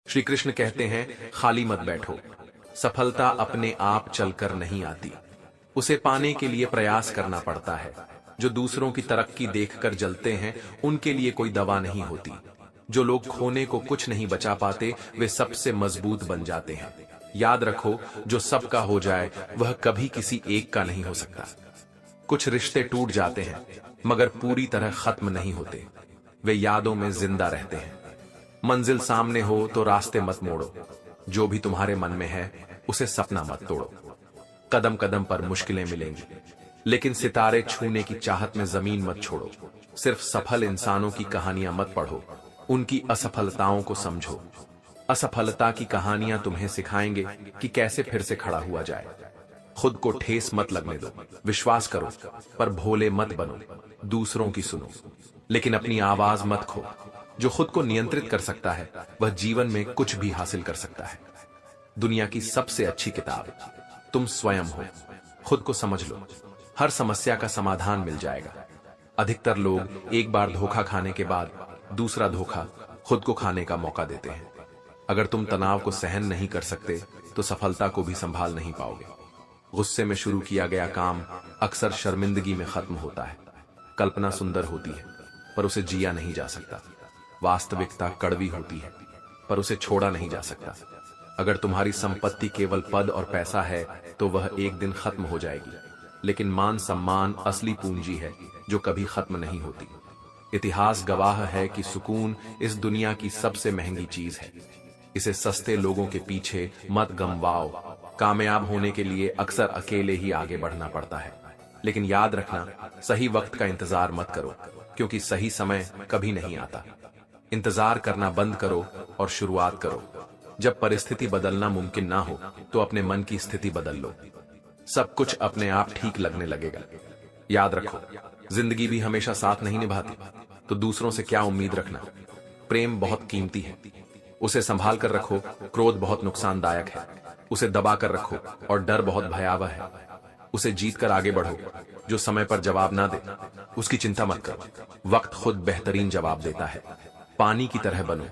श्री कृष्ण कहते हैं, खाली मत बैठो। सफलता अपने आप चलकर नहीं आती, उसे पाने के लिए प्रयास करना पड़ता है। जो दूसरों की तरक्की देखकर जलते हैं, उनके लिए कोई दवा नहीं होती। जो लोग खोने को कुछ नहीं बचा पाते, वे सबसे मजबूत बन जाते हैं। याद रखो, जो सबका हो जाए वह कभी किसी एक का नहीं हो सकता। कुछ रिश्ते टूट जाते हैं, मगर पूरी तरह खत्म नहीं होते। वे यादों में जिंदा रहते हैं। मंजिल सामने हो तो रास्ते मत मोड़ो। जो भी तुम्हारे मन में है, उसे सपना मत तोड़ो। कदम कदम पर मुश्किलें मिलेंगी, लेकिन सितारे छूने की चाहत में जमीन मत छोड़ो। सिर्फ सफल इंसानों की कहानियां मत पढ़ो, उनकी असफलताओं को समझो। असफलता की कहानियां तुम्हें सिखाएंगे कि कैसे फिर से खड़ा हुआ जाए। खुद को ठेस मत लगने दो, विश्वास करो, पर भोले मत बनो। दूसरों की सुनो, लेकिन अपनी आवाज मत खो। जो खुद को नियंत्रित कर सकता है, वह जीवन में कुछ भी हासिल कर सकता है। दुनिया की सबसे अच्छी किताब तुम स्वयं हो। खुद को समझ लो, हर समस्या का समाधान मिल जाएगा। अधिकतर लोग एक बार धोखा खाने के बाद दूसरा धोखा खुद को खाने का मौका देते हैं। अगर तुम तनाव को सहन नहीं कर सकते, तो सफलता को भी संभाल नहीं पाओगे। गुस्से में शुरू किया गया काम अक्सर शर्मिंदगी में खत्म होता है। कल्पना सुंदर होती है, पर उसे जिया नहीं जा सकता। वास्तविकता कड़वी होती है, पर उसे छोड़ा नहीं जा सकता। अगर तुम्हारी संपत्ति केवल पद और पैसा है, तो वह एक दिन खत्म हो जाएगी, लेकिन मान सम्मान असली पूंजी है जो कभी खत्म नहीं होती। इतिहास गवाह है कि सुकून इस दुनिया की सबसे महंगी चीज है। इसे सस्ते लोगों के पीछे मत गमवाओ। कामयाब होने के लिए अक्सर अकेले ही आगे बढ़ना पड़ता है, लेकिन याद रखना, सही वक्त का इंतजार मत करो, क्योंकि सही समय कभी नहीं आता। इंतजार करना बंद करो और शुरुआत करो। जब परिस्थिति बदलना मुमकिन ना हो, तो अपने मन की स्थिति बदल लो। सब कुछ अपने आप ठीक लगने लगेगा। याद रखो, जिंदगी भी हमेशा साथ नहीं निभाती, तो दूसरों से क्या उम्मीद रखना। प्रेम बहुत कीमती है, उसे संभाल कर रखो। क्रोध बहुत नुकसानदायक है, उसे दबा कर रखो। और डर बहुत भयावह है, उसे जीत कर आगे बढ़ो। जो समय पर जवाब ना दे, उसकी चिंता मत करो। वक्त खुद बेहतरीन जवाब देता है। पानी की तरह बनो,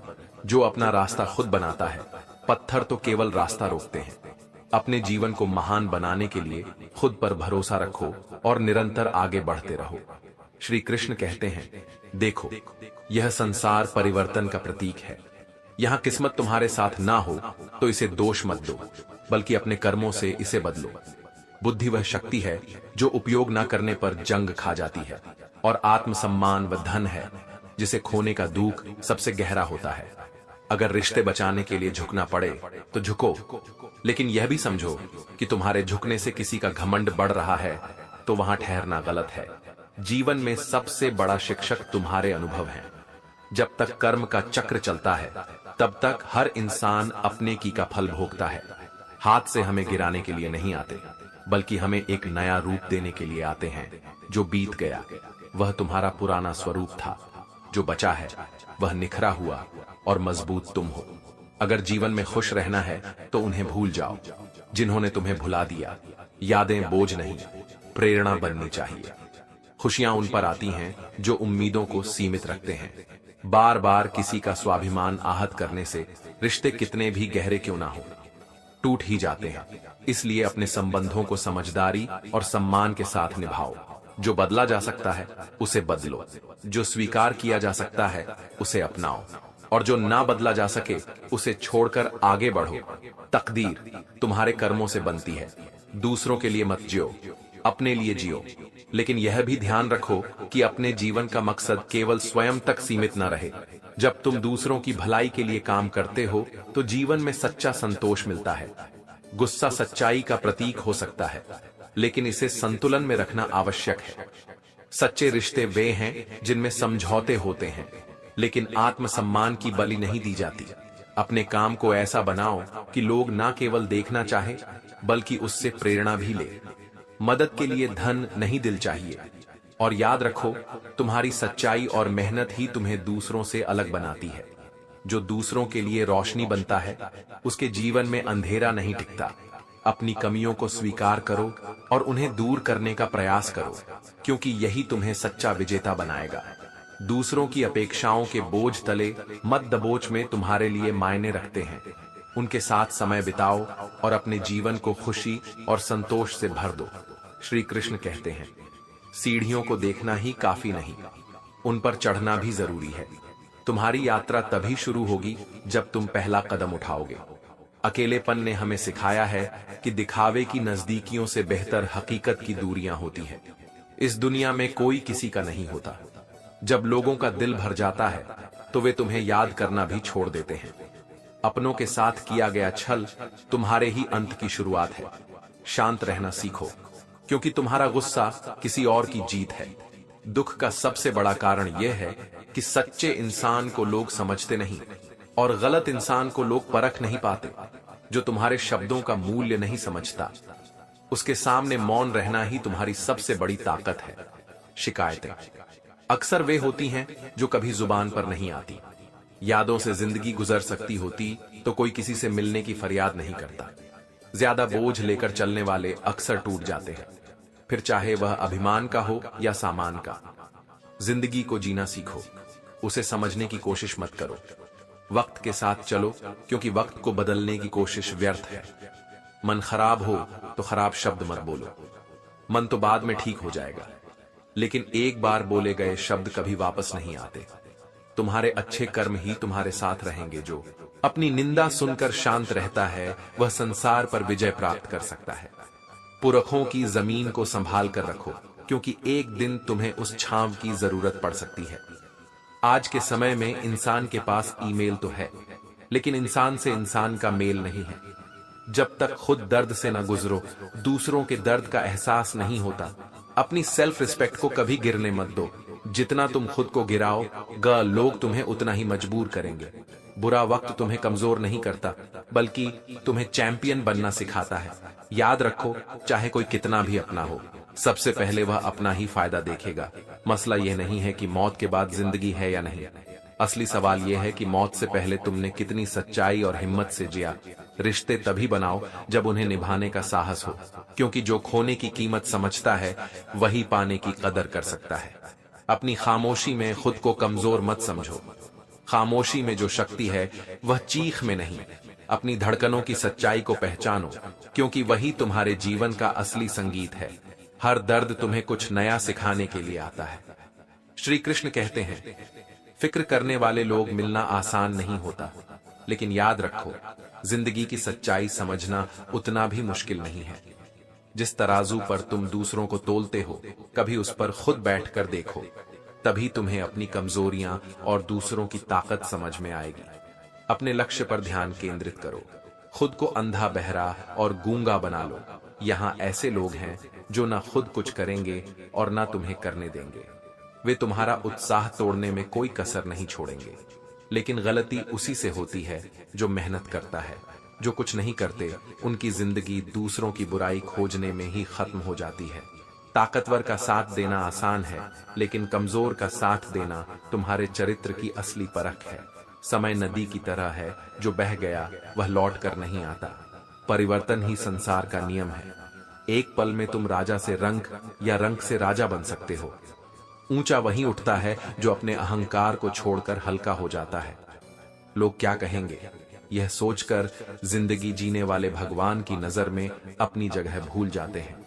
जो अपना रास्ता खुद बनाता है। पत्थर तो केवल रास्ता रोकते हैं। अपने जीवन को महान बनाने के लिए खुद पर भरोसा रखो और निरंतर आगे बढ़ते रहो। श्री कृष्ण कहते हैं, देखो, यह संसार परिवर्तन का प्रतीक है। यहाँ किस्मत तुम्हारे साथ ना हो, तो इसे दोष मत दो, बल्कि अपने कर्मों से इसे बदलो। बुद्धि वह शक्ति है जो उपयोग न करने पर जंग खा जाती है, और आत्मसम्मान वह धन है जिसे खोने का दुख सबसे गहरा होता है। अगर रिश्ते बचाने के लिए झुकना पड़े, तो झुको, लेकिन यह भी समझो कि तुम्हारे झुकने से किसी का घमंड बढ़ रहा है, तो वहां ठहरना गलत है। जीवन में सबसे बड़ा शिक्षक तुम्हारे अनुभव हैं। जब तक कर्म का चक्र चलता है, तब तक हर इंसान अपने की का फल भोगता है। हाथ से हमें गिराने के लिए नहीं आते, बल्कि हमें एक नया रूप देने के लिए आते हैं। जो बीत गया वह तुम्हारा पुराना स्वरूप था, जो बचा है वह निखरा हुआ और मजबूत तुम हो। अगर जीवन में खुश रहना है, तो उन्हें भूल जाओ जिन्होंने तुम्हें भुला दिया। यादें बोझ नहीं, प्रेरणा बननी चाहिए। खुशियां उन पर आती हैं जो उम्मीदों को सीमित रखते हैं। बार बार किसी का स्वाभिमान आहत करने से रिश्ते कितने भी गहरे क्यों ना हो, टूट ही जाते हैं। इसलिए अपने संबंधों को समझदारी और सम्मान के साथ निभाओ। जो बदला जा सकता है, उसे बदलो। जो स्वीकार किया जा सकता है, उसे अपनाओ, और जो ना बदला जा सके, उसे छोड़कर आगे बढ़ो। तकदीर तुम्हारे कर्मों से बनती है। दूसरों के लिए मत जियो, अपने लिए जियो। लेकिन यह भी ध्यान रखो कि अपने जीवन का मकसद केवल स्वयं तक सीमित न रहे। जब तुम दूसरों की भलाई के लिए काम करते हो, तो जीवन में सच्चा संतोष मिलता है। गुस्सा सच्चाई का प्रतीक हो सकता है, लेकिन इसे संतुलन में रखना आवश्यक है। सच्चे रिश्ते वे हैं जिनमें समझौते होते हैं, लेकिन आत्मसम्मान की बलि नहीं दी जाती। अपने काम को ऐसा बनाओ कि लोग ना केवल देखना चाहे, बल्कि उससे प्रेरणा भी ले। मदद के लिए धन नहीं, दिल चाहिए। और याद रखो, तुम्हारी सच्चाई और मेहनत ही तुम्हें दूसरों से अलग बनाती है। जो दूसरों के लिए रोशनी बनता है, उसके जीवन में अंधेरा नहीं टिकता। अपनी कमियों को स्वीकार करो और उन्हें दूर करने का प्रयास करो, क्योंकि यही तुम्हें सच्चा विजेता बनाएगा। दूसरों की अपेक्षाओं के बोझ तले मत दबोच में तुम्हारे लिए मायने रखते हैं। उनके साथ समय बिताओ और अपने जीवन को खुशी और संतोष से भर दो। श्री कृष्ण कहते हैं, सीढ़ियों को देखना ही काफी नहीं, उन पर चढ़ना भी जरूरी है। तुम्हारी यात्रा तभी शुरू होगी जब तुम पहला कदम उठाओगे। अकेलेपन ने हमें सिखाया है कि दिखावे की नजदीकियों से बेहतर हकीकत की दूरियां होती हैं। इस दुनिया में कोई किसी का नहीं होता। जब लोगों का दिल भर जाता है तो वे तुम्हें याद करना भी छोड़ देते हैं। अपनों के साथ किया गया छल तुम्हारे ही अंत की शुरुआत है। शांत रहना सीखो, क्योंकि तुम्हारा गुस्सा किसी और की जीत है। दुख का सबसे बड़ा कारण यह है कि सच्चे इंसान को लोग समझते नहीं और गलत इंसान को लोग परख नहीं पाते। जो तुम्हारे शब्दों का मूल्य नहीं समझता, उसके सामने मौन रहना ही तुम्हारी सबसे बड़ी ताकत है। शिकायतें अक्सर वे होती हैं जो कभी जुबान पर नहीं आती। यादों से जिंदगी गुजर सकती होती तो कोई किसी से मिलने की फरियाद नहीं करता। ज्यादा बोझ लेकर चलने वाले अक्सर टूट जाते हैं, फिर चाहे वह अभिमान का हो या सामान का। जिंदगी को जीना सीखो, उसे समझने की कोशिश मत करो। वक्त के साथ चलो, क्योंकि वक्त को बदलने की कोशिश व्यर्थ है। मन खराब हो तो खराब शब्द मत बोलो। मन तो बाद में ठीक हो जाएगा, लेकिन एक बार बोले गए शब्द कभी वापस नहीं आते। तुम्हारे अच्छे कर्म ही तुम्हारे साथ रहेंगे। जो अपनी निंदा सुनकर शांत रहता है वह संसार पर विजय प्राप्त कर सकता है। पुरखों की जमीन को संभाल कर रखो, क्योंकि एक दिन तुम्हें उस छांव की जरूरत पड़ सकती है। आज के समय में इंसान के पास ईमेल तो है, लेकिन इंसान से इंसान का मेल नहीं है। जब तक खुद दर्द से न गुजरो, दूसरों के दर्द का एहसास नहीं होता। अपनी सेल्फ रिस्पेक्ट को कभी गिरने मत दो। जितना तुम खुद को गिराओ लोग तुम्हें उतना ही मजबूर करेंगे। बुरा वक्त तुम्हें कमजोर नहीं करता, बल्कि तुम्हें चैंपियन बनना सिखाता है। याद रखो, चाहे कोई कितना भी अपना हो, सबसे पहले वह अपना ही फायदा देखेगा। मसला यह नहीं है कि मौत के बाद जिंदगी है या नहीं। असली सवाल यह है कि मौत से पहले तुमने कितनी सच्चाई और हिम्मत से जिया। रिश्ते तभी बनाओ जब उन्हें निभाने का साहस हो, क्योंकि जो खोने की कीमत समझता है वही पाने की कदर कर सकता है। अपनी खामोशी में खुद को कमजोर मत समझो। खामोशी में जो शक्ति है वह चीख में नहीं। अपनी धड़कनों की सच्चाई को पहचानो, क्योंकि वही तुम्हारे जीवन का असली संगीत है। हर दर्द तुम्हें कुछ नया सिखाने के लिए आता है। श्री कृष्ण कहते हैं, फिक्र करने वाले लोग मिलना आसान नहीं होता, लेकिन याद रखो, जिंदगी की सच्चाई समझना उतना भी मुश्किल नहीं है। जिस तराजू पर तुम दूसरों को तोलते हो, कभी उस पर खुद बैठकर देखो, तभी तुम्हें अपनी कमजोरियां और दूसरों की ताकत समझ में आएगी। अपने लक्ष्य पर ध्यान केंद्रित करो। खुद को अंधा, बहरा और गूंगा बना लो। यहाँ ऐसे लोग हैं जो ना खुद कुछ करेंगे और ना तुम्हें करने देंगे। वे तुम्हारा उत्साह तोड़ने में कोई कसर नहीं छोड़ेंगे। लेकिन गलती उसी से होती है जो मेहनत करता है। जो कुछ नहीं करते, उनकी जिंदगी दूसरों की बुराई खोजने में ही खत्म हो जाती है। ताकतवर का साथ देना आसान है, लेकिन कमजोर का साथ देना तुम्हारे चरित्र की असली परख है। समय नदी की तरह है, जो बह गया वह लौट कर नहीं आता। परिवर्तन ही संसार का नियम है। एक पल में तुम राजा से रंक या रंक से राजा बन सकते हो। ऊंचा वही उठता है जो अपने अहंकार को छोड़कर हल्का हो जाता है। लोग क्या कहेंगे, यह सोचकर जिंदगी जीने वाले भगवान की नजर में अपनी जगह भूल जाते हैं।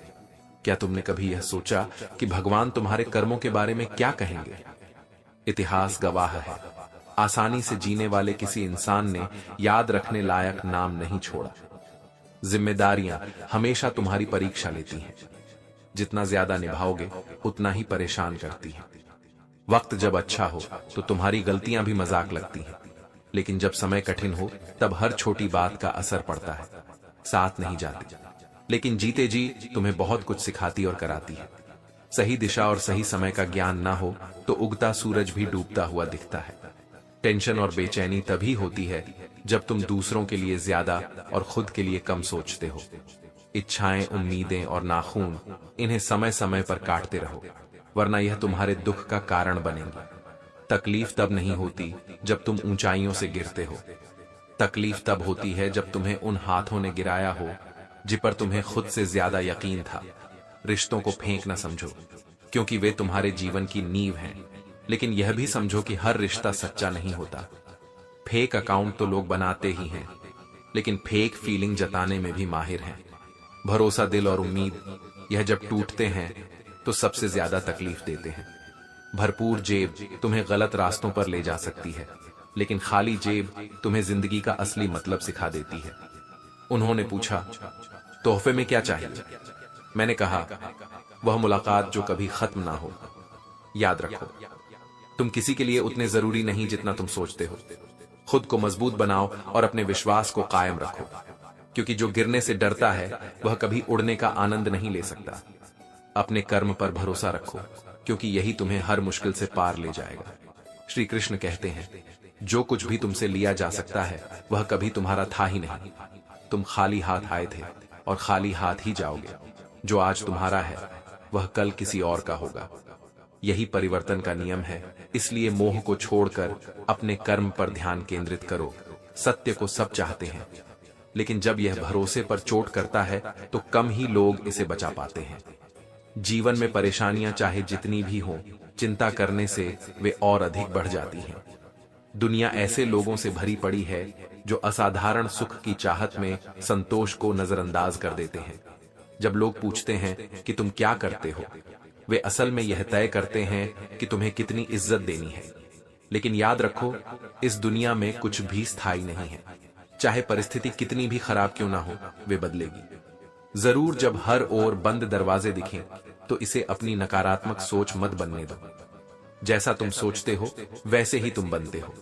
क्या तुमने कभी यह सोचा कि भगवान तुम्हारे कर्मों के बारे में क्या कहेंगे? इतिहास गवाह है, आसानी से जीने वाले किसी इंसान ने याद रखने लायक नाम नहीं छोड़ा। जिम्मेदारियां हमेशा तुम्हारी परीक्षा लेती हैं। जितना ज्यादा निभाओगे उतना ही परेशान करती हैं। वक्त जब अच्छा हो तो तुम्हारी गलतियां भी मजाक लगती हैं, लेकिन जब समय कठिन हो तब हर छोटी बात का असर पड़ता है। साथ नहीं जाती, लेकिन जीते जी तुम्हें बहुत कुछ सिखाती और कराती है। सही दिशा और सही समय का ज्ञान ना हो तो उगता सूरज भी डूबता हुआ दिखता है। टेंशन और बेचैनी तभी होती है जब तुम दूसरों के लिए ज्यादा और खुद के लिए कम सोचते हो। इच्छाएं, उम्मीदें और नाखून, इन्हें समय समय पर काटते रहो, वरना यह तुम्हारे दुख का कारण बनेंगे। तकलीफ तब नहीं होती जब तुम ऊंचाइयों से गिरते हो। तकलीफ तब होती है जब तुम्हें उन हाथों ने गिराया हो जिन पर तुम्हें खुद से ज्यादा यकीन था। रिश्तों को फेंक न समझो, क्योंकि वे तुम्हारे जीवन की नींव हैं, लेकिन यह भी समझो कि हर रिश्ता सच्चा नहीं होता। फेक अकाउंट तो लोग बनाते ही हैं, लेकिन फेक फीलिंग जताने में भी माहिर हैं। भरोसा, दिल और उम्मीद, यह जब टूटते हैं तो सबसे ज्यादा तकलीफ देते हैं। भरपूर जेब तुम्हें गलत रास्तों पर ले जा सकती है, लेकिन खाली जेब तुम्हें जिंदगी का असली मतलब सिखा देती है। उन्होंने पूछा, तोहफे में क्या चाहिए? मैंने कहा, वह मुलाकात जो कभी खत्म ना हो। याद रखो, तुम किसी के लिए उतने जरूरी नहीं जितना तुम सोचते हो। खुद को मजबूत बनाओ और अपने विश्वास को कायम रखो, क्योंकि जो गिरने से डरता है वह कभी उड़ने का आनंद नहीं ले सकता। अपने कर्म पर भरोसा रखो, क्योंकि यही तुम्हें हर मुश्किल से पार ले जाएगा। श्री कृष्ण कहते हैं, जो कुछ भी तुमसे लिया जा सकता है वह कभी तुम्हारा था ही नहीं। तुम खाली हाथ आए थे और खाली हाथ ही जाओगे। जो आज तुम्हारा है वह कल किसी और का होगा। यही परिवर्तन का नियम है। इसलिए मोह को छोड़कर अपने कर्म पर ध्यान केंद्रित करो। सत्य को सब चाहते हैं, लेकिन जब यह भरोसे पर चोट करता है तो कम ही लोग इसे बचा पाते हैं। जीवन में परेशानियां चाहे जितनी भी हों, चिंता करने से वे और अधिक बढ़ जाती हैं। दुनिया ऐसे लोगों से भरी पड़ी है जो असाधारण सुख की चाहत में संतोष को नजरअंदाज कर देते हैं। जब लोग पूछते हैं कि तुम क्या करते हो, वे असल में यह तय करते हैं कि तुम्हें कितनी इज्जत देनी है। लेकिन याद रखो, इस दुनिया में कुछ भी स्थायी नहीं है। चाहे परिस्थिति कितनी भी खराब क्यों ना हो, वे बदलेगी जरूर। जब हर ओर बंद दरवाजे दिखें तो इसे अपनी नकारात्मक सोच मत बनने दो। जैसा तुम सोचते हो वैसे ही तुम बनते हो।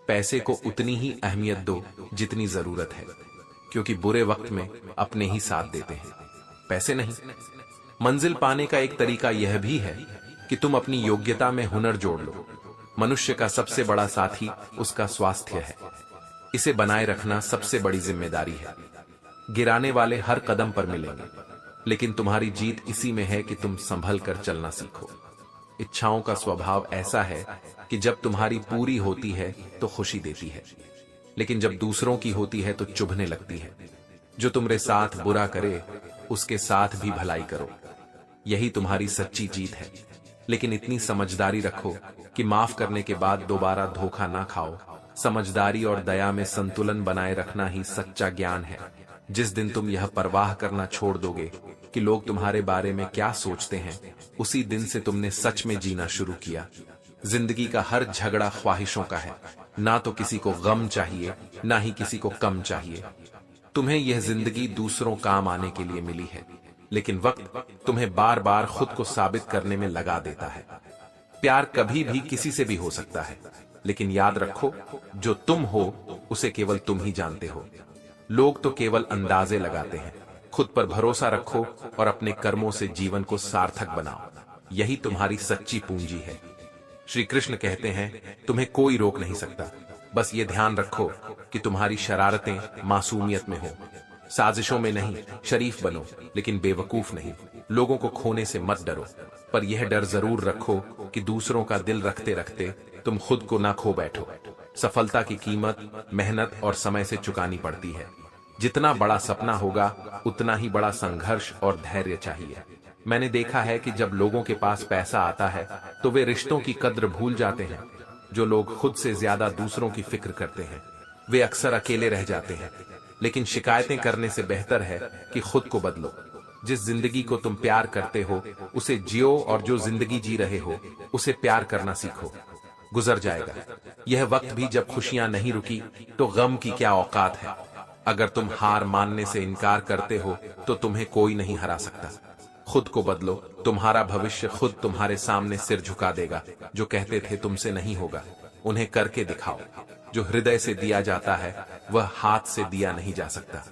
पैसे को उतनी ही अहमियत दो जितनी जरूरत है, क्योंकि बुरे वक्त में अपने ही साथ देते हैं, पैसे नहीं। मंजिल पाने का एक तरीका यह भी है कि तुम अपनी योग्यता में हुनर जोड़ लो। मनुष्य का सबसे बड़ा साथी उसका स्वास्थ्य है। इसे बनाए रखना सबसे बड़ी जिम्मेदारी है। गिराने वाले हर कदम पर मिलेंगे, लेकिन तुम्हारी जीत इसी में है कि तुम संभल कर चलना सीखो। इच्छाओं का स्वभाव ऐसा है कि जब तुम्हारी पूरी होती है तो खुशी देती है, लेकिन जब दूसरों की होती है तो चुभने लगती है। जो तुम्हारे साथ बुरा करे उसके साथ भी भलाई करो, यही तुम्हारी सच्ची जीत है। लेकिन इतनी समझदारी रखो कि माफ करने के बाद दोबारा धोखा ना खाओ। समझदारी और दया में संतुलन बनाए रखना ही सच्चा ज्ञान है। जिस दिन तुम यह परवाह करना छोड़ दोगे कि लोग तुम्हारे बारे में क्या सोचते हैं, उसी दिन से तुमने सच में जीना शुरू किया। जिंदगी का हर झगड़ा ख्वाहिशों का है। ना तो किसी को गम चाहिए, ना ही किसी को कम चाहिए। तुम्हें यह जिंदगी दूसरों काम आने के लिए मिली है, लेकिन वक्त तुम्हें बार बार खुद को साबित करने में लगा देता है। प्यार कभी भी किसी से भी हो सकता है, लेकिन याद रखो, जो तुम हो उसे केवल तुम ही जानते हो। लोग तो केवल अंदाजे लगाते हैं। खुद पर भरोसा रखो और अपने कर्मों से जीवन को सार्थक बनाओ। यही तुम्हारी सच्ची पूंजी है। श्री कृष्ण कहते हैं, तुम्हें कोई रोक नहीं सकता। बस ये ध्यान रखो कि तुम्हारी शरारतें मासूमियत में हो, साजिशों में नहीं। शरीफ बनो लेकिन बेवकूफ नहीं। लोगों को खोने से मत डरो, पर यह डर जरूर रखो कि दूसरों का दिल रखते रखते तुम खुद को ना खो बैठो। सफलता की कीमत मेहनत और समय से चुकानी पड़ती है। जितना बड़ा सपना होगा उतना ही बड़ा संघर्ष और धैर्य चाहिए। मैंने देखा है कि जब लोगों के पास पैसा आता है तो वे रिश्तों की कद्र भूल जाते हैं। जो लोग खुद से ज्यादा दूसरों की फिक्र करते हैं वे अक्सर अकेले रह जाते हैं। लेकिन शिकायतें करने से बेहतर है कि खुद को बदलो। जिस जिंदगी को तुम प्यार करते हो उसे जियो, और जो जिंदगी जी रहे हो उसे प्यार करना सीखो। गुजर जाएगा यह वक्त भी। जब खुशियां नहीं रुकी तो गम की क्या औकात है। अगर तुम हार मानने से इनकार करते हो तो तुम्हें कोई नहीं हरा सकता। खुद को बदलो, तुम्हारा भविष्य खुद तुम्हारे सामने सिर झुका देगा। जो कहते थे तुमसे नहीं होगा, उन्हें करके दिखाओ। जो हृदय से दिया जाता है वह हाथ से दिया नहीं जा सकता,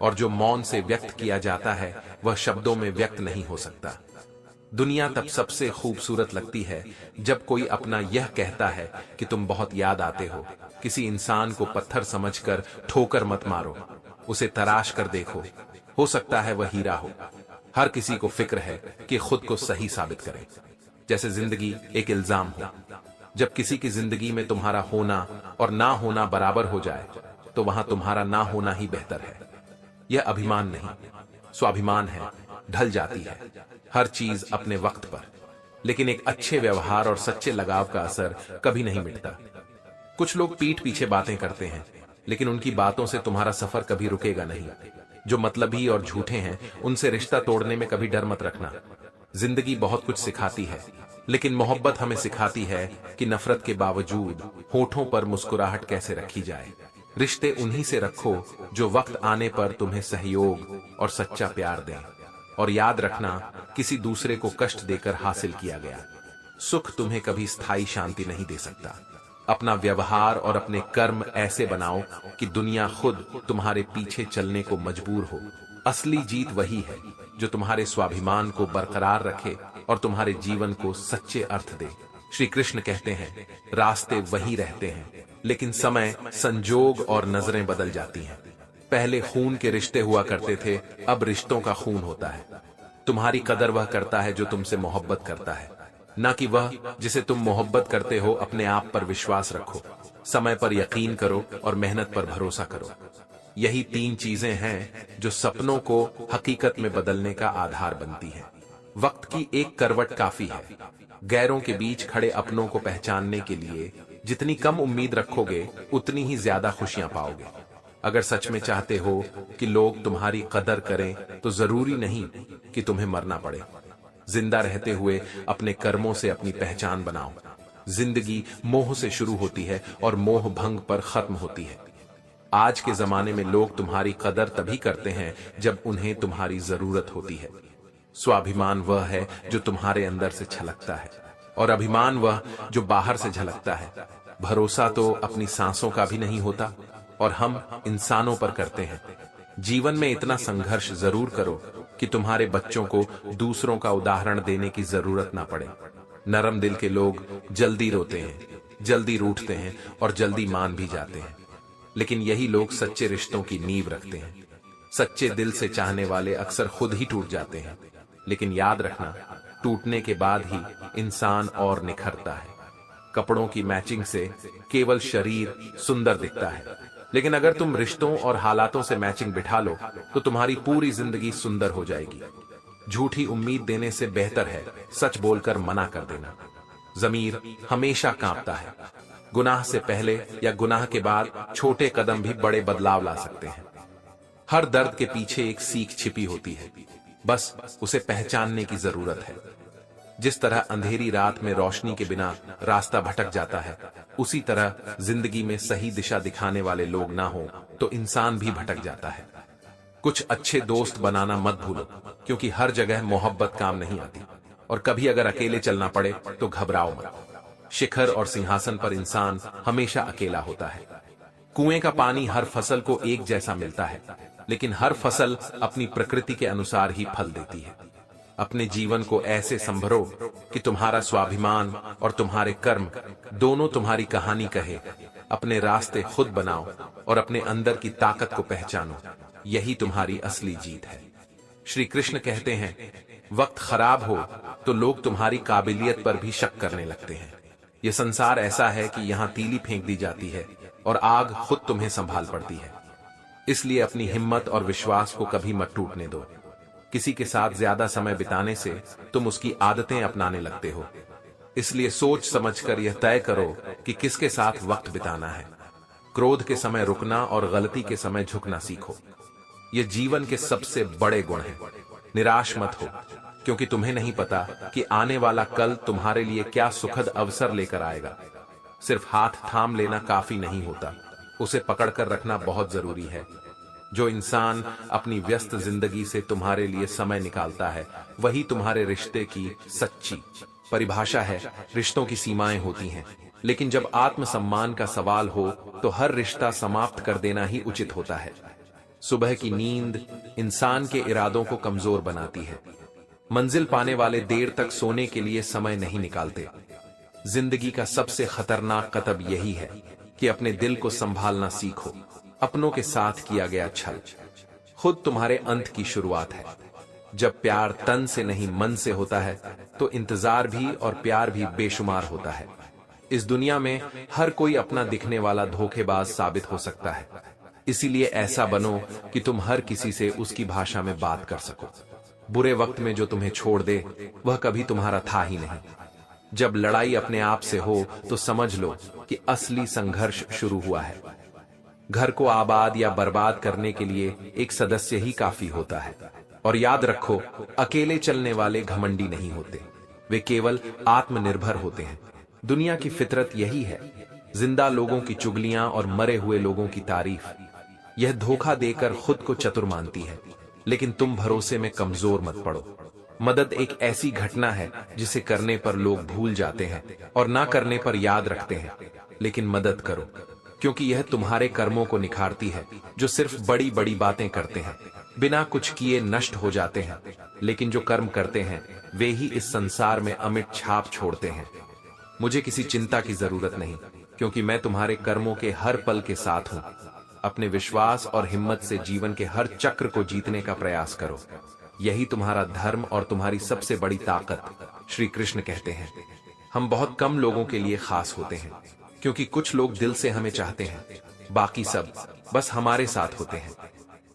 और जो मौन से व्यक्त किया जाता है वह शब्दों में व्यक्त नहीं हो सकता। दुनिया तब सबसे खूबसूरत लगती है जब कोई अपना यह कहता है कि तुम बहुत याद आते हो। किसी इंसान को पत्थर समझकर ठोकर मत मारो, उसे तराश कर देखो, हो सकता है वह हीरा हो। हर किसी को फिक्र है कि खुद को सही साबित करे, जैसे जिंदगी एक इल्जाम हो। जब किसी की जिंदगी में तुम्हारा होना और ना होना बराबर हो जाए तो वहां तुम्हारा ना होना ही बेहतर है। यह अभिमान नहीं, स्वाभिमान है। ढल जाती है हर चीज अपने वक्त पर, लेकिन एक अच्छे व्यवहार और सच्चे लगाव का असर कभी नहीं मिटता। कुछ लोग पीठ पीछे बातें करते हैं, लेकिन उनकी बातों से तुम्हारा सफर कभी रुकेगा नहीं। जो मतलबी और झूठे हैं, उनसे रिश्ता तोड़ने में कभी डर मत रखना। जिंदगी बहुत कुछ सिखाती है, लेकिन मोहब्बत हमें सिखाती है कि नफरत के बावजूद होठों पर मुस्कुराहट कैसे रखी जाए। रिश्ते उन्हीं से रखो जो वक्त आने पर तुम्हें सहयोग और सच्चा प्यार दें। और याद रखना, किसी दूसरे को कष्ट देकर हासिल किया गया सुख तुम्हें कभी स्थायी शांति नहीं दे सकता। अपना व्यवहार और अपने कर्म ऐसे बनाओ कि दुनिया खुद तुम्हारे पीछे चलने को मजबूर हो। असली जीत वही है जो तुम्हारे स्वाभिमान को बरकरार रखे और तुम्हारे जीवन को सच्चे अर्थ दे। श्री कृष्ण कहते हैं, रास्ते वही रहते हैं, लेकिन समय, संजोग और नजरें बदल जाती हैं। पहले खून के रिश्ते हुआ करते थे, अब रिश्तों का खून होता है। तुम्हारी कदर वह करता है जो तुमसे मोहब्बत करता है, ना कि वह जिसे तुम मोहब्बत करते हो। अपने आप पर विश्वास रखो, समय पर यकीन करो और मेहनत पर भरोसा करो। यही 3 चीजें हैं जो सपनों को हकीकत में बदलने का आधार बनती हैं। वक्त की एक करवट काफी है। गैरों के बीच खड़े अपनों को पहचानने के लिए जितनी कम उम्मीद रखोगे, उतनी ही ज्यादा खुशियां पाओगे। अगर सच में चाहते हो कि लोग तुम्हारी कदर करें, तो जरूरी नहीं कि तुम्हें मरना पड़े। जिंदा रहते हुए अपने कर्मों से अपनी पहचान बनाओ। जिंदगी मोह से शुरू होती है और मोह भंग पर खत्म होती है। आज के जमाने में लोग तुम्हारी कदर तभी करते हैं जब उन्हें तुम्हारी जरूरत होती है। स्वाभिमान वह है जो तुम्हारे अंदर से छलकता है, और अभिमान वह जो बाहर से झलकता है। भरोसा तो अपनी सांसों का भी नहीं होता, और हम इंसानों पर करते हैं। जीवन में इतना संघर्ष जरूर करो कि तुम्हारे बच्चों को दूसरों का उदाहरण देने की जरूरत ना पड़े। नरम दिल के लोग जल्दी रोते हैं, जल्दी रूठते हैं और जल्दी मान भी जाते हैं, लेकिन यही लोग सच्चे रिश्तों की नींव रखते हैं। सच्चे दिल से चाहने वाले अक्सर खुद ही टूट जाते हैं, लेकिन याद रखना, टूटने के बाद ही इंसान और निखरता है। कपड़ों की मैचिंग से केवल शरीर सुंदर दिखता है, लेकिन अगर तुम रिश्तों और हालातों से मैचिंग बिठा लो तो तुम्हारी पूरी जिंदगी सुंदर हो जाएगी। झूठी उम्मीद देने से बेहतर है सच बोलकर मना कर देना। ज़मीर हमेशा कांपता है। गुनाह से पहले या गुनाह के बाद छोटे कदम भी बड़े बदलाव ला सकते हैं। हर दर्द के पीछे एक सीख छिपी होती है, बस उसे पहचानने की जरूरत है। जिस तरह अंधेरी रात में रोशनी के बिना रास्ता भटक जाता है, उसी तरह जिंदगी में सही दिशा दिखाने वाले लोग ना हो तो इंसान भी भटक जाता है। कुछ अच्छे दोस्त बनाना मत भूलो, क्योंकि हर जगह मोहब्बत काम नहीं आती, और कभी अगर अकेले चलना पड़े तो घबराओ मत। शिखर और सिंहासन पर इंसान हमेशा अकेला होता है। कुएं का पानी हर फसल को एक जैसा मिलता है, लेकिन हर फसल अपनी प्रकृति के अनुसार ही फल देती है। अपने जीवन को ऐसे संभरो कि तुम्हारा स्वाभिमान और तुम्हारे कर्म दोनों तुम्हारी कहानी कहे। अपने रास्ते खुद बनाओ और अपने अंदर की ताकत को पहचानो। यही तुम्हारी असली जीत है। श्री कृष्ण कहते हैं, वक्त खराब हो तो लोग तुम्हारी काबिलियत पर भी शक करने लगते हैं। यह संसार ऐसा है कि यहाँ तीली फेंक दी जाती है और आग खुद तुम्हें संभाल पड़ती है। इसलिए अपनी हिम्मत और विश्वास को कभी मत टूटने दो। किसी के साथ ज्यादा समय बिताने से तुम उसकी आदतें अपनाने लगते हो। इसलिए सोच समझकर यह तय करो कि किसके साथ वक्त बिताना है। क्रोध के समय रुकना और गलती के समय झुकना सीखो। ये जीवन के सबसे बड़े गुण हैं। निराश मत हो, क्योंकि तुम्हें नहीं पता कि आने वाला कल तुम्हारे लिए क्या सुखद अवसर लेकर आएगा। सिर्फ हाथ थाम लेना काफी नहीं होता, उसे पकड़कर रखना बहुत जरूरी है। जो इंसान अपनी व्यस्त जिंदगी से तुम्हारे लिए समय निकालता है, वही तुम्हारे रिश्ते की सच्ची परिभाषा है। रिश्तों की सीमाएं होती हैं, लेकिन जब आत्मसम्मान का सवाल हो तो हर रिश्ता समाप्त कर देना ही उचित होता है। सुबह की नींद इंसान के इरादों को कमजोर बनाती है। मंजिल पाने वाले देर तक सोने के लिए समय नहीं निकालते। जिंदगी का सबसे खतरनाक कतब यही है कि अपने दिल को संभालना सीखो। अपनों के साथ किया गया छल खुद तुम्हारे अंत की शुरुआत है। जब प्यार तन से नहीं मन से होता है, तो इंतजार भी और प्यार भी बेशुमार होता है। इस दुनिया में हर कोई अपना दिखने वाला धोखेबाज साबित हो सकता है। इसीलिए ऐसा बनो कि तुम हर किसी से उसकी भाषा में बात कर सको। बुरे वक्त में जो तुम्हें छोड़ दे वह कभी तुम्हारा था ही नहीं। जब लड़ाई अपने आप से हो तो समझ लो कि असली संघर्ष शुरू हुआ है। घर को आबाद या बर्बाद करने के लिए एक सदस्य ही काफी होता है। और याद रखो, अकेले चलने वाले घमंडी नहीं होते, वे केवल आत्मनिर्भर होते हैं। दुनिया की फितरत यही है, जिंदा लोगों की चुगलियां और मरे हुए लोगों की तारीफ। यह धोखा देकर खुद को चतुर मानती है, लेकिन तुम भरोसे में कमजोर मत पड़ो। मदद एक ऐसी घटना है जिसे करने पर लोग भूल जाते हैं और ना करने पर याद रखते हैं। लेकिन मदद करो, क्योंकि यह तुम्हारे कर्मों को निखारती है, जो सिर्फ बड़ी बड़ी बातें करते हैं, बिना कुछ किए नष्ट हो जाते हैं। लेकिन जो कर्म करते हैं वे ही इस संसार में अमिट छाप छोड़ते हैं। मुझे किसी चिंता की जरूरत नहीं, क्योंकि मैं तुम्हारे कर्मों के हर पल के साथ हूं। अपने विश्वास और हिम्मत से जीवन के हर चक्र को जीतने का प्रयास करो। यही तुम्हारा धर्म और तुम्हारी सबसे बड़ी ताकत, श्री कृष्ण कहते हैं। हम बहुत कम लोगों के लिए खास होते हैं, क्योंकि कुछ लोग दिल से हमें चाहते हैं, बाकी सब बस हमारे साथ होते हैं।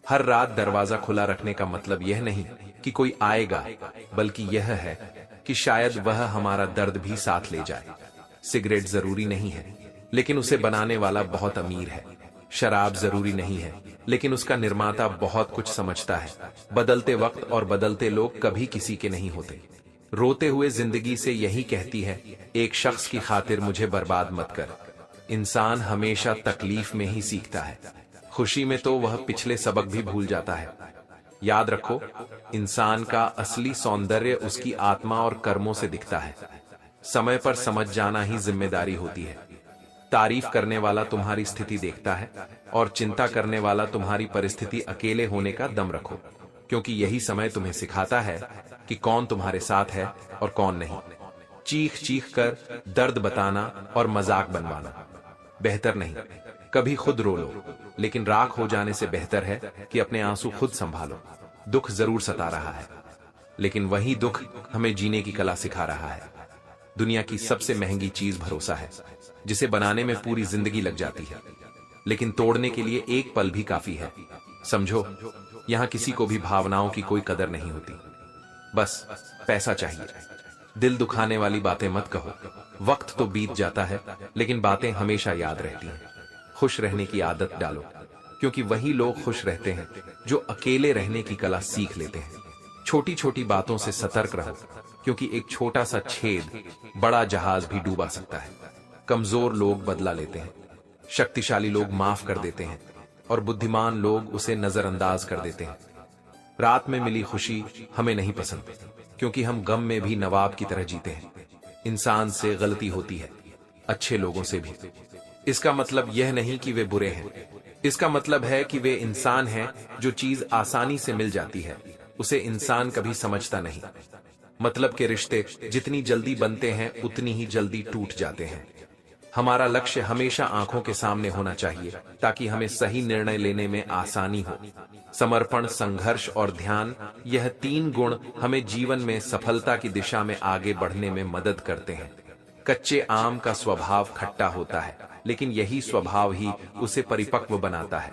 हर रात दरवाजा खुला रखने का मतलब यह नहीं कि कोई आएगा, बल्कि यह है कि शायद वह हमारा दर्द भी साथ ले जाए। सिगरेट जरूरी नहीं है, लेकिन उसे बनाने वाला बहुत अमीर है। शराब जरूरी नहीं है, लेकिन उसका निर्माता बहुत कुछ समझता है। बदलते वक्त और बदलते लोग कभी किसी के नहीं होते। रोते हुए जिंदगी से यही कहती है, एक शख्स की खातिर मुझे बर्बाद मत कर। इंसान हमेशा तकलीफ में ही सीखता है, खुशी में तो वह पिछले सबक भी भूल जाता है। याद रखो, इंसान का असली सौंदर्य उसकी आत्मा और कर्मों से दिखता है। समय पर समझ जाना ही जिम्मेदारी होती है। तारीफ करने वाला तुम्हारी स्थिति देखता है और चिंता करने वाला तुम्हारी परिस्थिति। अकेले होने का दम रखो, क्योंकि यही समय तुम्हें सिखाता है कि कौन तुम्हारे साथ है और कौन नहीं। चीख चीख कर दर्द बताना और मजाक बनवाना बेहतर नहीं। कभी खुद रो लो, लेकिन राख हो जाने से बेहतर है कि अपने आंसू खुद संभालो। दुख जरूर सता रहा है, लेकिन वही दुख हमें जीने की कला सिखा रहा है। दुनिया की सबसे महंगी चीज भरोसा है, जिसे बनाने में पूरी जिंदगी लग जाती है, लेकिन तोड़ने के लिए एक पल भी काफी है। समझो, यहां किसी को भी भावनाओं की कोई कदर नहीं होती, बस पैसा चाहिए। दिल दुखाने वाली बातें मत कहो। वक्त तो बीत जाता है, लेकिन बातें हमेशा याद रहती हैं। खुश रहने की आदत डालो, क्योंकि वही लोग खुश रहते हैं जो अकेले रहने की कला सीख लेते हैं। छोटी छोटी बातों से सतर्क रहो, क्योंकि एक छोटा सा छेद बड़ा जहाज भी डूबा सकता है। कमजोर लोग बदला लेते हैं, शक्तिशाली लोग माफ कर देते हैं, और बुद्धिमान लोग उसे नजरअंदाज कर देते हैं। रात में मिली खुशी हमें नहीं पसंद, क्योंकि हम गम में भी नवाब की तरह जीते हैं। इंसान से गलती होती है, अच्छे लोगों से भी। इसका मतलब यह नहीं कि वे बुरे हैं, इसका मतलब है कि वे इंसान हैं। जो चीज आसानी से मिल जाती है उसे इंसान कभी समझता नहीं। मतलब के रिश्ते जितनी जल्दी बनते हैं उतनी ही जल्दी टूट जाते हैं। हमारा लक्ष्य हमेशा आंखों के सामने होना चाहिए, ताकि हमें सही निर्णय लेने में आसानी हो। समर्पण, संघर्ष और ध्यान, यह 3 गुण हमें जीवन में सफलता की दिशा में आगे बढ़ने में मदद करते हैं। कच्चे आम का स्वभाव खट्टा होता है, लेकिन यही स्वभाव ही उसे परिपक्व बनाता है।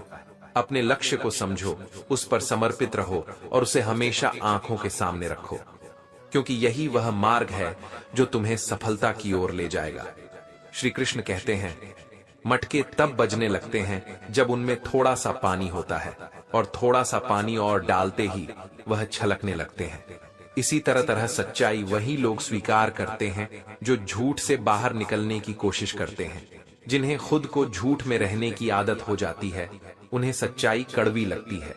अपने लक्ष्य को समझो, उस पर समर्पित रहो और उसे हमेशा आंखों के सामने रखो, क्योंकि यही वह मार्ग है जो तुम्हें सफलता की ओर ले जाएगा। श्री कृष्ण कहते हैं, मटके तब बजने लगते हैं जब उनमें थोड़ा सा पानी होता है, और थोड़ा सा पानी और डालते ही वह छलकने लगते हैं। इसी तरह सच्चाई वही लोग स्वीकार करते हैं जो झूठ से बाहर निकलने की कोशिश करते हैं। जिन्हें खुद को झूठ में रहने की आदत हो जाती है, उन्हें सच्चाई कड़वी लगती है।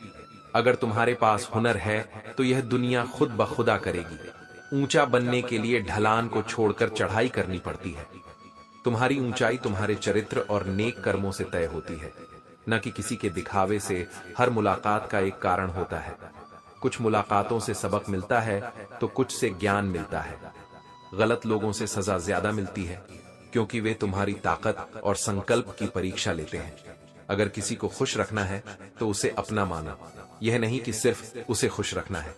अगर तुम्हारे पास हुनर है तो यह दुनिया खुद ब खुदा करेगी। ऊंचा बनने के लिए ढलान को छोड़कर चढ़ाई करनी पड़ती है। तुम्हारी ऊंचाई तुम्हारे चरित्र और नेक कर्मों से तय होती है, न कि किसी के दिखावे से। हर मुलाकात का एक कारण होता है। कुछ मुलाकातों से सबक मिलता है तो कुछ से ज्ञान मिलता है। गलत लोगों से सजा ज्यादा मिलती है, क्योंकि वे तुम्हारी ताकत और संकल्प की परीक्षा लेते हैं। अगर किसी को खुश रखना है तो उसे अपना मानो। यह नहीं कि सिर्फ उसे खुश रखना है,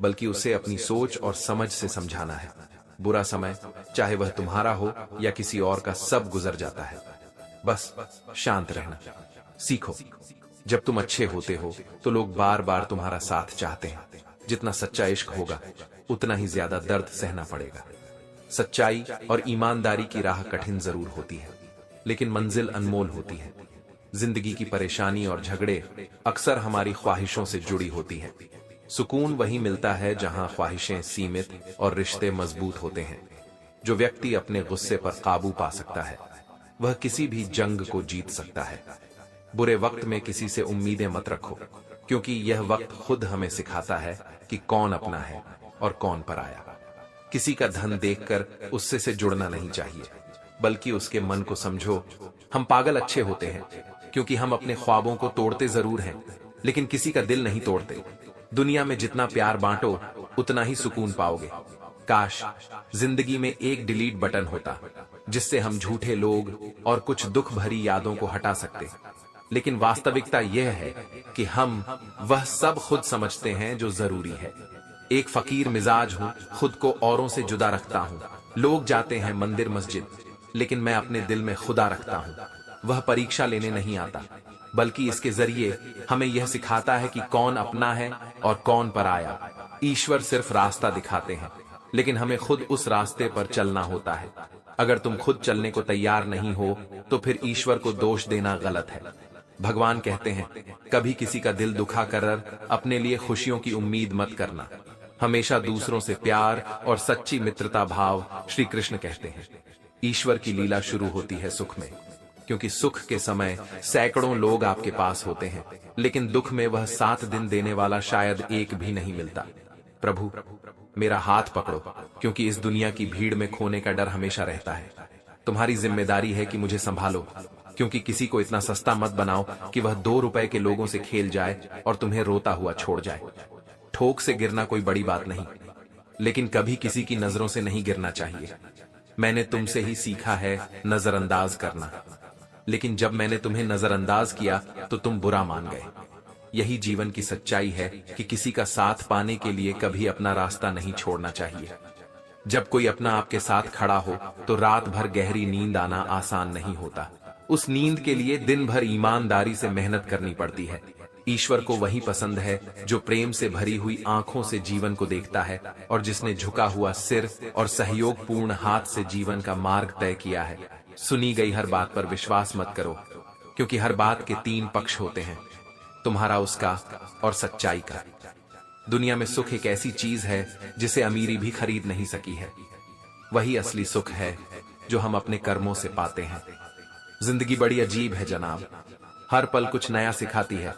बल्कि उसे अपनी सोच और समझ से समझाना है। बुरा समय, चाहे वह तुम्हारा हो या किसी और का, सब गुजर जाता है। बस शांत रहना सीखो। जब तुम अच्छे होते हो तो लोग बार बार तुम्हारा साथ चाहते हैं। जितना सच्चा इश्क होगा उतना ही ज्यादा दर्द सहना पड़ेगा। सच्चाई और ईमानदारी की राह कठिन जरूर होती है, लेकिन मंजिल अनमोल होती है। जिंदगी की परेशानी और झगड़े अक्सर हमारी ख्वाहिशों से जुड़ी होती है। सुकून वहीं मिलता है जहां ख्वाहिशें सीमित और रिश्ते मजबूत होते हैं। जो व्यक्ति अपने गुस्से पर काबू पा सकता है वह किसी भी जंग को जीत सकता है। बुरे वक्त में किसी से उम्मीदें मत रखो, क्योंकि यह वक्त खुद हमें सिखाता है कि कौन अपना है और कौन पराया। किसी का धन देखकर उससे से जुड़ना नहीं चाहिए, बल्कि उसके मन को समझो। हम पागल अच्छे होते हैं क्योंकि हम अपने ख्वाबों को तोड़ते जरूर हैं, लेकिन किसी का दिल नहीं तोड़ते। दुनिया में जितना प्यार बांटो उतना ही सुकून पाओगे। काश जिंदगी में एक डिलीट बटन होता जिससे हम झूठे लोग और कुछ दुख भरी यादों को हटा सकते, लेकिन वास्तविकता यह है कि हम वह सब खुद समझते हैं जो जरूरी है। एक फकीर मिजाज हूं, खुद को औरों से जुदा रखता हूं। लोग जाते हैं मंदिर मस्जिद, लेकिन मैं अपने दिल में खुदा रखता हूं। वह परीक्षा लेने नहीं आता, बल्कि इसके जरिए हमें यह सिखाता है कि कौन अपना है और कौन पराया। ईश्वर सिर्फ रास्ता दिखाते हैं, लेकिन हमें खुद उस रास्ते पर चलना होता है। अगर तुम खुद चलने को तैयार नहीं हो तो फिर ईश्वर को दोष देना गलत है। भगवान कहते हैं, कभी किसी का दिल दुखा कर अपने लिए खुशियों की उम्मीद मत करना। हमेशा दूसरों से प्यार और सच्ची मित्रता भाव। श्री कृष्ण कहते हैं, ईश्वर की लीला शुरू होती है सुख में, क्योंकि सुख के समय सैकड़ों लोग आपके पास होते हैं, लेकिन दुख में वह 7 दिन देने वाला शायद एक भी नहीं मिलता। प्रभु मेरा हाथ पकड़ो, क्योंकि इस दुनिया की भीड़ में खोने का डर हमेशा रहता है। तुम्हारी जिम्मेदारी है कि मुझे संभालो, क्योंकि किसी को इतना सस्ता मत बनाओ कि वह 2 रुपए के लोगों से खेल जाए और तुम्हें रोता हुआ छोड़ जाए। ठोक से गिरना कोई बड़ी बात नहीं, लेकिन कभी किसी की नजरों से नहीं गिरना चाहिए। मैंने तुमसे ही सीखा है नजरअंदाज करना, लेकिन जब मैंने तुम्हें नजरअंदाज किया तो तुम बुरा मान गए। यही जीवन की सच्चाई है कि किसी का साथ पाने के लिए कभी अपना रास्ता नहीं छोड़ना चाहिए। जब कोई अपना आपके साथ खड़ा हो तो रात भर गहरी नींद आना आसान नहीं होता। उस नींद के लिए दिन भर ईमानदारी से मेहनत करनी पड़ती है। ईश्वर को वही पसंद है जो प्रेम से भरी हुई आंखों से जीवन को देखता है और जिसने झुका हुआ सिर और सहयोग पूर्ण हाथ से जीवन का मार्ग तय किया है। सुनी गई हर बात पर विश्वास मत करो, क्योंकि हर बात के 3 पक्ष होते हैं, तुम्हारा, उसका और सच्चाई का। दुनिया में सुख एक ऐसी चीज है जिसे अमीरी भी खरीद नहीं सकी है। वही असली सुख है जो हम अपने कर्मों से पाते हैं। जिंदगी बड़ी अजीब है जनाब, हर पल कुछ नया सिखाती है।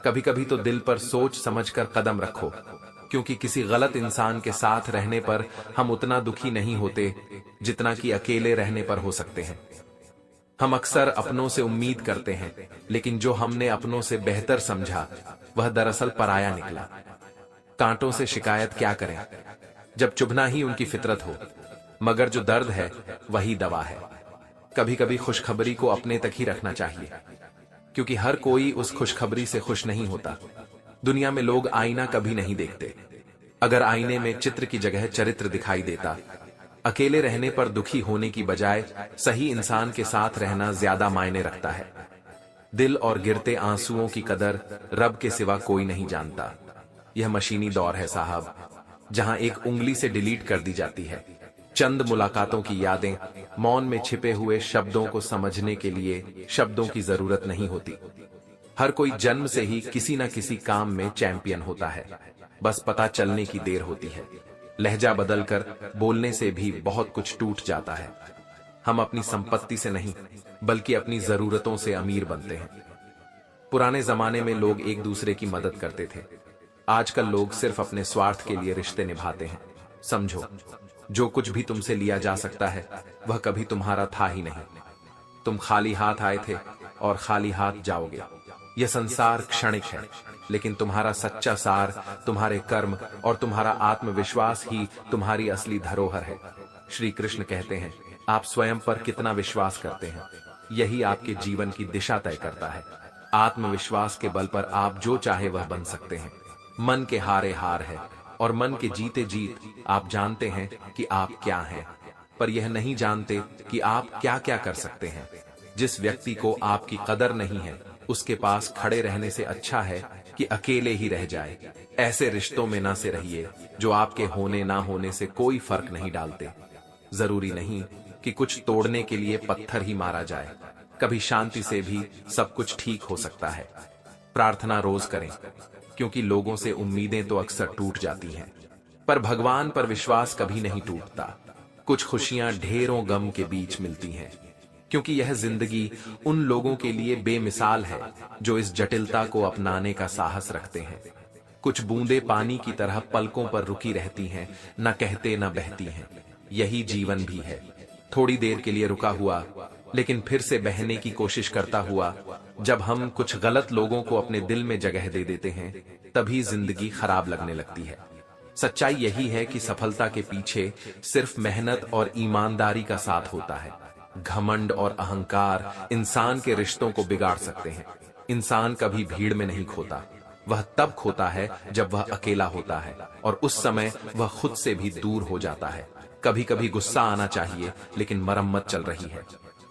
कभी कभी तो दिल पर सोच समझकर कदम रखो, क्योंकि किसी गलत इंसान के साथ रहने पर हम उतना दुखी नहीं होते जितना कि अकेले रहने पर हो सकते हैं। हम अक्सर अपनों से उम्मीद करते हैं, लेकिन जो हमने अपनों से बेहतर समझा वह दरअसल पराया निकला। कांटों से शिकायत क्या करें जब चुभना ही उनकी फितरत हो, मगर जो दर्द है वही दवा है। कभी कभी खुशखबरी को अपने तक ही रखना चाहिए, क्योंकि हर कोई उस खुशखबरी से खुश नहीं होता। दुनिया में लोग आईना कभी नहीं देखते। अगर आईने में चित्र की जगह चरित्र दिखाई देता, अकेले रहने पर दुखी होने की बजाय सही इंसान के साथ रहना ज्यादा मायने रखता है। दिल और गिरते आंसुओं की कदर रब के सिवा कोई नहीं जानता। यह मशीनी दौर है साहब, जहां एक उंगली से डिलीट कर दी जाती है। चंद मुलाकातों की यादें, मौन में छिपे हुए शब्दों को समझने के लिए शब्दों की जरूरत नहीं होती। हर कोई जन्म से ही किसी न किसी काम में चैंपियन होता है, बस पता चलने की देर होती है। लहजा बदलकर बोलने से भी बहुत कुछ टूट जाता है। हम अपनी संपत्ति से नहीं, बल्कि अपनी जरूरतों से अमीर बनते हैं। पुराने जमाने में लोग एक दूसरे की मदद करते थे। आजकल लोग सिर्फ अपने स्वार्थ के लिए रिश्ते निभाते हैं। समझो, जो कुछ भी तुमसे लिया जा सकता है वह कभी तुम्हारा था ही नहीं। तुम खाली हाथ आए थे और खाली हाथ जाओगे। यह संसार क्षणिक है, लेकिन तुम्हारा सच्चा सार, तुम्हारे कर्म और तुम्हारा आत्मविश्वास ही तुम्हारी असली धरोहर है। श्री कृष्ण कहते हैं, आप स्वयं पर कितना विश्वास करते हैं, यही आपके जीवन की दिशा तय करता है। आत्मविश्वास के बल पर आप जो चाहे वह बन सकते हैं। मन के हारे हार है और मन के जीते जीत। आप जानते हैं कि आप क्या हैं, पर यह नहीं जानते कि आप क्या क्या कर सकते हैं। जिस व्यक्ति को आपकी कदर नहीं है उसके पास खड़े रहने से अच्छा है कि अकेले ही रह जाए। ऐसे रिश्तों में ना से रहिए जो आपके होने ना होने से कोई फर्क नहीं डालते। जरूरी नहीं कि कुछ तोड़ने के लिए पत्थर ही मारा जाए, कभी शांति से भी सब कुछ ठीक हो सकता है। प्रार्थना रोज करें, क्योंकि लोगों से उम्मीदें तो अक्सर टूट जाती हैं, पर भगवान पर विश्वास कभी नहीं टूटता। कुछ खुशियां ढेरों गम के बीच मिलती हैं, क्योंकि यह जिंदगी उन लोगों के लिए बेमिसाल है जो इस जटिलता को अपनाने का साहस रखते हैं। कुछ बूंदें पानी की तरह पलकों पर रुकी रहती हैं, न कहते न बहती हैं। यही जीवन भी है, थोड़ी देर के लिए रुका हुआ लेकिन फिर से बहने की कोशिश करता हुआ। जब हम कुछ गलत लोगों को अपने दिल में जगह दे देते हैं, तभी जिंदगी खराब लगने लगती है। सच्चाई यही है कि सफलता के पीछे सिर्फ मेहनत और ईमानदारी का साथ होता है। घमंड और अहंकार इंसान के रिश्तों को बिगाड़ सकते हैं। इंसान कभी भीड़ में नहीं खोता, वह तब खोता है जब वह अकेला होता है, और उस समय वह खुद से भी दूर हो जाता है। कभी कभी गुस्सा आना चाहिए, लेकिन मरम्मत चल रही है।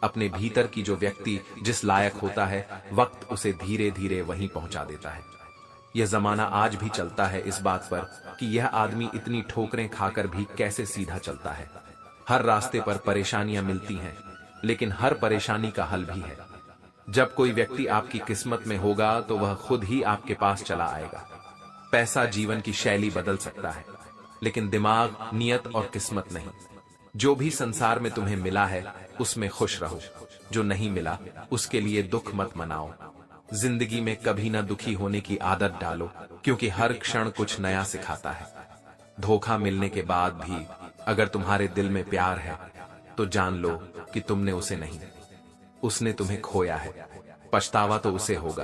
अपने भीतर की जो व्यक्ति जिस लायक होता है, वक्त उसे धीरे धीरे वहीं पहुंचा देता है। यह जमाना आज भी चलता है इस बात पर कि यह आदमी इतनी ठोकरें खाकर भी कैसे सीधा चलता है। हर रास्ते पर परेशानियां मिलती हैं, लेकिन हर परेशानी का हल भी है। जब कोई व्यक्ति आपकी किस्मत में होगा तो वह खुद ही आपके पास चला आएगा। पैसा जीवन की शैली बदल सकता है, लेकिन दिमाग, नियत और किस्मत नहीं। जो भी संसार में तुम्हें मिला है उसमें खुश रहो, जो नहीं मिला उसके लिए दुख मत मनाओ। जिंदगी में कभी ना दुखी होने की आदत डालो, क्योंकि हर क्षण कुछ नया सिखाता है। धोखा मिलने के बाद भी अगर तुम्हारे दिल में प्यार है तो जान लो कि तुमने उसे नहीं, उसने तुम्हें खोया है। पछतावा तो उसे होगा,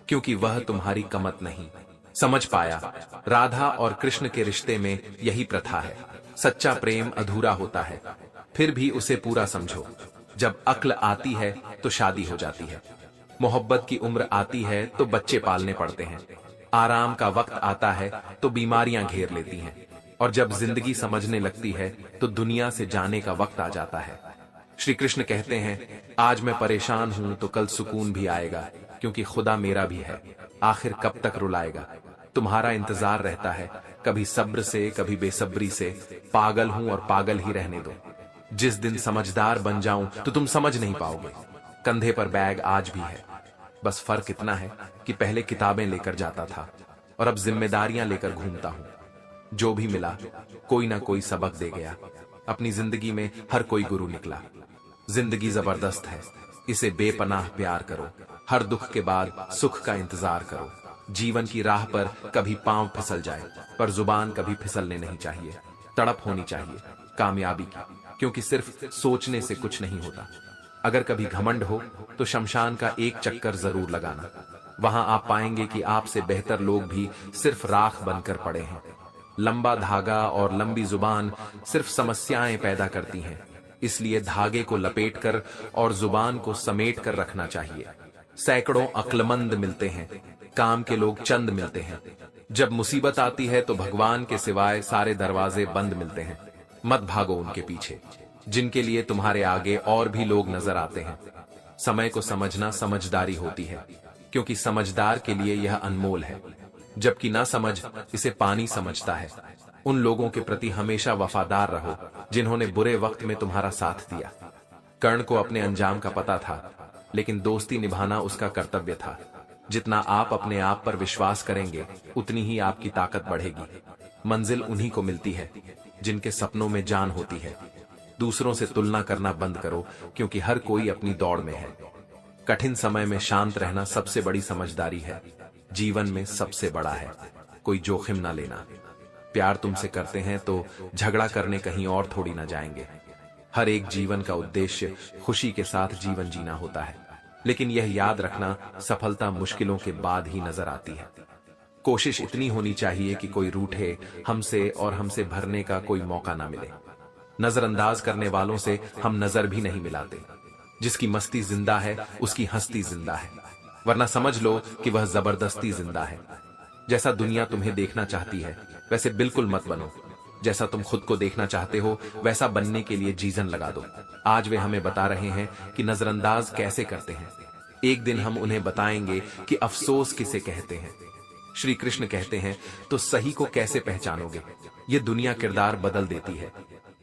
क्योंकि वह तुम्हारी कमत नहीं समझ पाया। राधा और कृष्ण के रिश्ते में यही प्रथा है। सच्चा प्रेम अधूरा होता है, फिर भी उसे पूरा समझो। जब अक्ल आती है तो शादी हो जाती है, मोहब्बत की उम्र आती है तो बच्चे पालने पड़ते हैं, आराम का वक्त आता है तो बीमारियां घेर लेती हैं, और जब जिंदगी समझने लगती है तो दुनिया से जाने का वक्त आ जाता है। श्री कृष्ण कहते हैं, आज मैं परेशान हूं तो कल सुकून भी आएगा, क्योंकि खुदा मेरा भी है। आखिर कब तक रुलाएगा? तुम्हारा इंतजार रहता है, कभी सब्र से कभी बेसब्री से। पागल हूं और पागल ही रहने दो। जिस दिन समझदार बन जाऊं तो तुम समझ नहीं पाओगे। कंधे पर बैग आज भी है, बस फर्क इतना है कि पहले किताबें लेकर जाता था और अब जिम्मेदारियां लेकर घूमता हूं। जो भी मिला कोई ना कोई सबक दे गया। अपनी जिंदगी में हर कोई गुरु निकला। जिंदगी जबरदस्त है, इसे बेपनाह प्यार करो। हर दुख के बाद सुख का इंतजार करो। जीवन की राह पर कभी पांव फिसल जाए, पर जुबान कभी फिसलने नहीं चाहिए। तड़प होनी चाहिए कामयाबी की, क्योंकि सिर्फ सोचने से कुछ नहीं होता। अगर कभी घमंड हो तो शमशान का एक चक्कर जरूर लगाना। वहां आप पाएंगे कि आपसे बेहतर लोग भी सिर्फ राख बनकर पड़े हैं। लंबा धागा और लंबी जुबान सिर्फ समस्याएं पैदा करती हैं, इसलिए धागे को लपेटकर और जुबान को समेट कर रखना चाहिए। सैकड़ों अक्लमंद मिलते हैं, काम के लोग चंद मिलते हैं। जब मुसीबत आती है तो भगवान के सिवाय सारे दरवाजे बंद मिलते हैं। मत भागो उनके पीछे, जिनके लिए तुम्हारे आगे और भी लोग नजर आते हैं। समय को समझना समझदारी होती है, क्योंकि समझदार के लिए यह अनमोल है, जबकि ना समझ इसे पानी समझता है। उन लोगों के प्रति हमेशा वफादार रहो जिन्होंने बुरे वक्त में तुम्हारा साथ दिया। कर्ण को अपने अंजाम का पता था, लेकिन दोस्ती निभाना उसका कर्तव्य था। जितना आप अपने आप पर विश्वास करेंगे, उतनी ही आपकी ताकत बढ़ेगी। मंजिल उन्हीं को मिलती है जिनके सपनों में जान होती है। दूसरों से तुलना करना बंद करो, क्योंकि हर कोई अपनी दौड़ में है। कठिन समय में शांत रहना सबसे बड़ी समझदारी है। जीवन में सबसे बड़ा है कोई जोखिम ना लेना। प्यार तुमसे करते हैं तो झगड़ा करने कहीं और थोड़ी ना जाएंगे। हर एक जीवन का उद्देश्य खुशी के साथ जीवन जीना होता है, लेकिन यह याद रखना, सफलता मुश्किलों के बाद ही नजर आती है। कोशिश इतनी होनी चाहिए कि कोई रूठे हमसे और हमसे भरने का कोई मौका ना मिले। नजरअंदाज करने वालों से हम नजर भी नहीं मिलाते। जिसकी मस्ती जिंदा है उसकी हंसती जिंदा है, वरना समझ लो कि वह जबरदस्ती जिंदा है। जैसा दुनिया तुम्हें देखना चाहती है वैसे बिल्कुल मत बनो। जैसा तुम खुद को देखना चाहते हो वैसा बनने के लिए जीजन लगा दो। आज वे हमें बता रहे हैं कि नजरअंदाज कैसे करते हैं। एक दिन हम उन्हें बताएंगे कि अफसोस किसे कहते हैं। श्री कृष्ण कहते हैं, तो सही को कैसे पहचानोगे? ये दुनिया किरदार बदल देती है।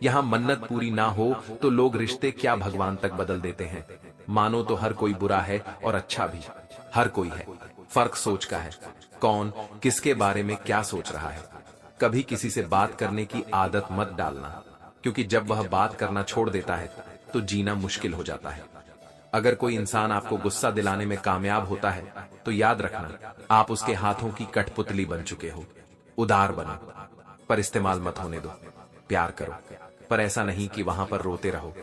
यहाँ मन्नत पूरी ना हो तो लोग रिश्ते क्या भगवान तक बदल देते हैं। मानो तो हर कोई बुरा है और अच्छा भी, हर कोई है। फर्क सोच का है, कौन किसके बारे में क्या सोच रहा है। कभी किसी से बात करने की आदत मत डालना, क्योंकि जब वह बात करना छोड़ देता है तो जीना मुश्किल हो जाता है। अगर कोई इंसान आपको गुस्सा दिलाने में कामयाब होता है तो याद रखना, आप उसके हाथों की कठपुतली बन चुके हो। उदार बनो, पर इस्तेमाल मत होने दो। प्यार करो, पर ऐसा नहीं कि वहां पर रोते रहो।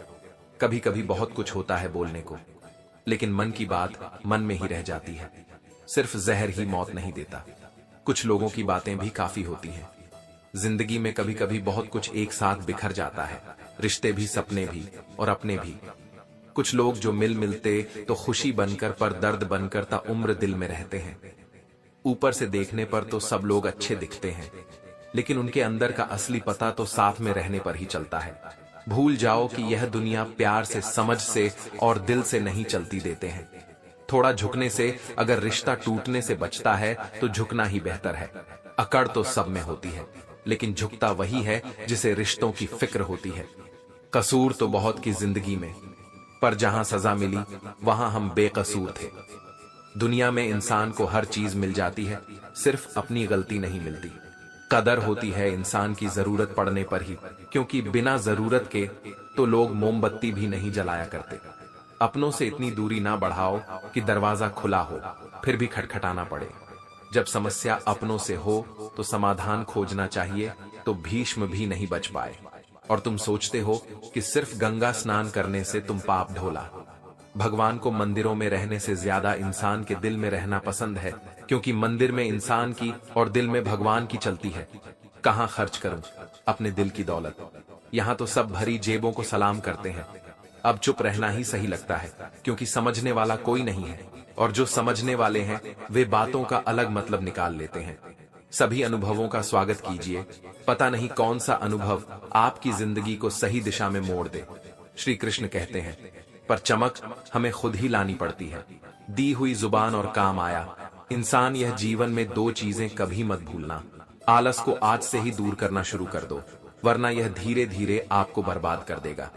कभी कभी बहुत कुछ होता है बोलने को, लेकिन मन की बात मन में ही रह जाती है। सिर्फ जहर ही मौत नहीं देता। कुछ लोगों की बातें भी काफी होती हैं। जिंदगी में कभी कभी बहुत कुछ एक साथ बिखर जाता है, रिश्ते भी, सपने भी और अपने भी। कुछ लोग जो मिलते तो खुशी बनकर पर दर्द बनकर ता उम्र दिल में रहते हैं। ऊपर से देखने पर तो सब लोग अच्छे दिखते हैं, लेकिन उनके अंदर का असली पता तो साथ में रहने पर ही चलता है। भूल जाओ कि यह दुनिया प्यार से, समझ से और दिल से नहीं चलती देते हैं। थोड़ा झुकने से अगर रिश्ता टूटने से बचता है तो झुकना ही बेहतर है। अकड़ तो सब में होती है, लेकिन झुकता वही है जिसे रिश्तों की फिक्र होती है। कसूर तो बहुत की जिंदगी में, पर जहां सजा मिली वहां हम बेकसूर थे। दुनिया में इंसान को हर चीज मिल जाती है, सिर्फ अपनी गलती नहीं मिलती। कदर होती है इंसान की जरूरत पड़ने पर ही, क्योंकि बिना जरूरत के तो लोग मोमबत्ती भी नहीं जलाया करते। अपनों से इतनी दूरी ना बढ़ाओ कि दरवाजा खुला हो फिर भी खटखटाना पड़े। जब समस्या अपनों से हो तो समाधान खोजना चाहिए, तो भीष्म भी नहीं बच पाए। और तुम सोचते हो कि सिर्फ गंगा स्नान करने से तुम पाप ढोला। भगवान को मंदिरों में रहने से ज्यादा इंसान के दिल में रहना पसंद है, क्योंकि मंदिर में इंसान की और दिल में भगवान की चलती है। कहां खर्च करूं अपने दिल की दौलत? यहाँ तो सब भरी जेबों को सलाम करते हैं। अब चुप रहना ही सही लगता है, क्योंकि समझने वाला कोई नहीं है, और जो समझने वाले हैं वे बातों का अलग मतलब निकाल लेते हैं। सभी अनुभवों का स्वागत कीजिए। पता नहीं कौन सा अनुभव आपकी जिंदगी को सही दिशा में मोड़ दे। श्री कृष्ण कहते हैं, पर चमक हमें खुद ही लानी पड़ती है। दी हुई जुबान और काम आया। इंसान, यह जीवन में दो चीजें कभी मत भूलना। आलस को आज से ही दूर करना शुरू कर दो, वरना यह धीरे धीरे आपको बर्बाद कर देगा।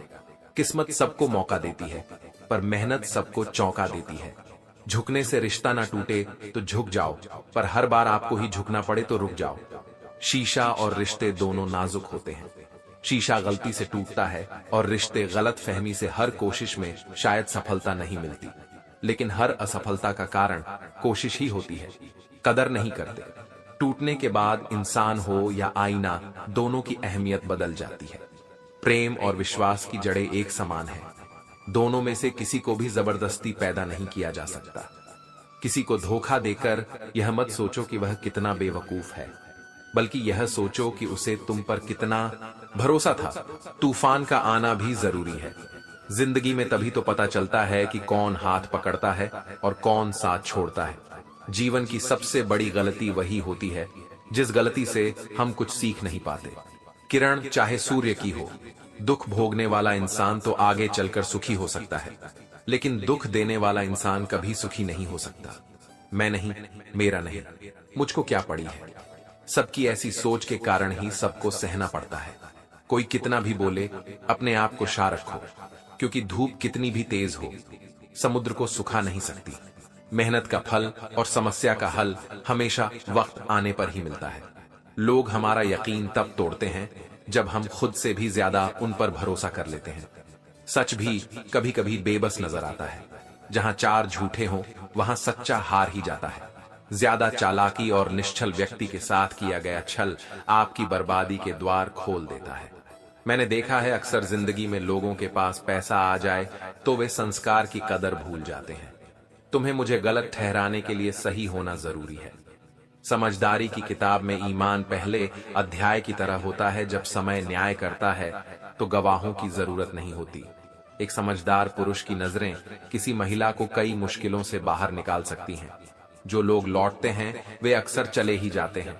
किस्मत सबको मौका देती है, पर मेहनत सबको चौंका देती है। झुकने से रिश्ता ना टूटे तो झुक जाओ, पर हर बार आपको ही झुकना पड़े तो रुक जाओ। शीशा और रिश्ते दोनों नाजुक होते हैं। शीशा गलती से टूटता है और रिश्ते गलत फहमी से। हर कोशिश में शायद सफलता नहीं मिलती, लेकिन हर असफलता का कारण कोशिश ही होती है। कदर नहीं करते। टूटने के बाद इंसान हो या आईना, दोनों की अहमियत बदल जाती है। प्रेम और विश्वास की जड़ें एक समान है। दोनों में से किसी को भी जबरदस्ती पैदा नहीं किया जा सकता। किसी को धोखा देकर यह मत सोचो कि वह कितना बेवकूफ है, बल्कि यह सोचो कि उसे तुम पर कितना भरोसा था। तूफान का आना भी जरूरी है। जिंदगी में तभी तो पता चलता है कि कौन हाथ पकड़ता है और कौन साथ छोड़ता है। जीवन की सबसे बड़ी गलती वही होती है जिस गलती से हम कुछ सीख नहीं पाते। किरण चाहे सूर्य की हो, दुख भोगने वाला इंसान तो आगे चलकर सुखी हो सकता है, लेकिन दुख देने वाला इंसान कभी सुखी नहीं हो सकता। मैं नहीं, मेरा नहीं, मुझको क्या पड़ी है। सबकी ऐसी सोच के कारण ही सबको सहना पड़ता है। कोई कितना भी बोले, अपने आप को शांत रखो, क्योंकि धूप कितनी भी तेज हो समुद्र को सुखा नहीं सकती। मेहनत का फल और समस्या का हल हमेशा वक्त आने पर ही मिलता है। लोग हमारा यकीन तब तोड़ते हैं जब हम खुद से भी ज्यादा उन पर भरोसा कर लेते हैं। सच भी कभी कभी बेबस नजर आता है। जहां चार झूठे हों वहां सच्चा हार ही जाता है। ज्यादा चालाकी और निश्चल व्यक्ति के साथ किया गया छल आपकी बर्बादी के द्वार खोल देता है। मैंने देखा है अक्सर जिंदगी में लोगों के पास पैसा आ जाए तो वे संस्कार की कदर भूल जाते हैं। तुम्हें मुझे गलत ठहराने के लिए सही होना जरूरी है। समझदारी की किताब में ईमान पहले अध्याय की तरह होता है। जब समय न्याय करता है तो गवाहों की जरूरत नहीं होती। एक समझदार पुरुष की नजरें किसी महिला को कई मुश्किलों से बाहर निकाल सकती हैं। जो लोग लौटते हैं वे अक्सर चले ही जाते हैं।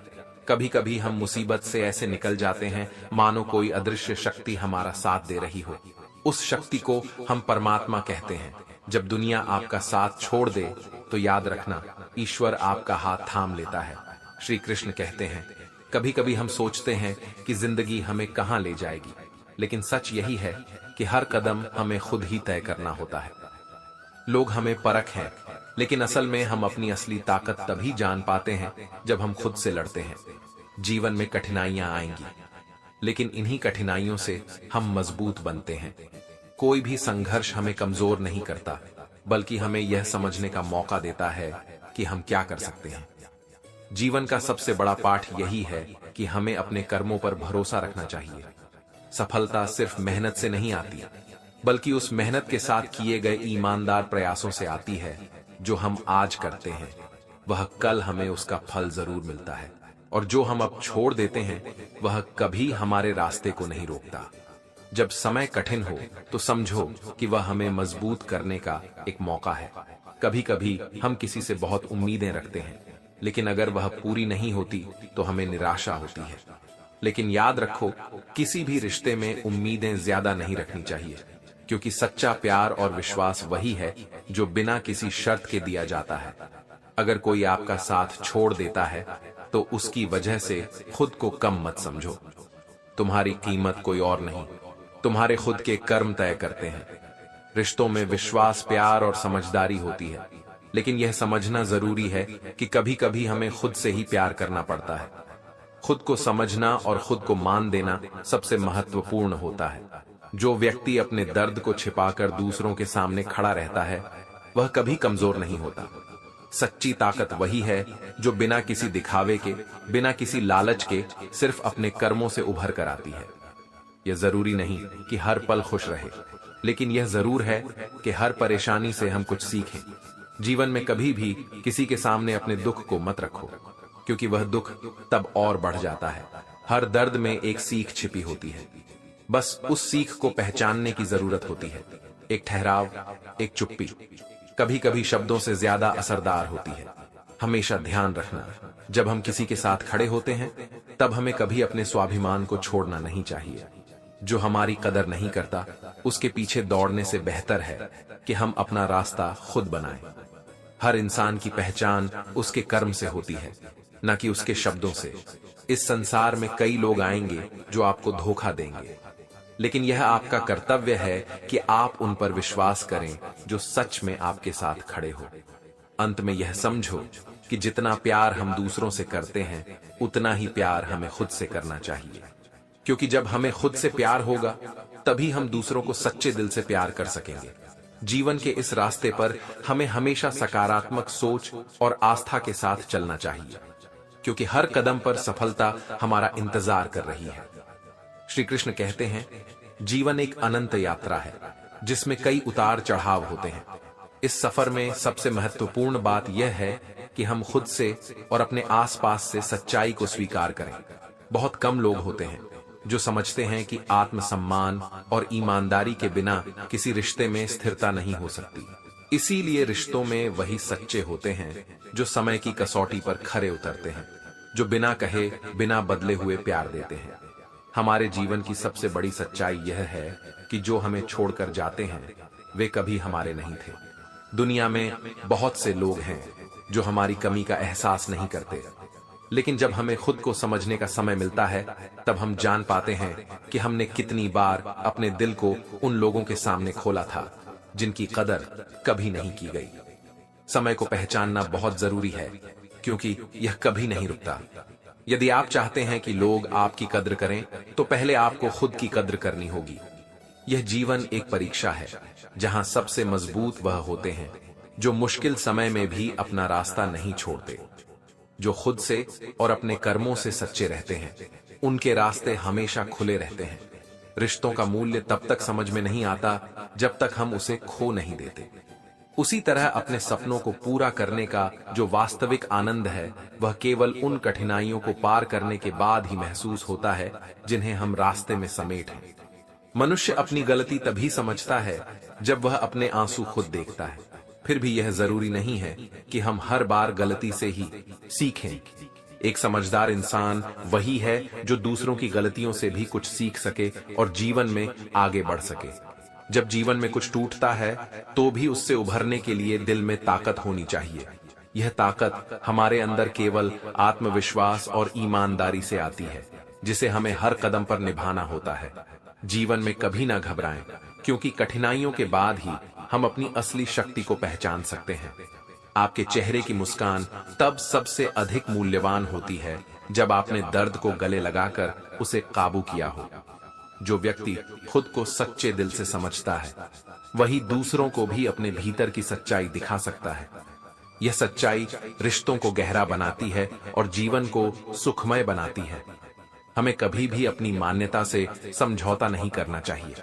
कभी कभी हम मुसीबत से ऐसे निकल जाते हैं मानो कोई अदृश्य शक्ति हमारा साथ दे रही हो। उस शक्ति को हम परमात्मा कहते हैं। जब दुनिया आपका साथ छोड़ दे तो याद रखना, ईश्वर आपका हाथ थाम लेता है। श्री कृष्ण कहते हैं, कभी कभी हम सोचते हैं कि जिंदगी हमें कहां ले जाएगी, लेकिन सच यही है कि हर कदम हमें खुद ही तय करना होता है। लोग हमें परख हैं, लेकिन असल में हम अपनी असली ताकत तभी जान पाते हैं जब हम खुद से लड़ते हैं। जीवन में कठिनाइयां आएंगी, लेकिन इन्हीं कठिनाइयों से हम मजबूत बनते हैं। कोई भी संघर्ष हमें कमजोर नहीं करता, बल्कि हमें यह समझने का मौका देता है कि हम क्या कर सकते हैं। जीवन का सबसे बड़ा पाठ यही है कि हमें अपने कर्मों पर भरोसा रखना चाहिए। सफलता सिर्फ मेहनत से नहीं आती, बल्कि उस मेहनत के साथ किए गए ईमानदार प्रयासों से आती है। जो हम आज करते हैं वह कल हमें उसका फल जरूर मिलता है, और जो हम अब छोड़ देते हैं वह कभी हमारे रास्ते को नहीं रोकता। जब समय कठिन हो तो समझो कि वह हमें मजबूत करने का एक मौका है। कभी कभी हम किसी से बहुत उम्मीदें रखते हैं, लेकिन अगर वह पूरी नहीं होती तो हमें निराशा होती है। लेकिन याद रखो, किसी भी रिश्ते में उम्मीदें ज्यादा नहीं रखनी चाहिए, क्योंकि सच्चा प्यार और विश्वास वही है जो बिना किसी शर्त के दिया जाता है। अगर कोई आपका साथ छोड़ देता है तो उसकी वजह से खुद को कम मत समझो। तुम्हारी कीमत कोई और नहीं, तुम्हारे खुद के कर्म तय करते हैं। रिश्तों में विश्वास, प्यार और समझदारी होती है, लेकिन यह समझना जरूरी है कि कभी कभी हमें खुद से ही प्यार करना पड़ता है। खुद को समझना और खुद को मान देना सबसे महत्वपूर्ण होता है। जो व्यक्ति अपने दर्द को छिपाकर दूसरों के सामने खड़ा रहता है वह कभी कमजोर नहीं होता। सच्ची ताकत वही है जो बिना किसी दिखावे के, बिना किसी लालच के, सिर्फ अपने कर्मों से उभर कर आती है। यह जरूरी नहीं कि हर पल खुश रहे, लेकिन यह जरूर है कि हर परेशानी से हम कुछ सीखें। जीवन में कभी भी किसी के सामने अपने दुख को मत रखो, क्योंकि वह दुख तब और बढ़ जाता है। हर दर्द में एक सीख छिपी होती है, बस उस सीख को पहचानने की जरूरत होती है। एक ठहराव, एक चुप्पी कभी कभी शब्दों से ज्यादा असरदार होती है। हमेशा ध्यान रखना, जब हम किसी के साथ खड़े होते हैं तब हमें कभी अपने स्वाभिमान को छोड़ना नहीं चाहिए। जो हमारी कदर नहीं करता उसके पीछे दौड़ने से बेहतर है कि हम अपना रास्ता खुद बनाएं। हर इंसान की पहचान उसके कर्म से होती है, न कि उसके शब्दों से। इस संसार में कई लोग आएंगे जो आपको धोखा देंगे, लेकिन यह आपका कर्तव्य है कि आप उन पर विश्वास करें जो सच में आपके साथ खड़े हो। अंत में यह समझो कि जितना प्यार हम दूसरों से करते हैं उतना ही प्यार हमें खुद से करना चाहिए, क्योंकि जब हमें खुद से प्यार होगा तभी हम दूसरों को सच्चे दिल से प्यार कर सकेंगे। जीवन के इस रास्ते पर हमें हमेशा सकारात्मक सोच और आस्था के साथ चलना चाहिए, क्योंकि हर कदम पर सफलता हमारा इंतजार कर रही है। श्री कृष्ण कहते हैं, जीवन एक अनंत यात्रा है जिसमें कई उतार चढ़ाव होते हैं। इस सफर में सबसे महत्वपूर्ण बात यह है कि हम खुद से और अपने आसपास से सच्चाई को स्वीकार करें। बहुत कम लोग होते हैं जो समझते हैं कि आत्मसम्मान और ईमानदारी के बिना किसी रिश्ते में स्थिरता नहीं हो सकती। इसीलिए रिश्तों में वही सच्चे होते हैं जो समय की कसौटी पर खरे उतरते हैं, जो बिना कहे, बिना बदले हुए प्यार देते हैं। हमारे जीवन की सबसे बड़ी सच्चाई यह है कि जो हमें छोड़कर जाते हैं वे कभी हमारे नहीं थे। दुनिया में बहुत से लोग हैं जो हमारी कमी का एहसास नहीं करते, लेकिन जब हमें खुद को समझने का समय मिलता है तब हम जान पाते हैं कि हमने कितनी बार अपने दिल को उन लोगों के सामने खोला था जिनकी कदर कभी नहीं की गई। समय को पहचानना बहुत जरूरी है, क्योंकि यह कभी नहीं रुकता। यदि आप चाहते हैं कि लोग आपकी कद्र करें तो पहले आपको खुद की कद्र करनी होगी। यह जीवन एक परीक्षा है जहां सबसे मजबूत वह होते हैं जो मुश्किल समय में भी अपना रास्ता नहीं छोड़ते, जो खुद से और अपने कर्मों से सच्चे रहते हैं। उनके रास्ते हमेशा खुले रहते हैं। रिश्तों का मूल्य तब तक समझ में नहीं आता जब तक हम उसे खो नहीं देते। उसी तरह अपने सपनों को पूरा करने का जो वास्तविक आनंद है वह केवल उन कठिनाइयों को पार करने के बाद ही महसूस होता है जिन्हें हम रास्ते में समेटें। मनुष्य अपनी गलती तभी समझता है जब वह अपने आंसू खुद देखता है। फिर भी यह जरूरी नहीं है कि हम हर बार गलती से ही सीखें। एक समझदार इंसान वही है जो दूसरों की गलतियों से भी कुछ सीख सके और जीवन में आगे बढ़ सके। जब जीवन में कुछ टूटता है तो भी उससे उभरने के लिए दिल में ताकत होनी चाहिए। यह ताकत हमारे अंदर केवल आत्मविश्वास और ईमानदारी से आती है, जिसे हमें हर कदम पर निभाना होता है। जीवन में कभी ना घबराएं, क्योंकि कठिनाइयों के बाद ही हम अपनी असली शक्ति को पहचान सकते हैं। आपके चेहरे की मुस्कान तब सबसे अधिक मूल्यवान होती है जब आपने दर्द को गले लगाकर उसे काबू किया हो। जो व्यक्ति खुद को सच्चे दिल से समझता है, वही दूसरों को भी अपने भीतर की सच्चाई दिखा सकता है। यह सच्चाई रिश्तों को गहरा बनाती है और जीवन को सुखमय बनाती है। हमें कभी भी अपनी मान्यता से समझौता नहीं करना चाहिए,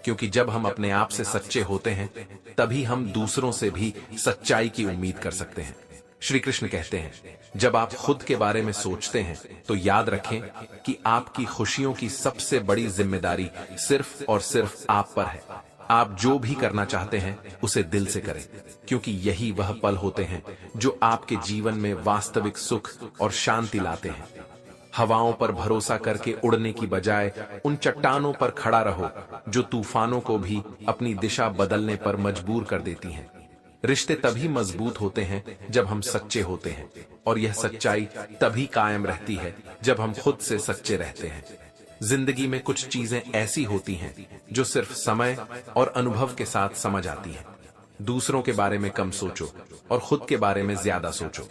क्योंकि जब हम अपने आप से सच्चे होते हैं तभी हम दूसरों से भी सच्चाई की उम्मीद कर सकते हैं। श्री कृष्ण कहते हैं, जब आप खुद के बारे में सोचते हैं तो याद रखें कि आपकी खुशियों की सबसे बड़ी जिम्मेदारी सिर्फ और सिर्फ आप पर है। आप जो भी करना चाहते हैं उसे दिल से करें, क्योंकि यही वह पल होते हैं जो आपके जीवन में वास्तविक सुख और शांति लाते हैं। हवाओं पर भरोसा करके उड़ने की बजाय उन चट्टानों पर खड़ा रहो जो तूफानों को भी अपनी दिशा बदलने पर मजबूर कर देती हैं। रिश्ते तभी मजबूत होते हैं जब हम सच्चे होते हैं, और यह सच्चाई तभी कायम रहती है जब हम खुद से सच्चे रहते हैं। जिंदगी में कुछ चीजें ऐसी होती हैं जो सिर्फ समय और अनुभव के साथ समझ आती हैं। दूसरों के बारे में कम सोचो और खुद के बारे में ज्यादा सोचो।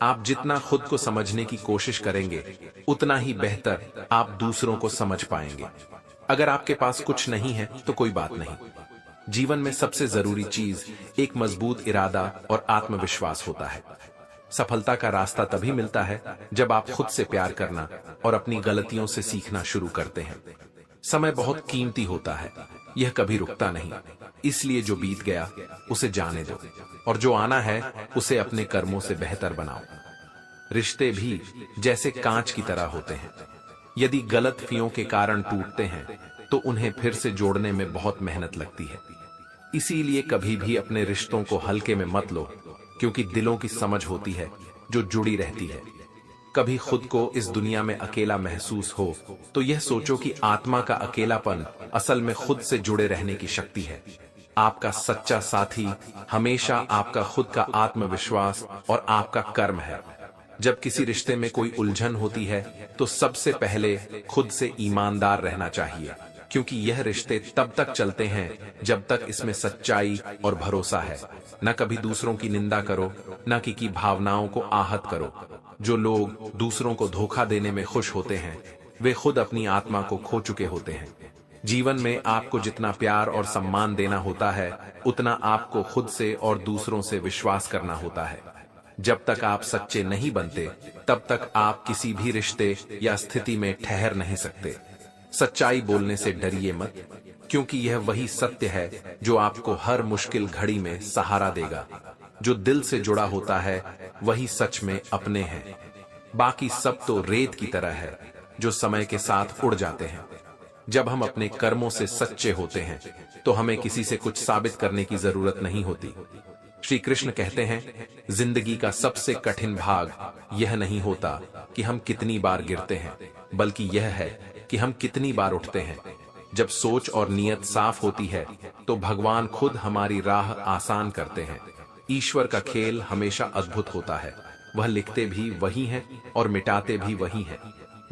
आप जितना खुद को समझने की कोशिश करेंगे, उतना ही बेहतर आप दूसरों को समझ पाएंगे। अगर आपके पास कुछ नहीं है तो कोई बात नहीं। जीवन में सबसे जरूरी चीज एक मजबूत इरादा और आत्मविश्वास होता है। सफलता का रास्ता तभी मिलता है जब आप खुद से प्यार करना और अपनी गलतियों से सीखना शुरू करते हैं। समय बहुत कीमती होता है, यह कभी रुकता नहीं, इसलिए जो बीत गया उसे जाने दो और जो आना है उसे अपने कर्मों से बेहतर बनाओ। रिश्ते भी जैसे कांच की तरह होते हैं, यदि गलतफहमियों के कारण टूटते हैं तो उन्हें फिर से जोड़ने में बहुत मेहनत लगती है। इसीलिए कभी भी अपने रिश्तों को हल्के में मत लो, क्योंकि दिलों की समझ होती है जो जुड़ी रहती है। कभी खुद को इस दुनिया में अकेला महसूस हो तो यह सोचो कि आत्मा का अकेलापन असल में खुद से जुड़े रहने की शक्ति है। आपका सच्चा साथी हमेशा आपका खुद का आत्मविश्वास और आपका कर्म है। जब किसी रिश्ते में कोई उलझन होती है तो सबसे पहले खुद से ईमानदार रहना चाहिए, क्योंकि यह रिश्ते तब तक चलते हैं जब तक इसमें सच्चाई और भरोसा है। न कभी दूसरों की निंदा करो, न कि भावनाओं को आहत करो। जो लोग दूसरों को धोखा देने में खुश होते हैं, वे खुद अपनी आत्मा को खो चुके होते हैं। जीवन में आपको जितना प्यार और सम्मान देना होता है, उतना आपको खुद से और दूसरों से विश्वास करना होता है। जब तक आप सच्चे नहीं बनते, तब तक आप किसी भी रिश्ते या स्थिति में ठहर नहीं सकते। सच्चाई बोलने से डरिए मत, क्योंकि यह वही सत्य है जो आपको हर मुश्किल घड़ी में सहारा देगा। जो दिल से जुड़ा होता है वही सच में अपने हैं। बाकी सब तो रेत की तरह है जो समय के साथ उड़ जाते हैं। जब हम अपने कर्मों से सच्चे होते हैं तो हमें किसी से कुछ साबित करने की जरूरत नहीं होती। श्री कृष्ण कहते हैं, जिंदगी का सबसे कठिन भाग यह नहीं होता कि हम कितनी बार गिरते हैं, बल्कि यह है कि हम कितनी बार उठते हैं। जब सोच और नीयत साफ होती है तो भगवान खुद हमारी राह आसान करते हैं। ईश्वर का खेल हमेशा अद्भुत होता है, वह लिखते भी वही हैं और मिटाते भी वही हैं।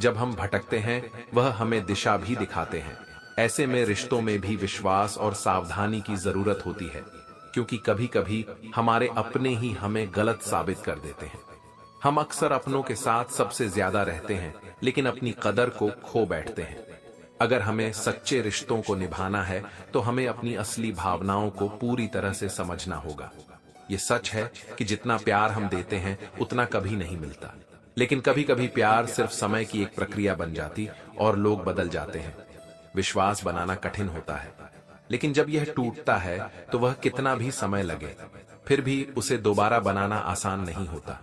जब हम भटकते हैं वह हमें दिशा भी दिखाते हैं। ऐसे में रिश्तों में भी विश्वास और सावधानी की जरूरत होती है, क्योंकि कभी कभी हमारे अपने ही हमें गलत साबित कर देते हैं। हम अक्सर अपनों के साथ सबसे ज्यादा रहते हैं, लेकिन अपनी कदर को खो बैठते हैं। अगर हमें सच्चे रिश्तों को निभाना है तो हमें अपनी असली भावनाओं को पूरी तरह से समझना होगा। ये सच है कि जितना प्यार हम देते हैं उतना कभी नहीं मिलता, लेकिन कभी कभी प्यार सिर्फ समय की एक प्रक्रिया बन जाती और लोग बदल जाते हैं। विश्वास बनाना कठिन होता है, लेकिन जब यह टूटता है तो वह कितना भी समय लगे, फिर भी उसे दोबारा बनाना आसान नहीं होता।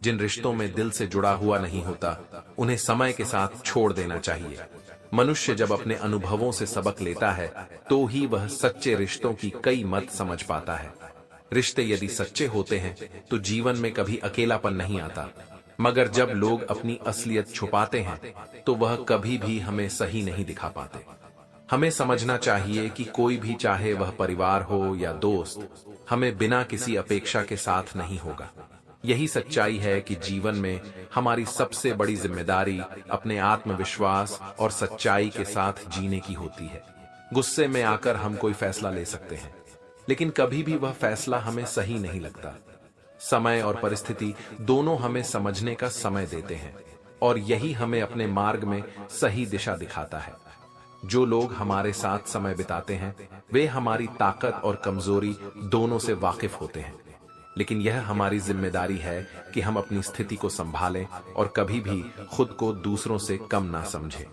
जिन रिश्तों में दिल से जुड़ा हुआ नहीं होता, उन्हें समय के साथ छोड़ देना चाहिए। मनुष्य जब अपने अनुभवों से सबक लेता है तो ही वह सच्चे रिश्तों की कई मत समझ पाता है। रिश्ते यदि सच्चे होते हैं तो जीवन में कभी अकेलापन नहीं आता, मगर जब लोग अपनी असलियत छुपाते हैं तो वह कभी भी हमें सही नहीं दिखा पाते। हमें समझना चाहिए कि कोई भी, चाहे वह परिवार हो या दोस्त, हमें बिना किसी अपेक्षा के साथ नहीं होगा। यही सच्चाई है कि जीवन में हमारी सबसे बड़ी जिम्मेदारी अपने आत्मविश्वास और सच्चाई के साथ जीने की होती है। गुस्से में आकर हम कोई फैसला ले सकते हैं, लेकिन कभी भी वह फैसला हमें सही नहीं लगता। समय और परिस्थिति दोनों हमें समझने का समय देते हैं, और यही हमें अपने मार्ग में सही दिशा दिखाता है। जो लोग हमारे साथ समय बिताते हैं वे हमारी ताकत और कमजोरी दोनों से वाकिफ होते हैं, लेकिन यह हमारी जिम्मेदारी है कि हम अपनी स्थिति को संभालें और कभी भी खुद को दूसरों से कम ना समझें।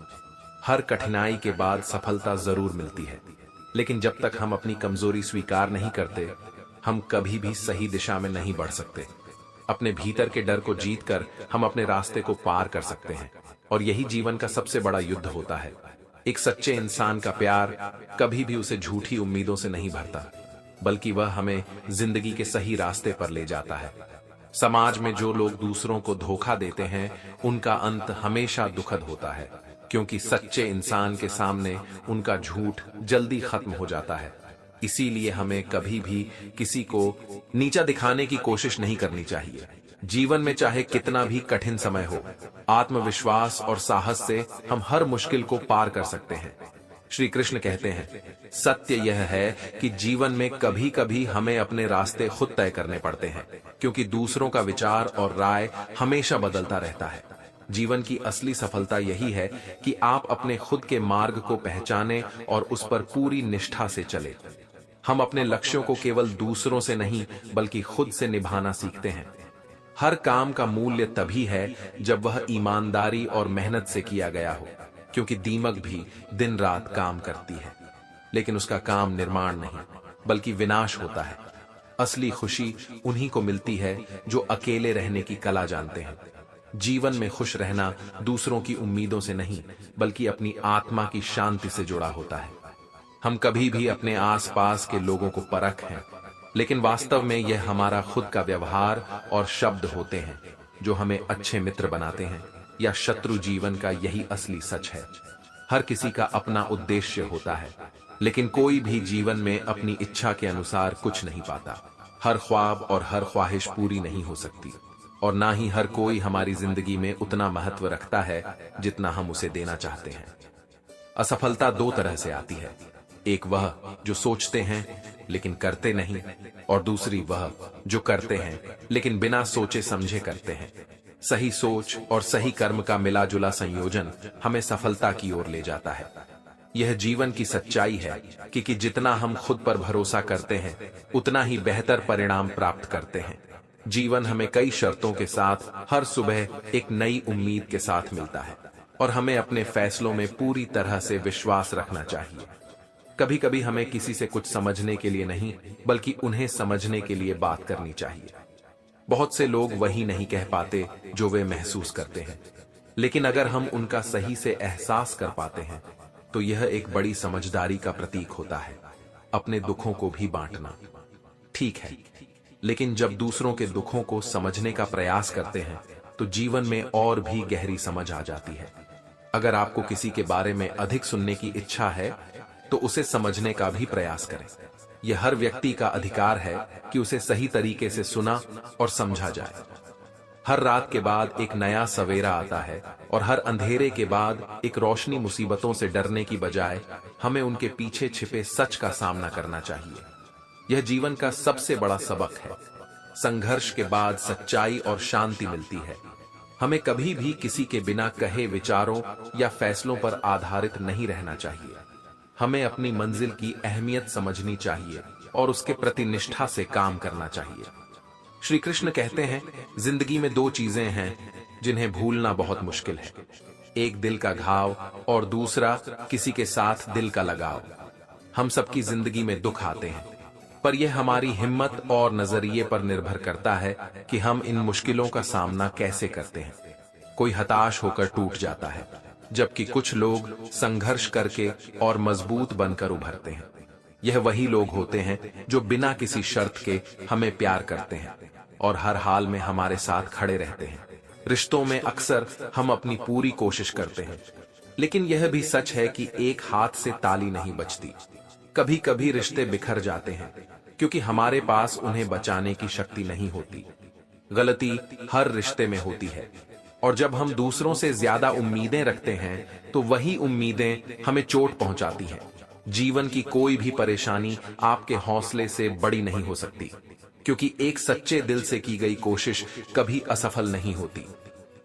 हर कठिनाई के बाद सफलता जरूर मिलती है, लेकिन जब तक हम अपनी कमजोरी स्वीकार नहीं करते, हम कभी भी सही दिशा में नहीं बढ़ सकते। अपने भीतर के डर को जीतकर हम अपने रास्ते को पार कर सकते हैं, और यही जीवन का सबसे बड़ा युद्ध होता है। एक सच्चे इंसान का प्यार कभी भी उसे झूठी उम्मीदों से नहीं भरता, बल्कि वह हमें जिंदगी के सही रास्ते पर ले जाता है। समाज में जो लोग दूसरों को धोखा देते हैं, उनका अंत हमेशा दुखद होता है, क्योंकि सच्चे इंसान के सामने उनका झूठ जल्दी खत्म हो जाता है। इसीलिए हमें कभी भी किसी को नीचा दिखाने की कोशिश नहीं करनी चाहिए। जीवन में चाहे कितना भी कठिन समय हो, आत्मविश्वास और साहस से हम हर मुश्किल को पार कर सकते हैं। श्री कृष्ण कहते हैं, सत्य यह है कि जीवन में कभी कभी हमें अपने रास्ते खुद तय करने पड़ते हैं, क्योंकि दूसरों का विचार और राय हमेशा बदलता रहता है। जीवन की असली सफलता यही है कि आप अपने खुद के मार्ग को पहचानें और उस पर पूरी निष्ठा से चलें। हम अपने लक्ष्यों को केवल दूसरों से नहीं बल्कि खुद से निभाना सीखते हैं। हर काम का मूल्य तभी है जब वह ईमानदारी और मेहनत से किया गया हो, क्योंकि दीमक भी दिन रात काम करती है, लेकिन उसका काम निर्माण नहीं बल्कि विनाश होता है। असली खुशी उन्हीं को मिलती है जो अकेले रहने की कला जानते हैं। जीवन में खुश रहना दूसरों की उम्मीदों से नहीं बल्कि अपनी आत्मा की शांति से जुड़ा होता है। हम कभी भी अपने आसपास के लोगों को परख हैं, लेकिन वास्तव में यह हमारा खुद का व्यवहार और शब्द होते हैं जो हमें अच्छे मित्र बनाते हैं या शत्रु। जीवन का यही असली सच है। हर किसी का अपना उद्देश्य होता है, लेकिन कोई भी जीवन में अपनी इच्छा के अनुसार कुछ नहीं पाता। हर ख्वाब और हर ख्वाहिश पूरी नहीं हो सकती, और ना ही हर कोई हमारी जिंदगी में उतना महत्व रखता है जितना हम उसे देना चाहते हैं। असफलता दो तरह से आती है, एक वह जो सोचते हैं लेकिन करते नहीं, और दूसरी वह जो करते हैं लेकिन बिना सोचे समझे करते हैं। सही सोच और सही कर्म का मिला जुला संयोजन हमें सफलता की ओर ले जाता है। यह जीवन की सच्चाई है कि जितना हम खुद पर भरोसा करते हैं उतना ही बेहतर परिणाम प्राप्त करते हैं। जीवन हमें कई शर्तों के साथ हर सुबह एक नई उम्मीद के साथ मिलता है, और हमें अपने फैसलों में पूरी तरह से विश्वास रखना चाहिए। कभी कभी हमें किसी से कुछ समझने के लिए नहीं बल्कि उन्हें समझने के लिए बात करनी चाहिए। बहुत से लोग वही नहीं कह पाते जो वे महसूस करते हैं, लेकिन अगर हम उनका सही से एहसास कर पाते हैं तो यह एक बड़ी समझदारी का प्रतीक होता है। अपने दुखों को भी बांटना ठीक है, लेकिन जब दूसरों के दुखों को समझने का प्रयास करते हैं तो जीवन में और भी गहरी समझ आ जाती है। अगर आपको किसी के बारे में अधिक सुनने की इच्छा है तो उसे समझने का भी प्रयास करें। यह हर व्यक्ति का अधिकार है कि उसे सही तरीके से सुना और समझा जाए। हर रात के बाद एक नया सवेरा आता है, और हर अंधेरे के बाद एक रोशनी। मुसीबतों से डरने की बजाय हमें उनके पीछे छिपे सच का सामना करना चाहिए। यह जीवन का सबसे बड़ा सबक है। संघर्ष के बाद सच्चाई और शांति मिलती है। हमें कभी भी किसी के बिना कहे विचारों या फैसलों पर आधारित नहीं रहना चाहिए। हमें अपनी मंजिल की अहमियत समझनी चाहिए और उसके प्रति निष्ठा से काम करना चाहिए। श्री कृष्ण कहते हैं, जिंदगी में दो चीजें हैं जिन्हें भूलना बहुत मुश्किल है, एक दिल का घाव और दूसरा किसी के साथ दिल का लगाव। हम सबकी जिंदगी में दुख आते हैं, पर यह हमारी हिम्मत और नजरिए पर निर्भर करता है कि हम इन मुश्किलों का सामना कैसे करते हैं। कोई हताश होकर टूट जाता है, जबकि कुछ लोग संघर्ष करके और मजबूत बनकर उभरते हैं। यह वही लोग होते हैं जो बिना किसी शर्त के हमें प्यार करते हैं और हर हाल में हमारे साथ खड़े रहते हैं। रिश्तों में अक्सर हम अपनी पूरी कोशिश करते हैं, लेकिन यह भी सच है कि एक हाथ से ताली नहीं बजती। कभी कभी रिश्ते बिखर जाते हैं क्योंकि हमारे पास उन्हें बचाने की शक्ति नहीं होती। गलती हर रिश्ते में होती है, और जब हम दूसरों से ज्यादा उम्मीदें रखते हैं तो वही उम्मीदें हमें चोट पहुंचाती हैं। जीवन की कोई भी परेशानी आपके हौसले से बड़ी नहीं हो सकती, क्योंकि एक सच्चे दिल से की गई कोशिश कभी असफल नहीं होती।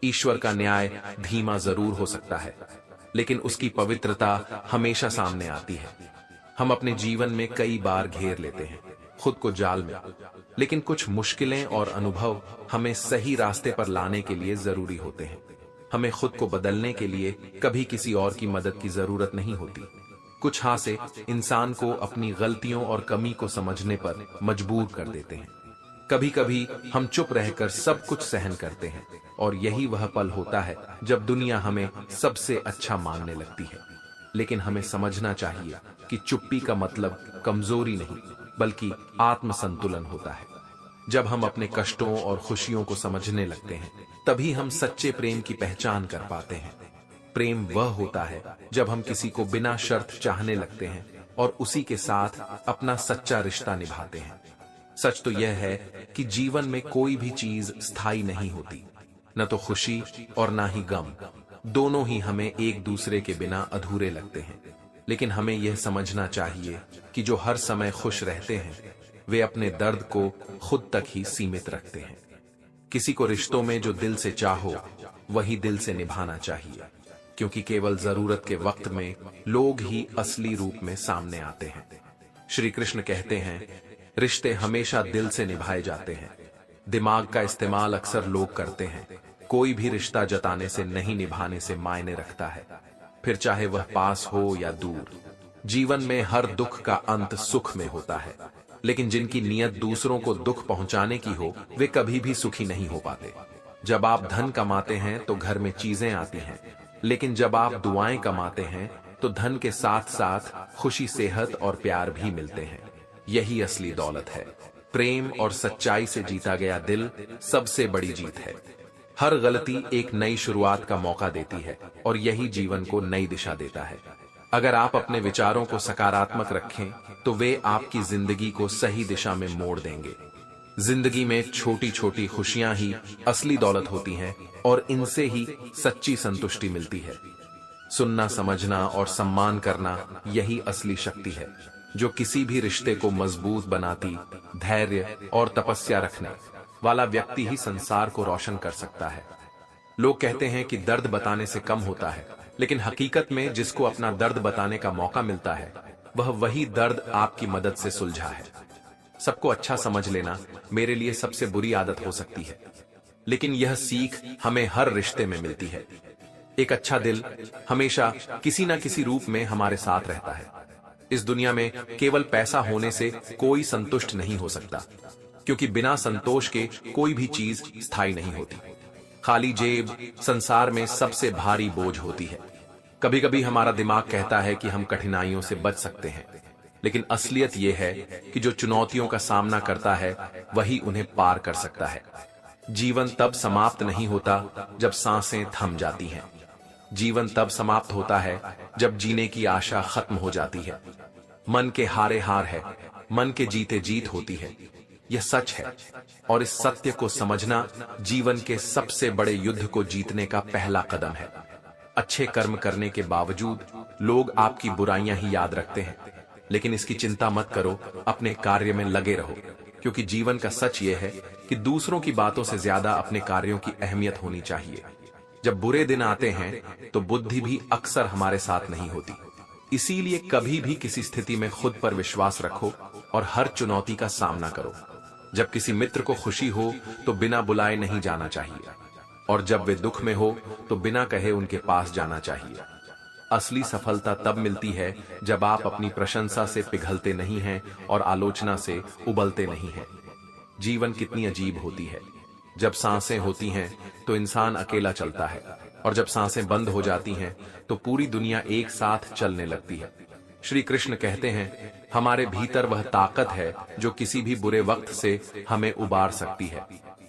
ईश्वर का न्याय धीमा जरूर हो सकता है, लेकिन उसकी पवित्रता हमेशा सामने आती है। हम अपने जीवन में कई बार घेर लेते हैं खुद को जाल में, लेकिन कुछ मुश्किलें और अनुभव हमें सही रास्ते पर लाने के लिए जरूरी होते हैं। हमें खुद को बदलने के लिए कभी किसी और की मदद की जरूरत नहीं होती। कुछ हादसे इंसान को अपनी गलतियों और कमी को समझने पर मजबूर कर देते हैं। कभी कभी हम चुप रहकर सब कुछ सहन करते हैं, और यही वह पल होता है जब दुनिया हमें सबसे अच्छा मानने लगती है। लेकिन हमें समझना चाहिए कि चुप्पी का मतलब कमजोरी नहीं, बल्कि आत्मसंतुलन होता है। जब हम अपने कष्टों और खुशियों को समझने लगते हैं, तभी हम सच्चे प्रेम की पहचान कर पाते हैं। प्रेम वह होता है जब हम किसी को बिना शर्त चाहने लगते हैं और उसी के साथ अपना सच्चा रिश्ता निभाते हैं। सच तो यह है कि जीवन में कोई भी चीज स्थायी नहीं होती, न तो खुशी और न ही गम। दोनों ही हमें एक दूसरे के बिना अधूरे लगते हैं। लेकिन हमें यह समझना चाहिए कि जो हर समय खुश रहते हैं वे अपने दर्द को खुद तक ही सीमित रखते हैं। किसी को रिश्तों में जो दिल से चाहो वही दिल से निभाना चाहिए, क्योंकि केवल जरूरत के वक्त में लोग ही असली रूप में सामने आते हैं। श्री कृष्ण कहते हैं, रिश्ते हमेशा दिल से निभाए जाते हैं। दिमाग का इस्तेमाल अक्सर लोग करते हैं। कोई भी रिश्ता जताने से नहीं, निभाने से मायने रखता है, फिर चाहे वह पास हो या दूर। जीवन में हर दुख का अंत सुख में होता है, लेकिन जिनकी नीयत दूसरों को दुख पहुंचाने की हो वे कभी भी सुखी नहीं हो पाते। जब आप धन कमाते हैं तो घर में चीजें आती हैं, लेकिन जब आप दुआएं कमाते हैं तो धन के साथ साथ खुशी, सेहत और प्यार भी मिलते हैं। यही असली दौलत है। प्रेम और सच्चाई से जीता गया दिल सबसे बड़ी जीत है। हर गलती एक नई शुरुआत का मौका देती है, और यही जीवन को नई दिशा देता है। अगर आप अपने विचारों को सकारात्मक रखें तो वे आपकी जिंदगी को सही दिशा में मोड़ देंगे। जिंदगी में छोटी छोटी खुशियां ही असली दौलत होती हैं, और इनसे ही सच्ची संतुष्टि मिलती है। सुनना, समझना और सम्मान करना यही असली शक्ति है जो किसी भी रिश्ते को मजबूत बनाती। धैर्य और तपस्या रखने वाला व्यक्ति ही संसार को रोशन कर सकता है। लोग कहते हैं कि दर्द बताने से कम होता है, लेकिन हकीकत में जिसको अपना दर्द बताने का मौका मिलता है वह वही दर्द आपकी मदद से सुलझा है। सबको अच्छा समझ लेना मेरे लिए सबसे बुरी आदत हो सकती है, लेकिन यह सीख हमें हर रिश्ते में मिलती है। एक अच्छा दिल हमेशा किसी न किसी रूप में हमारे साथ रहता है। इस दुनिया में केवल पैसा होने से कोई संतुष्ट नहीं हो सकता, क्योंकि बिना संतोष के कोई भी चीज स्थायी नहीं होती। खाली जेब संसार में सबसे भारी बोझ होती है। कभी कभी हमारा दिमाग कहता है कि हम कठिनाइयों से बच सकते हैं, लेकिन असलियत यह है कि जो चुनौतियों का सामना करता है वही उन्हें पार कर सकता है। जीवन तब समाप्त नहीं होता जब सांसें थम जाती हैं। जीवन तब समाप्त होता है जब जीने की आशा खत्म हो जाती है। मन के हारे हार है, मन के जीते जीत होती है। यह सच है, और इस सत्य को समझना जीवन के सबसे बड़े युद्ध को जीतने का पहला कदम है। अच्छे कर्म करने के बावजूद लोग आपकी बुराइयां ही याद रखते हैं, लेकिन इसकी चिंता मत करो, अपने कार्य में लगे रहो, क्योंकि जीवन का सच यह है कि दूसरों की बातों से ज्यादा अपने कार्यों की अहमियत होनी चाहिए। जब बुरे दिन आते हैं तो बुद्धि भी अक्सर हमारे साथ नहीं होती। इसीलिए कभी भी किसी स्थिति में खुद पर विश्वास रखो और हर चुनौती का सामना करो। जब किसी मित्र को खुशी हो तो बिना बुलाए नहीं जाना चाहिए, और जब वे दुख में हो तो बिना कहे उनके पास जाना चाहिए। असली सफलता तब मिलती है जब आप अपनी प्रशंसा से पिघलते नहीं हैं और आलोचना से उबलते नहीं हैं। जीवन कितनी अजीब होती है। जब सांसें होती हैं तो इंसान अकेला चलता है, और जब सांसें बंद हो जाती हैं तो पूरी दुनिया एक साथ चलने लगती है। श्री कृष्ण कहते हैं, हमारे भीतर वह ताकत है जो किसी भी बुरे वक्त से हमें उबार सकती है,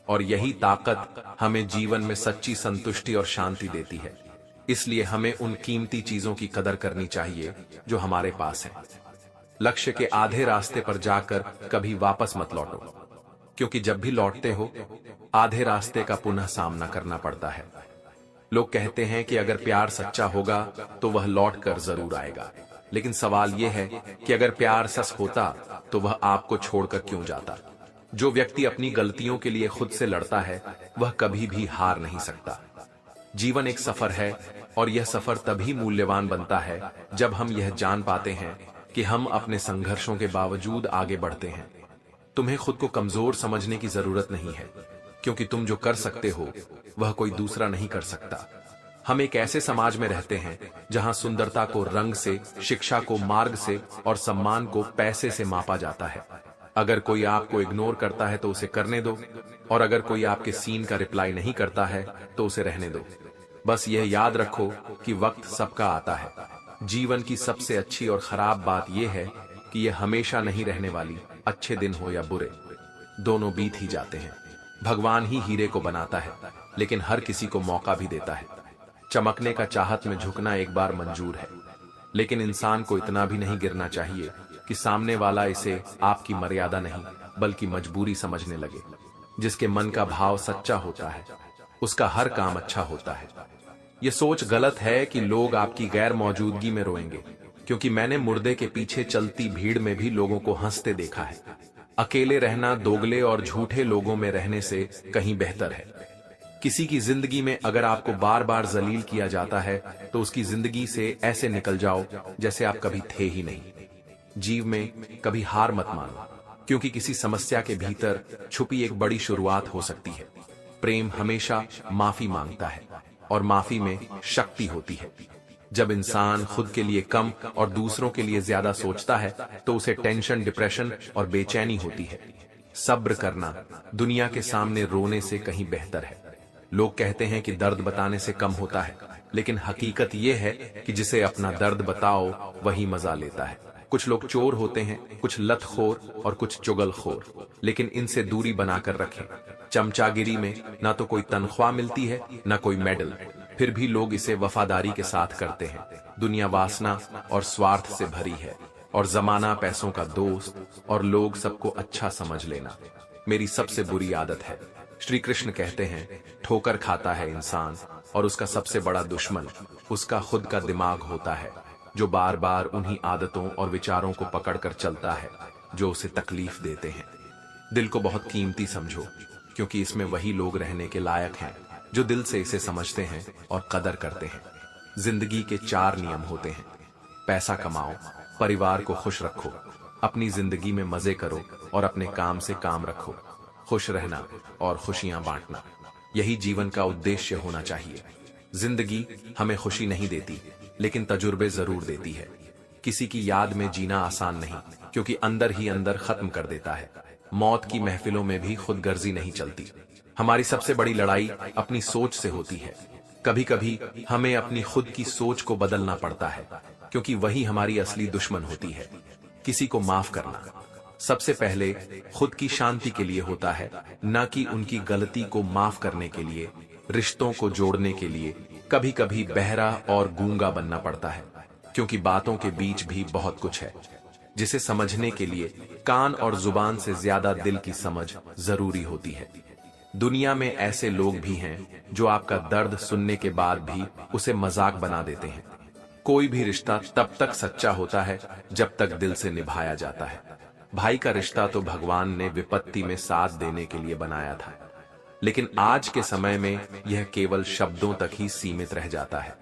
और यही ताकत हमें जीवन में सच्ची संतुष्टि और शांति देती है। इसलिए हमें उन कीमती चीजों की कदर करनी चाहिए जो हमारे पास है। लक्ष्य के आधे रास्ते पर जाकर कभी वापस मत लौटो, क्योंकि जब भी लौटते हो आधे रास्ते का पुनः सामना करना पड़ता है। लोग कहते हैं कि अगर प्यार सच्चा होगा तो वह लौट कर जरूर आएगा, लेकिन सवाल यह है कि अगर प्यार सच होता तो वह आपको छोड़कर क्यों जाता। जो व्यक्ति अपनी गलतियों के लिए खुद से लड़ता है वह कभी भी हार नहीं सकता। जीवन एक सफर है और यह सफर तभी मूल्यवान बनता है जब हम यह जान पाते हैं कि हम अपने संघर्षों के बावजूद आगे बढ़ते हैं। तुम्हें खुद को कमजोर समझने की जरूरत नहीं है, क्योंकि तुम जो कर सकते हो वह कोई दूसरा नहीं कर सकता। हम एक ऐसे समाज में रहते हैं जहां सुंदरता को रंग से, शिक्षा को मार्ग से और सम्मान को पैसे से मापा जाता है। अगर कोई आपको इग्नोर करता है तो उसे करने दो, और अगर कोई आपके सीन का रिप्लाई नहीं करता है तो उसे रहने दो। बस यह याद रखो कि वक्त सबका आता है। जीवन की सबसे अच्छी और खराब बात यह है कि यह हमेशा नहीं रहने वाली। अच्छे दिन हो या बुरे, दोनों बीत ही जाते हैं। भगवान ही हीरे को बनाता है, लेकिन हर किसी को मौका भी देता है। चमकने का चाहत में झुकना एक बार मंजूर है, लेकिन इंसान को इतना भी नहीं गिरना चाहिए कि सामने वाला इसे आपकी मर्यादा नहीं बल्कि मजबूरी समझने लगे। जिसके मन का भाव सच्चा होता है उसका हर काम अच्छा होता है। यह सोच गलत है कि लोग आपकी गैर मौजूदगी में रोएंगे, क्योंकि मैंने मुर्दे के पीछे चलती भीड़ में भी लोगों को हंसते देखा है। अकेले रहना दोगले और झूठे लोगों में रहने से कहीं बेहतर है। किसी की जिंदगी में अगर आपको बार बार जलील किया जाता है तो उसकी जिंदगी से ऐसे निकल जाओ जैसे आप कभी थे ही नहीं। जीव में कभी हार मत मानो, क्योंकि किसी समस्या के भीतर छुपी एक बड़ी शुरुआत हो सकती है। प्रेम हमेशा माफी मांगता है और माफी में शक्ति होती है। जब इंसान खुद के लिए कम और दूसरों के लिए ज्यादा सोचता है तो उसे टेंशन, डिप्रेशन और बेचैनी होती है। सब्र करना दुनिया के सामने रोने से कहीं बेहतर है। लोग कहते हैं कि दर्द बताने से कम होता है, लेकिन हकीकत यह है कि जिसे अपना दर्द बताओ वही मजा लेता है। कुछ लोग चोर होते हैं, कुछ लतखोर और कुछ चुगलखोर, लेकिन इनसे दूरी बनाकर रखें। चमचागिरी में ना तो कोई तनख्वाह मिलती है ना कोई मेडल, फिर भी लोग इसे वफादारी के साथ करते हैं। दुनिया वासना और स्वार्थ से भरी है और जमाना पैसों का दोस्त, और लोग सबको अच्छा समझ लेना मेरी सबसे बुरी आदत है। श्री कृष्ण कहते हैं, ठोकर खाता है इंसान और उसका सबसे बड़ा दुश्मन उसका खुद का दिमाग होता है, जो बार बार उन्हीं आदतों और विचारों को पकड़कर चलता है जो उसे तकलीफ देते हैं। दिल को बहुत कीमती समझो, क्योंकि इसमें वही लोग रहने के लायक हैं जो दिल से इसे समझते हैं और कदर करते हैं। जिंदगी के 4 नियम होते हैं। पैसा कमाओ, परिवार को खुश रखो, अपनी जिंदगी में मजे करो और अपने काम से काम रखो। खुश रहना और खुशियां बांटना, यही जीवन का उद्देश्य होना चाहिए। जिंदगी हमें खुशी नहीं देती, लेकिन तजुर्बे जरूर देती है। किसी की याद में जीना आसान नहीं, क्योंकि अंदर ही अंदर खत्म कर देता है। मौत की महफिलों में भी खुदगर्जी नहीं चलती। हमारी सबसे बड़ी लड़ाई अपनी सोच से होती है। कभी कभी हमें अपनी खुद की सोच को बदलना पड़ता है, क्योंकि वही हमारी असली दुश्मन होती है। किसी को माफ करना सबसे पहले खुद की शांति के लिए होता है, न कि उनकी गलती को माफ करने के लिए। रिश्तों को जोड़ने के लिए कभी कभी बहरा और गूंगा बनना पड़ता है, क्योंकि बातों के बीच भी बहुत कुछ है जिसे समझने के लिए कान और जुबान से ज्यादा दिल की समझ जरूरी होती है। दुनिया में ऐसे लोग भी हैं जो आपका दर्द सुनने के बाद भी उसे मजाक बना देते हैं। कोई भी रिश्ता तब तक सच्चा होता है जब तक दिल से निभाया जाता है। भाई का रिश्ता तो भगवान ने विपत्ति में साथ देने के लिए बनाया था, लेकिन आज के समय में यह केवल शब्दों तक ही सीमित रह जाता है।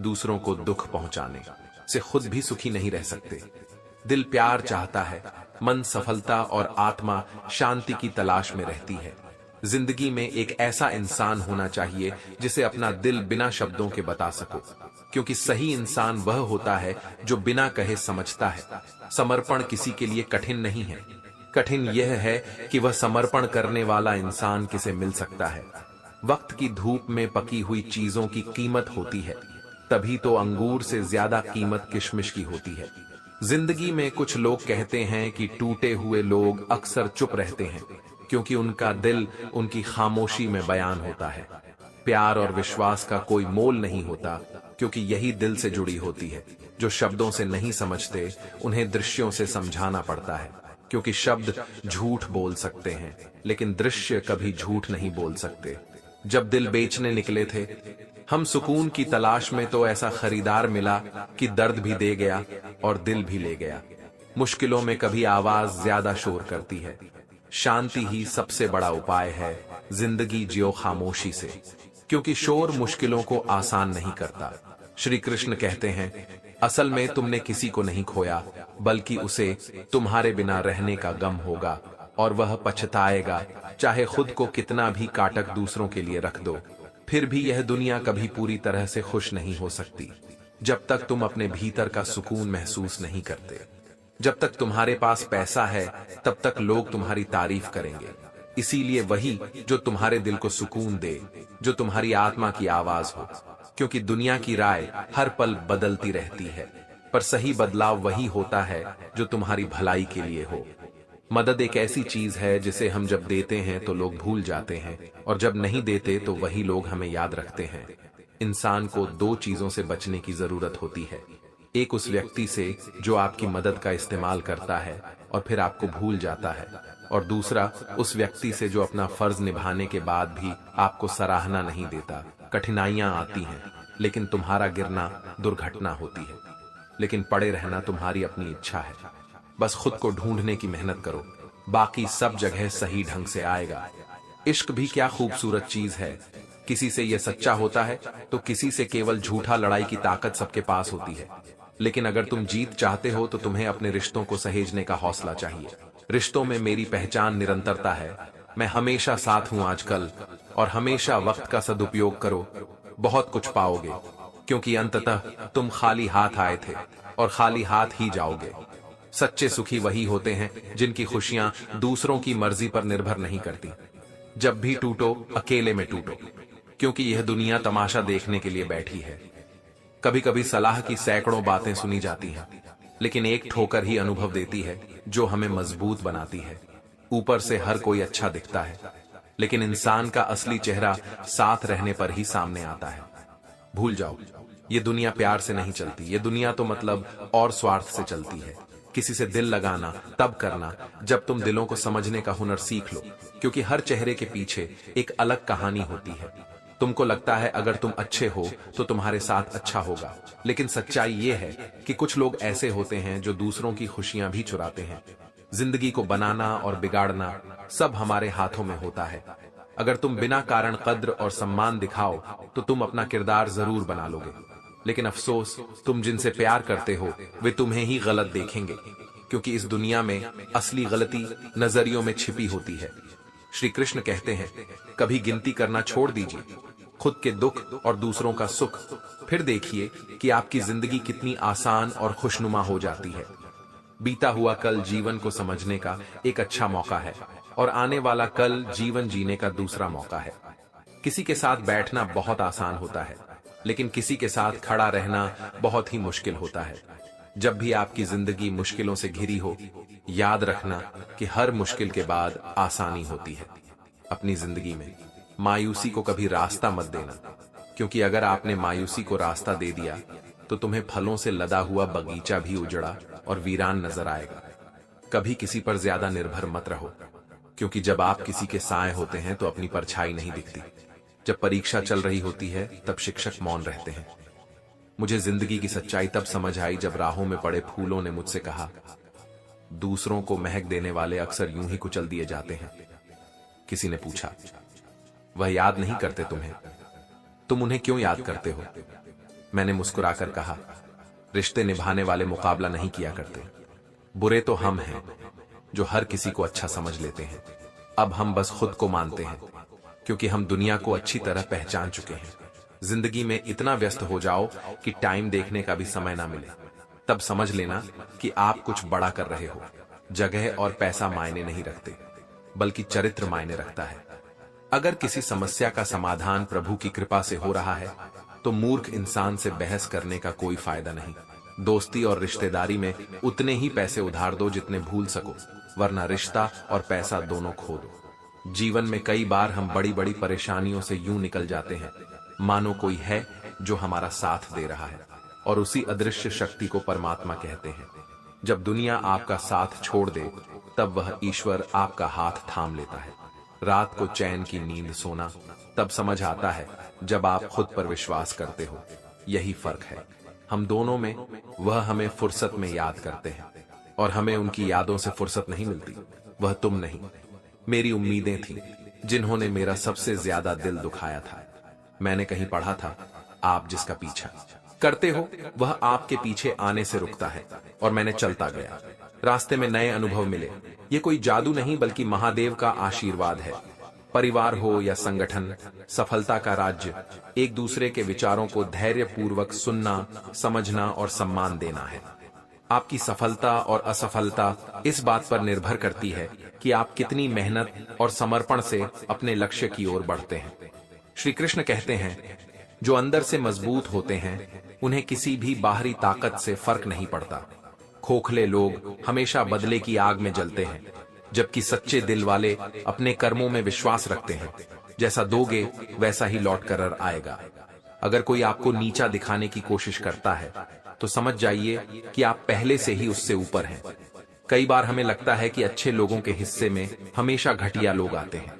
दूसरों को दुख पहुंचाने से खुद भी सुखी नहीं रह सकते। दिल प्यार चाहता है, मन सफलता और आत्मा शांति की तलाश में रहती है। जिंदगी में एक ऐसा इंसान होना चाहिए जिसे अपना दिल बिना शब्दों के बता सको, क्योंकि सही इंसान वह होता है जो बिना कहे समझता है। समर्पण किसी के लिए कठिन नहीं है, कठिन यह है कि वह समर्पण करने वाला इंसान किसे मिल सकता है। वक्त की धूप में पकी हुई चीजों की कीमत होती है, तभी तो अंगूर से ज्यादा कीमत किशमिश की होती है। जिंदगी में कुछ लोग कहते हैं कि टूटे हुए लोग अक्सर चुप रहते हैं, क्योंकि उनका दिल उनकी खामोशी में बयान होता है। प्यार और विश्वास का कोई मोल नहीं होता, क्योंकि यही दिल से जुड़ी होती है। जो शब्दों से नहीं समझते उन्हें दृश्यों से समझाना पड़ता है, क्योंकि शब्द झूठ बोल सकते हैं लेकिन दृश्य कभी झूठ नहीं बोल सकते। जब दिल बेचने निकले थे हम सुकून की तलाश में, तो ऐसा खरीदार मिला कि दर्द भी दे गया और दिल भी ले गया। मुश्किलों में कभी आवाज ज्यादा शोर करती है, शांति ही सबसे बड़ा उपाय है। जिंदगी जियो खामोशी से, क्योंकि शोर मुश्किलों को आसान नहीं करता। श्री कृष्ण कहते हैं, असल में तुमने किसी को नहीं खोया, बल्कि उसे तुम्हारे बिना रहने का गम होगा और वह पछताएगा, चाहे खुद को कितना भी काटक दूसरों के लिए रख दो। फिर भी यह दुनिया कभी पूरी तरह से खुश नहीं हो सकती जब तक तुम अपने भीतर का सुकून महसूस नहीं करते। जब तक तुम्हारे पास पैसा है तब तक लोग तुम्हारी तारीफ करेंगे, इसीलिए वही जो तुम्हारे दिल को सुकून दे, जो तुम्हारी आत्मा की आवाज हो। क्योंकि दुनिया की राय हर पल बदलती रहती है, पर सही बदलाव वही होता है जो तुम्हारी भलाई के लिए हो। मदद एक ऐसी चीज है जिसे हम जब देते हैं तो लोग भूल जाते हैं, और जब नहीं देते तो वही लोग हमें याद रखते हैं। इंसान को दो चीजों से बचने की जरूरत होती है, एक उस व्यक्ति से जो आपकी मदद का इस्तेमाल करता है और फिर आपको भूल जाता है, और दूसरा उस व्यक्ति से जो अपना फर्ज निभाने के बाद भी आपको सराहना नहीं देता। कठिनाइयां आती हैं, लेकिन तुम्हारा गिरना दुर्घटना होती है, लेकिन पड़े रहना तुम्हारी अपनी इच्छा है। बस खुद को ढूंढने की मेहनत करो, बाकी सब जगह सही ढंग से आएगा। इश्क भी क्या खूबसूरत चीज है, किसी से यह सच्चा होता है तो किसी से केवल झूठा लड़ाई की ताकत सबके पास होती है। लेकिन अगर तुम जीत चाहते हो तो तुम्हें अपने रिश्तों को सहेजने का हौसला चाहिए। रिश्तों में मेरी पहचान निरंतरता है, मैं हमेशा साथ हूं आजकल, और हमेशा वक्त का सदुपयोग करो, बहुत कुछ पाओगे। क्योंकि अंततः तुम खाली हाथ आए थे और खाली हाथ ही जाओगे। सच्चे सुखी वही होते हैं जिनकी खुशियां दूसरों की मर्जी पर निर्भर नहीं करती। जब भी टूटो अकेले में टूटो, क्योंकि यह दुनिया तमाशा देखने के लिए बैठी है। कभी कभी सलाह की सैकड़ों बातें सुनी जाती हैं, लेकिन एक ठोकर ही अनुभव देती है जो हमें मजबूत बनाती है। ऊपर से हर कोई अच्छा दिखता है, लेकिन इंसान का असली चेहरा साथ रहने पर ही सामने आता है। भूल जाओ, ये दुनिया प्यार से नहीं चलती, ये दुनिया तो मतलब और स्वार्थ से चलती है। किसी से दिल लगाना तब करना जब तुम दिलों को समझने का हुनर सीख लो, क्योंकि हर चेहरे के पीछे एक अलग कहानी होती है। तुमको लगता है अगर तुम अच्छे हो तो तुम्हारे साथ अच्छा होगा, लेकिन सच्चाई ये है कि कुछ लोग ऐसे होते हैं जो दूसरों की खुशियां भी चुराते हैं। जिंदगी को बनाना और बिगाड़ना सब हमारे हाथों में होता है। अगर तुम बिना कारण कद्र और सम्मान दिखाओ तो तुम अपना किरदार जरूर बना लोगे, लेकिन अफसोस तुम जिनसे प्यार करते हो वे तुम्हें ही गलत देखेंगे, क्योंकि इस दुनिया में असली गलती नजरियों में छिपी होती है। श्री कृष्ण कहते हैं, कभी गिनती करना छोड़ दीजिए, खुद के दुख और दूसरों का सुख, फिर देखिए कि आपकी जिंदगी कितनी आसान और खुशनुमा हो जाती है। बीता हुआ कल जीवन को समझने का एक अच्छा मौका है, और आने वाला कल जीवन जीने का दूसरा मौका है। किसी के साथ बैठना बहुत आसान होता है, लेकिन किसी के साथ खड़ा रहना बहुत ही मुश्किल होता है। जब भी आपकी जिंदगी मुश्किलों से घिरी हो, याद रखना कि हर मुश्किल के बाद आसानी होती है। अपनी जिंदगी में मायूसी को कभी रास्ता मत देना, क्योंकि अगर आपने मायूसी को रास्ता दे दिया तो तुम्हें फलों से लदा हुआ बगीचा भी उजड़ा और वीरान नजर आएगा। कभी किसी पर ज्यादा निर्भर मत रहो, क्योंकि जब आप किसी के साए होते हैं तो अपनी परछाई नहीं दिखती। जब परीक्षा चल रही होती है तब शिक्षक मौन रहते हैं। मुझे जिंदगी की सच्चाई तब समझ आई जब राहों में पड़े फूलों ने मुझसे कहा, दूसरों को महक देने वाले अक्सर यूं ही कुचल दिए जाते हैं। किसी ने पूछा, वह याद नहीं करते तुम्हें, तुम उन्हें क्यों याद करते हो? मैंने मुस्कुराकर कहा, रिश्ते निभाने वाले मुकाबला नहीं किया करते। बुरे तो हम हैं जो हर किसी को अच्छा समझ लेते हैं। अब हम बस खुद को मानते हैं, क्योंकि हम दुनिया को अच्छी तरह पहचान चुके हैं। जिंदगी में इतना व्यस्त हो जाओ कि टाइम देखने का भी समय ना मिले, तब समझ लेना कि आप कुछ बड़ा कर रहे हो। जगह और पैसा मायने नहीं रखते, बल्कि चरित्र मायने रखता है। अगर किसी समस्या का समाधान प्रभु की कृपा से हो रहा है तो मूर्ख इंसान से बहस करने का कोई फायदा नहीं। दोस्ती और रिश्तेदारी में उतने ही पैसे उधार दो जितने भूल सको, वरना रिश्ता और पैसा दोनों खो दो। जीवन में कई बार हम बड़ी बड़ी परेशानियों से यूं निकल जाते हैं मानो कोई है जो हमारा साथ दे रहा है, और उसी अदृश्य शक्ति को परमात्मा कहते हैं। जब दुनिया आपका साथ छोड़ दे तब वह ईश्वर आपका हाथ थाम लेता है। रात को चैन की नींद सोना तब समझ आता है जब आप खुद पर विश्वास करते हो। यही फर्क है हम दोनों में। वह हमें फुर्सत में याद करते हैं और हमें उनकी यादों से फुर्सत नहीं मिलती। वह तुम नहीं, मेरी उम्मीदें थीं जिन्होंने मेरा सबसे ज्यादा दिल दुखाया था। मैंने कहीं पढ़ा था, आप जिसका पीछा करते हो वह आपके पीछे आने से रुकता है। और मैंने चलता गया, रास्ते में नए अनुभव मिले। ये कोई जादू नहीं बल्कि महादेव का आशीर्वाद है। परिवार हो या संगठन, सफलता का राज्य एक दूसरे के विचारों को धैर्यपूर्वक सुनना, समझना और सम्मान देना है। आपकी सफलता और असफलता इस बात पर निर्भर करती है कि आप कितनी मेहनत और समर्पण से अपने लक्ष्य की ओर बढ़ते हैं। श्री कृष्ण कहते हैं, जो अंदर से मजबूत होते हैं उन्हें किसी भी बाहरी ताकत से फर्क नहीं पड़ता। खोखले लोग हमेशा बदले की आग में जलते हैं, जबकि सच्चे दिल वाले अपने कर्मों में विश्वास रखते हैं। जैसा दोगे वैसा ही लौट कर आएगा। अगर कोई आपको नीचा दिखाने की कोशिश करता है तो समझ जाइए कि आप पहले से ही उससे ऊपर हैं। कई बार हमें लगता है कि अच्छे लोगों के हिस्से में हमेशा घटिया लोग आते हैं,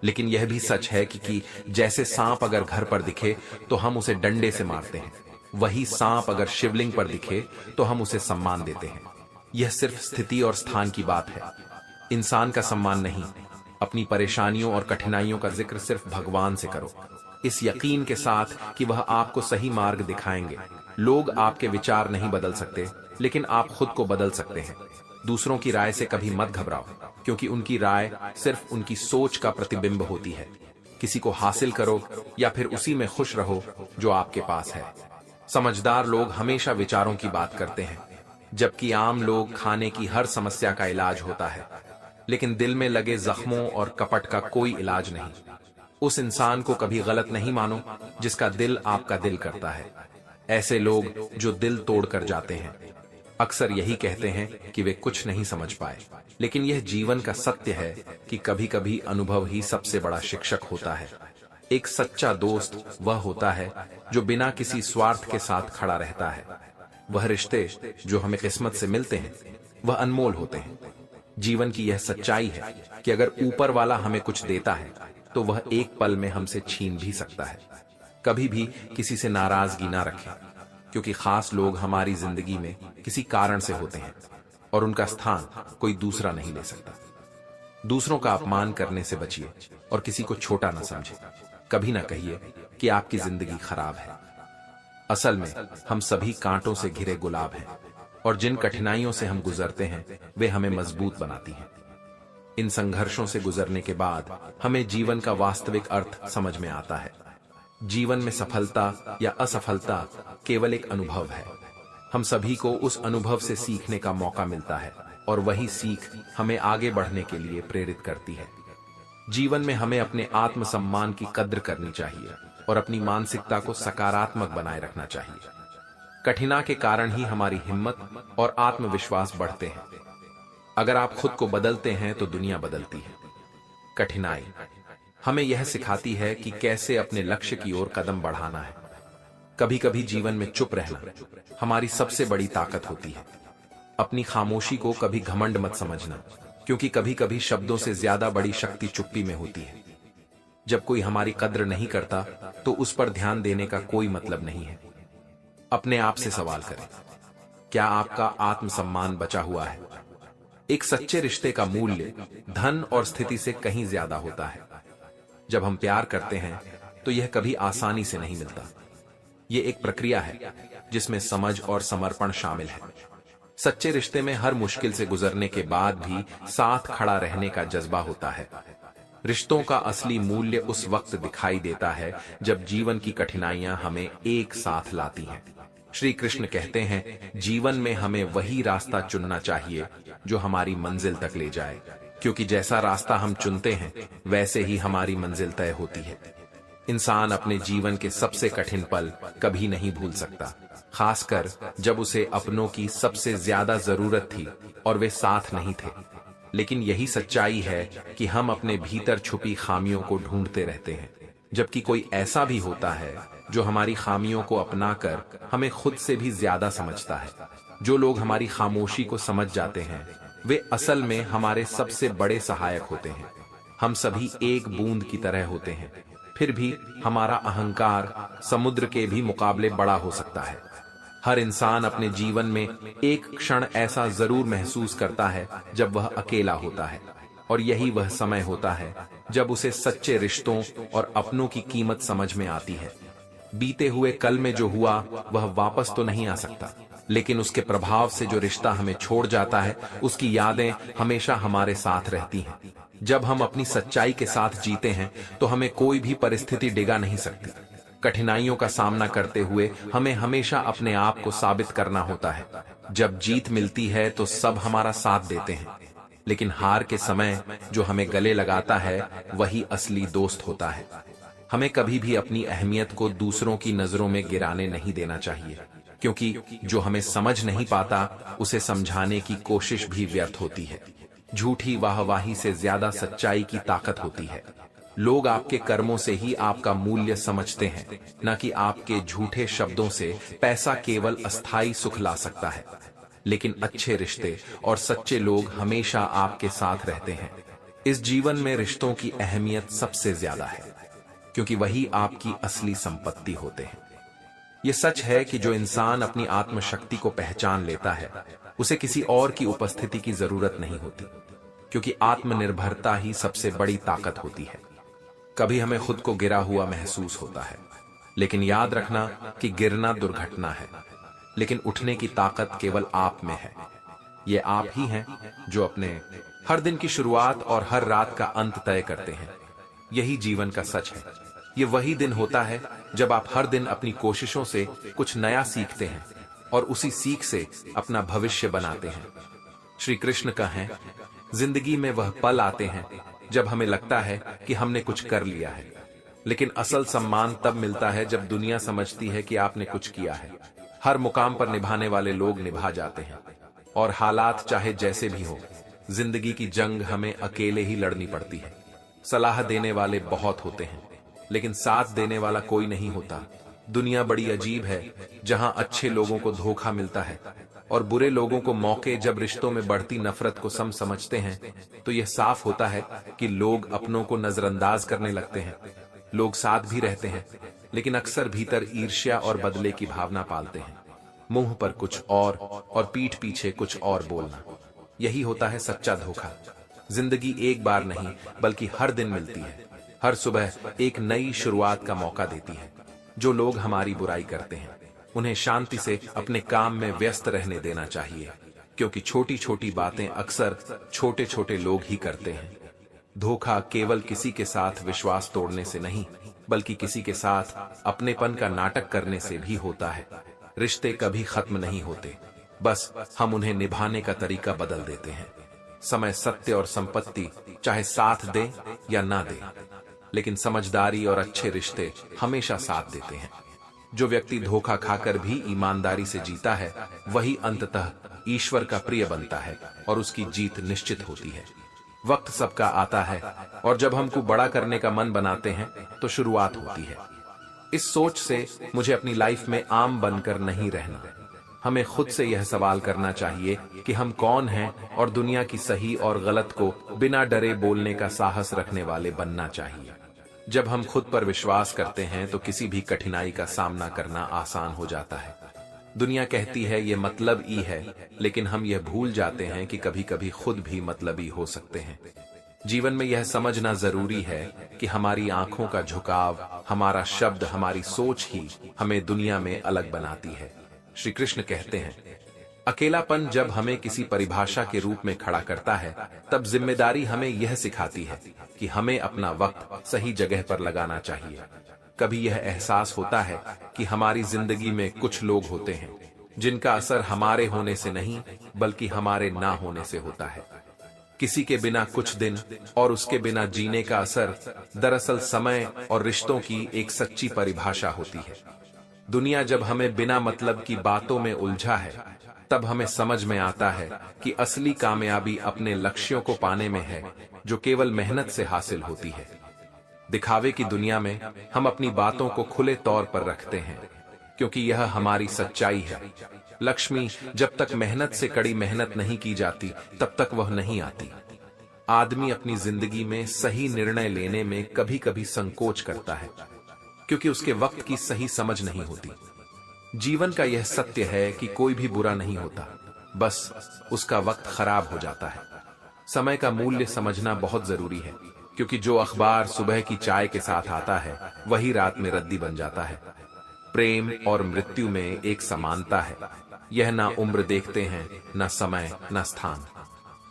लेकिन यह भी सच है कि जैसे सांप अगर घर पर दिखे तो हम उसे डंडे से मारते हैं, वही सांप अगर शिवलिंग पर दिखे तो हम उसे सम्मान देते हैं। यह सिर्फ स्थिति और स्थान की बात है, इंसान का सम्मान नहीं। अपनी परेशानियों और कठिनाइयों का जिक्र सिर्फ भगवान से करो, इस यकीन के साथ कि वह आपको सही मार्ग दिखाएंगे। लोग आपके विचार नहीं बदल सकते, लेकिन आप खुद को बदल सकते हैं। दूसरों की राय से कभी मत घबराओ, क्योंकि उनकी राय सिर्फ उनकी सोच का प्रतिबिंब होती है। किसी को हासिल करो या फिर उसी में खुश रहो जो आपके पास है। समझदार लोग हमेशा विचारों की बात करते हैं, जबकि आम लोग खाने की हर समस्या का इलाज होता है, लेकिन दिल में लगे जख्मों और कपट का कोई इलाज नहीं। उस इंसान को कभी गलत नहीं मानो जिसका दिल आपका दिल करता है। ऐसे लोग जो दिल तोड़कर जाते हैं अक्सर यही कहते हैं कि वे कुछ नहीं समझ पाए, लेकिन यह जीवन का सत्य है कि कभी कभी अनुभव ही सबसे बड़ा शिक्षक होता है। एक सच्चा दोस्त वह होता है जो बिना किसी स्वार्थ के साथ खड़ा रहता है। वह रिश्ते जो हमें किस्मत से मिलते हैं वह अनमोल होते हैं। जीवन की यह सच्चाई है कि अगर ऊपर वाला हमें कुछ देता है तो वह एक पल में हमसे छीन भी सकता है। कभी भी किसी से नाराजगी ना रखें, क्योंकि खास लोग हमारी जिंदगी में किसी कारण से होते हैं और उनका स्थान कोई दूसरा नहीं ले सकता। दूसरों का अपमान करने से बचिए और किसी को छोटा ना समझे। कभी ना कहिए कि आपकी जिंदगी खराब है। असल में हम सभी कांटों से घिरे गुलाब हैं, और जिन कठिनाइयों से हम गुजरते हैं वे हमें मजबूत बनाती हैं। इन संघर्षों से गुजरने के बाद हमें जीवन का वास्तविक अर्थ समझ में आता है। जीवन में सफलता या असफलता केवल एक अनुभव है। हम सभी को उस अनुभव से सीखने का मौका मिलता है, और वही सीख हमें आगे बढ़ने के लिए प्रेरित करती है। जीवन में हमें अपने आत्मसम्मान की कद्र करनी चाहिए और अपनी मानसिकता को सकारात्मक बनाए रखना चाहिए। कठिनाई के कारण ही हमारी हिम्मत और आत्मविश्वास बढ़ते हैं। अगर आप खुद को बदलते हैं तो दुनिया बदलती है। कठिनाई हमें यह सिखाती है कि कैसे अपने लक्ष्य की ओर कदम बढ़ाना है। कभी कभी जीवन में चुप रहना हमारी सबसे बड़ी ताकत होती है। अपनी खामोशी को कभी घमंड मत समझना, क्योंकि कभी कभी शब्दों से ज्यादा बड़ी शक्ति चुप्पी में होती है। जब कोई हमारी कद्र नहीं करता तो उस पर ध्यान देने का कोई मतलब नहीं है। अपने आप से सवाल करें, क्या आपका आत्मसम्मान बचा हुआ है? एक सच्चे रिश्ते का मूल्य धन और स्थिति से कहीं ज्यादा होता है। जब हम प्यार करते हैं तो यह कभी आसानी से नहीं मिलता। यह एक प्रक्रिया है जिसमें समझ और समर्पण शामिल है। सच्चे रिश्ते में हर मुश्किल से गुजरने के बाद भी साथ खड़ा रहने का जज्बा होता है। रिश्तों का असली मूल्य उस वक्त दिखाई देता है जब जीवन की कठिनाइयां हमें एक साथ लाती हैं। श्री कृष्ण कहते हैं, जीवन में हमें वही रास्ता चुनना चाहिए जो हमारी मंजिल तक ले जाए, क्योंकि जैसा रास्ता हम चुनते हैं वैसे ही हमारी मंजिल तय होती है। इंसान अपने जीवन के सबसे कठिन पल कभी नहीं भूल सकता, खासकर जब उसे अपनों की सबसे ज्यादा जरूरत थी और वे साथ नहीं थे। लेकिन यही सच्चाई है कि हम अपने भीतर छुपी खामियों को ढूंढते रहते हैं, जबकि कोई ऐसा भी होता है जो हमारी खामियों को अपनाकर हमें खुद से भी ज्यादा समझता है। जो लोग हमारी खामोशी को समझ जाते हैं वे असल में हमारे सबसे बड़े सहायक होते हैं। हम सभी एक बूंद की तरह होते हैं, फिर भी हमारा अहंकार समुद्र के भी मुकाबले बड़ा हो सकता है। हर इंसान अपने जीवन में एक क्षण ऐसा जरूर महसूस करता है जब वह अकेला होता है, और यही वह समय होता है जब उसे सच्चे रिश्तों और अपनों की कीमत समझ में आती है। बीते हुए कल में जो हुआ वह वापस तो नहीं आ सकता, लेकिन उसके प्रभाव से जो रिश्ता हमें छोड़ जाता है उसकी यादें हमेशा हमारे साथ रहती हैं। जब हम अपनी सच्चाई के साथ जीते हैं तो हमें कोई भी परिस्थिति डिगा नहीं सकती। कठिनाइयों का सामना करते हुए हमें हमेशा अपने आप को साबित करना होता है। जब जीत मिलती है तो सब हमारा साथ देते हैं, लेकिन हार के समय जो हमें गले लगाता है वही असली दोस्त होता है। हमें कभी भी अपनी अहमियत को दूसरों की नजरों में गिराने नहीं देना चाहिए, क्योंकि जो हमें समझ नहीं पाता उसे समझाने की कोशिश भी व्यर्थ होती है। झूठी वाहवाही से ज्यादा सच्चाई की ताकत होती है। लोग आपके कर्मों से ही आपका मूल्य समझते हैं, न कि आपके झूठे शब्दों से। पैसा केवल अस्थायी सुख ला सकता है, लेकिन अच्छे रिश्ते और सच्चे लोग हमेशा आपके साथ रहते हैं। इस जीवन में रिश्तों की अहमियत सबसे ज्यादा है, क्योंकि वही आपकी असली संपत्ति होते हैं। ये सच है कि जो इंसान अपनी आत्मशक्ति को पहचान लेता है उसे किसी और की उपस्थिति की जरूरत नहीं होती, क्योंकि आत्मनिर्भरता ही सबसे बड़ी ताकत होती है। कभी हमें खुद को गिरा हुआ महसूस होता है, लेकिन याद रखना कि गिरना दुर्घटना है, लेकिन उठने की ताकत केवल आप में है। ये आप ही हैं जो अपने हर दिन की शुरुआत और हर रात का अंत तय करते हैं। यही जीवन का सच है। ये वही दिन होता है जब आप हर दिन अपनी कोशिशों से कुछ नया सीखते हैं और उसी सीख से अपना भविष्य बनाते हैं। श्री कृष्ण का है, जिंदगी में वह पल आते हैं जब हमें लगता है कि हमने कुछ कर लिया है, लेकिन असल सम्मान तब मिलता है जब दुनिया समझती है कि आपने कुछ किया है। हर मुकाम पर निभाने वाले लोग निभा जाते हैं, और हालात चाहे जैसे भी हो, जिंदगी की जंग हमें अकेले ही लड़नी पड़ती है। सलाह देने वाले बहुत होते हैं, लेकिन साथ देने वाला कोई नहीं होता। दुनिया बड़ी अजीब है, जहां अच्छे लोगों को धोखा मिलता है और बुरे लोगों को मौके। जब रिश्तों में बढ़ती नफरत को समझते हैं तो यह साफ होता है कि लोग अपनों को नजरअंदाज करने लगते हैं। लोग साथ भी रहते हैं, लेकिन अक्सर भीतर ईर्ष्या और बदले की भावना पालते हैं। मुंह पर कुछ और पीठ पीछे कुछ और बोलना, यही होता है सच्चा धोखा। जिंदगी एक बार नहीं बल्कि हर दिन मिलती है। हर सुबह एक नई शुरुआत का मौका देती है। जो लोग हमारी बुराई करते हैं उन्हें शांति से अपने काम में व्यस्त रहने देना चाहिए, क्योंकि छोटी छोटी बातें अक्सर छोटे छोटे लोग ही करते हैं। धोखा केवल किसी के साथ विश्वास तोड़ने से नहीं, बल्कि किसी के साथ अपनेपन का नाटक करने से भी होता है। रिश्ते कभी खत्म नहीं होते, बस हम उन्हें निभाने का तरीका बदल देते हैं। समय, सत्य और संपत्ति चाहे साथ दे या ना दे, लेकिन समझदारी और अच्छे रिश्ते हमेशा साथ देते हैं। जो व्यक्ति धोखा खाकर भी ईमानदारी से जीता है वही अंततः ईश्वर का प्रिय बनता है और उसकी जीत निश्चित होती है। वक्त सबका आता है, और जब हमको बड़ा करने का मन बनाते हैं तो शुरुआत होती है। इस सोच से मुझे अपनी लाइफ में आम बनकर नहीं रहना। हमें खुद से यह सवाल करना चाहिए कि हम कौन हैं, और दुनिया की सही और गलत को बिना डरे बोलने का साहस रखने वाले बनना चाहिए। जब हम खुद पर विश्वास करते हैं तो किसी भी कठिनाई का सामना करना आसान हो जाता है। दुनिया कहती है ये मतलबी है, लेकिन हम यह भूल जाते हैं कि कभी कभी खुद भी मतलबी हो सकते हैं। जीवन में यह समझना जरूरी है कि हमारी आंखों का झुकाव, हमारा शब्द, हमारी सोच ही हमें दुनिया में अलग बनाती है। श्री कृष्ण कहते हैं, अकेलापन जब हमें किसी परिभाषा के रूप में खड़ा करता है, तब जिम्मेदारी हमें यह सिखाती है कि हमें अपना वक्त सही जगह पर लगाना चाहिए। कभी यह एहसास होता है कि हमारी जिंदगी में कुछ लोग होते हैं जिनका असर हमारे होने से नहीं बल्कि हमारे ना होने से होता है। किसी के बिना कुछ दिन और उसके बिना जीने का असर दरअसल समय और रिश्तों की एक सच्ची परिभाषा होती है। दुनिया जब हमें बिना मतलब की बातों में उलझा है तब हमें समझ में आता है कि असली कामयाबी अपने लक्ष्यों को पाने में है, जो केवल मेहनत से हासिल होती है। दिखावे की दुनिया में हम अपनी बातों को खुले तौर पर रखते हैं, क्योंकि यह हमारी सच्चाई है। लक्ष्मी जब तक मेहनत से कड़ी मेहनत नहीं की जाती, तब तक वह नहीं आती। आदमी अपनी जिंदगी में सही निर्णय लेने में कभी कभी संकोच करता है, क्योंकि उसके वक्त की सही समझ नहीं होती। जीवन का यह सत्य है कि कोई भी बुरा नहीं होता, बस उसका वक्त खराब हो जाता है। समय का मूल्य समझना बहुत जरूरी है, क्योंकि जो अखबार सुबह की चाय के साथ आता है, वही रात में रद्दी बन जाता है। प्रेम और मृत्यु में एक समानता है, यह ना उम्र देखते हैं, ना समय, ना स्थान।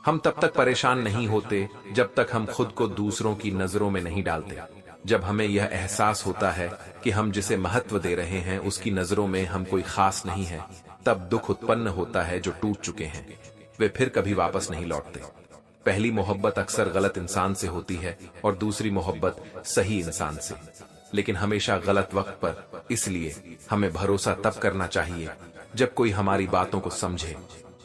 हम तब तक परेशान नहीं होते जब तक हम खुद को दूसरों की नजरों में नहीं डालते। जब हमें यह एहसास होता है कि हम जिसे महत्व दे रहे हैं उसकी नजरों में हम कोई खास नहीं है, तब दुख उत्पन्न होता है। जो टूट चुके हैं वे फिर कभी वापस नहीं लौटते। पहली मोहब्बत अक्सर गलत इंसान से होती है और दूसरी मोहब्बत सही इंसान से, लेकिन हमेशा गलत वक्त पर। इसलिए हमें भरोसा तब करना चाहिए जब कोई हमारी बातों को समझे।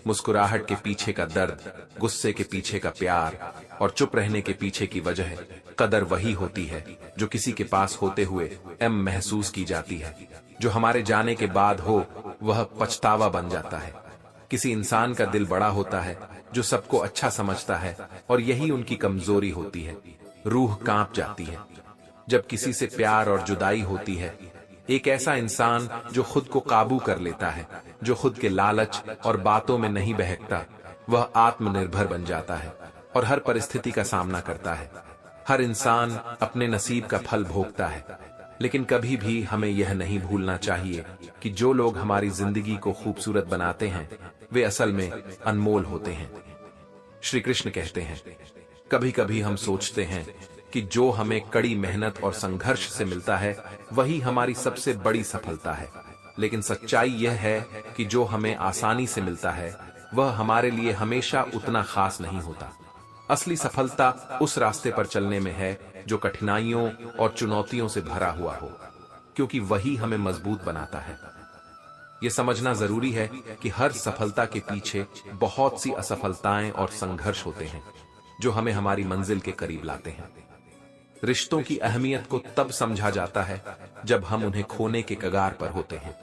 मुस्कुराहट के पीछे का दर्द, गुस्से के पीछे का प्यार और चुप रहने के पीछे की वजह कदर वही होती है जो किसी के पास होते हुए महसूस की जाती है। जो हमारे जाने के बाद हो वह पछतावा बन जाता है। किसी इंसान का दिल बड़ा होता है जो सबको अच्छा समझता है, और यही उनकी कमजोरी होती है। रूह कांप जाती है जब किसी से प्यार और जुदाई होती है। एक ऐसा इंसान जो खुद को काबू कर लेता है, जो खुद के लालच और बातों में नहीं बहकता, वह आत्मनिर्भर बन जाता है और हर परिस्थिति का सामना करता है। हर इंसान अपने नसीब का फल भोगता है, लेकिन कभी भी हमें यह नहीं भूलना चाहिए कि जो लोग हमारी जिंदगी को खूबसूरत बनाते हैं वे असल में अनमोल होते हैं। श्री कृष्ण कहते हैं, कभी कभी हम सोचते हैं कि जो हमें कड़ी मेहनत और संघर्ष से मिलता है वही हमारी सबसे बड़ी सफलता है, लेकिन सच्चाई यह है कि जो हमें आसानी से मिलता है वह हमारे लिए हमेशा उतना खास नहीं होता। असली सफलता उस रास्ते पर चलने में है जो कठिनाइयों और चुनौतियों से भरा हुआ हो, क्योंकि वही हमें मजबूत बनाता है। यह समझना जरूरी है कि हर सफलता के पीछे बहुत सी असफलताएं और संघर्ष होते हैं जो हमें हमारी मंजिल के करीब लाते हैं। रिश्तों की अहमियत को तब समझा जाता है जब हम उन्हें खोने के कगार पर होते हैं।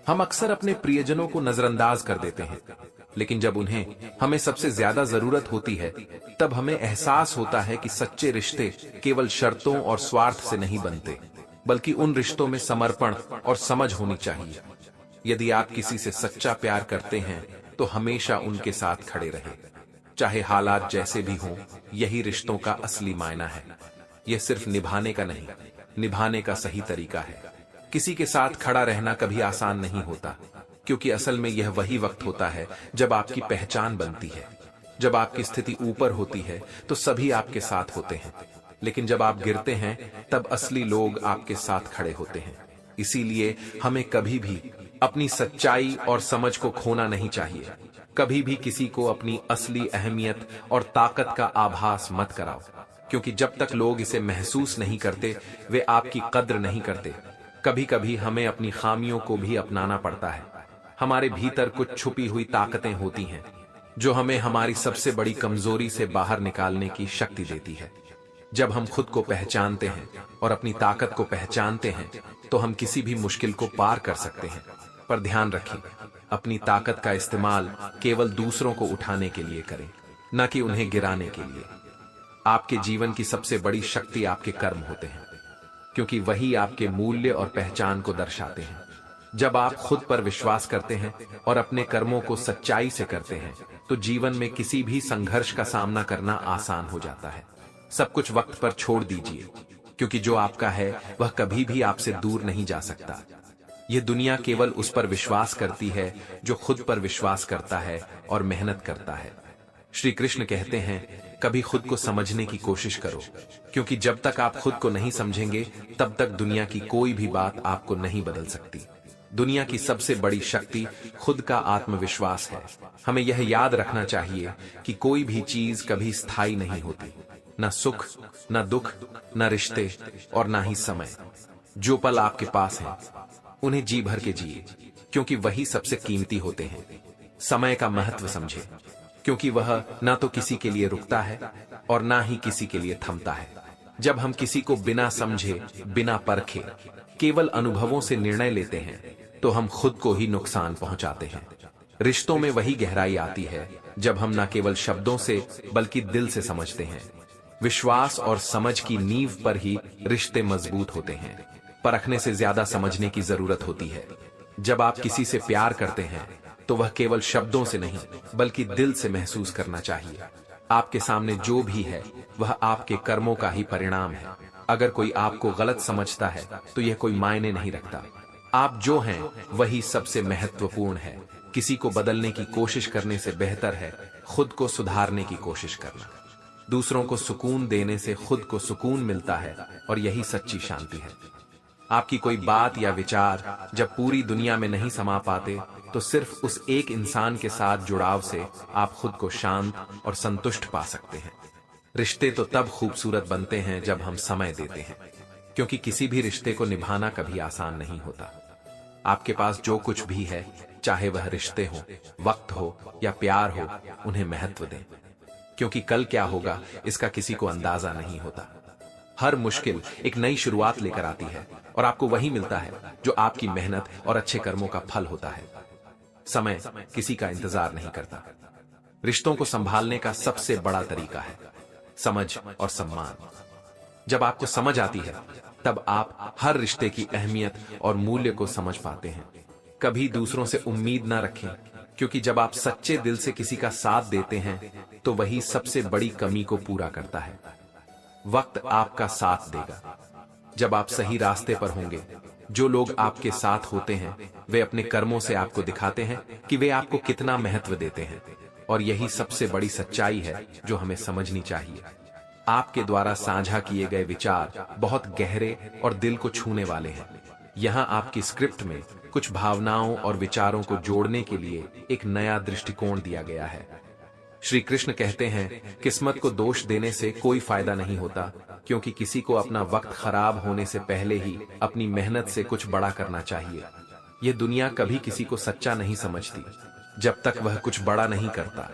हम अक्सर अपने प्रियजनों को नजरअंदाज कर देते हैं, लेकिन जब उन्हें हमें सबसे ज्यादा जरूरत होती है तब हमें एहसास होता है कि सच्चे रिश्ते केवल शर्तों और स्वार्थ से नहीं बनते, बल्कि उन रिश्तों में समर्पण और समझ होनी चाहिए। यदि आप किसी से सच्चा प्यार करते हैं तो हमेशा उनके साथ खड़े रहें, चाहे हालात जैसे भी हों। यही रिश्तों का असली मायना है। यह सिर्फ निभाने का नहीं, निभाने का सही तरीका है। किसी के साथ खड़ा रहना कभी आसान नहीं होता, क्योंकि असल में यह वही वक्त होता है जब आपकी पहचान बनती है। जब आपकी स्थिति ऊपर होती है तो सभी आपके साथ होते हैं, लेकिन जब आप गिरते हैं तब असली लोग आपके साथ खड़े होते हैं। इसीलिए हमें कभी भी अपनी सच्चाई और समझ को खोना नहीं चाहिए। कभी भी किसी को अपनी असली अहमियत और ताकत का आभास मत कराओ, क्योंकि जब तक लोग इसे महसूस नहीं करते वे आपकी कद्र नहीं करते। कभी कभी हमें अपनी खामियों को भी अपनाना पड़ता है। हमारे भीतर कुछ छुपी हुई ताकतें होती हैं जो हमें हमारी सबसे बड़ी कमजोरी से बाहर निकालने की शक्ति देती है। जब हम खुद को पहचानते हैं और अपनी ताकत को पहचानते हैं तो हम किसी भी मुश्किल को पार कर सकते हैं। पर ध्यान रखें, अपनी ताकत का इस्तेमाल केवल दूसरों को उठाने के लिए करें, न कि उन्हें गिराने के लिए। आपके जीवन की सबसे बड़ी शक्ति आपके कर्म होते हैं, क्योंकि वही आपके मूल्य और पहचान को दर्शाते हैं। जब आप खुद पर विश्वास करते हैं और अपने कर्मों को सच्चाई से करते हैं तो जीवन में किसी भी संघर्ष का सामना करना आसान हो जाता है। सब कुछ वक्त पर छोड़ दीजिए, क्योंकि जो आपका है वह कभी भी आपसे दूर नहीं जा सकता। यह दुनिया केवल उस पर विश्वास करती है जो खुद पर विश्वास करता है और मेहनत करता है। श्री कृष्ण कहते हैं, कभी खुद को समझने की कोशिश करो, क्योंकि जब तक आप खुद को नहीं समझेंगे तब तक दुनिया की कोई भी बात आपको नहीं बदल सकती। दुनिया की सबसे बड़ी शक्ति खुद का आत्मविश्वास है। हमें यह याद रखना चाहिए कि कोई भी चीज कभी स्थायी नहीं होती, न सुख, न दुख, न रिश्ते और न ही समय। जो पल आपके पास हैं उन्हें जी भर के जिए, क्योंकि वही सबसे कीमती होते हैं। समय का महत्व समझे, क्योंकि वह ना तो किसी के लिए रुकता है और ना ही किसी के लिए थमता है। जब हम किसी को बिना समझे, बिना परखे, केवल अनुभवों से निर्णय लेते हैं, तो हम खुद को ही नुकसान पहुंचाते हैं। रिश्तों में वही गहराई आती है जब हम न केवल शब्दों से बल्कि दिल से समझते हैं। विश्वास और समझ की नींव पर ही रिश्ते मजबूत होते हैं। परखने से ज्यादा समझने की जरूरत होती है। जब आप किसी से प्यार करते हैं तो वह केवल शब्दों से नहीं बल्कि दिल से महसूस करना चाहिए। आपके सामने जो भी है वह आपके कर्मों का ही परिणाम है। अगर कोई आपको गलत समझता है तो यह कोई मायने नहीं रखता। आप जो हैं वही सबसे महत्वपूर्ण है। किसी को बदलने की कोशिश करने से बेहतर है खुद को सुधारने की कोशिश करना। दूसरों को सुकून देने से खुद को सुकून मिलता है और यही सच्ची शांति है। आपकी कोई बात या विचार जब पूरी दुनिया में नहीं समा पाते तो सिर्फ उस एक इंसान के साथ जुड़ाव से आप खुद को शांत और संतुष्ट पा सकते हैं। रिश्ते तो तब खूबसूरत बनते हैं जब हम समय देते हैं, क्योंकि किसी भी रिश्ते को निभाना कभी आसान नहीं होता। आपके पास जो कुछ भी है, चाहे वह रिश्ते हो, वक्त हो या प्यार हो, उन्हें महत्व दें, क्योंकि कल क्या होगा इसका किसी को अंदाजा नहीं होता। हर मुश्किल एक नई शुरुआत लेकर आती है और आपको वही मिलता है जो आपकी मेहनत और अच्छे कर्मों का फल होता है। समय किसी का इंतजार नहीं करता। रिश्तों को संभालने का सबसे बड़ा तरीका है समझ और सम्मान। जब आपको समझ आती है तब आप हर रिश्ते की अहमियत और मूल्य को समझ पाते हैं। कभी दूसरों से उम्मीद ना रखें, क्योंकि जब आप सच्चे दिल से किसी का साथ देते हैं तो वही सबसे बड़ी कमी को पूरा करता है। वक्त आपका साथ देगा जब आप सही रास्ते पर होंगे। जो लोग आपके साथ होते हैं वे अपने कर्मों से आपको दिखाते हैं कि वे आपको कितना महत्व देते हैं, और यही सबसे बड़ी सच्चाई है जो हमें समझनी चाहिए। आपके द्वारा साझा किए गए विचार बहुत गहरे और दिल को छूने वाले हैं। यहाँ आपकी स्क्रिप्ट में कुछ भावनाओं और विचारों को जोड़ने के लिए एक नया दृष्टिकोण दिया गया है। श्री कृष्ण कहते हैं, किस्मत को दोष देने से कोई फायदा नहीं होता, क्योंकि किसी को अपना वक्त खराब होने से पहले ही अपनी मेहनत से कुछ बड़ा करना चाहिए। यह दुनिया कभी किसी को सच्चा नहीं समझती। जब तक वह कुछ बड़ा नहीं करता,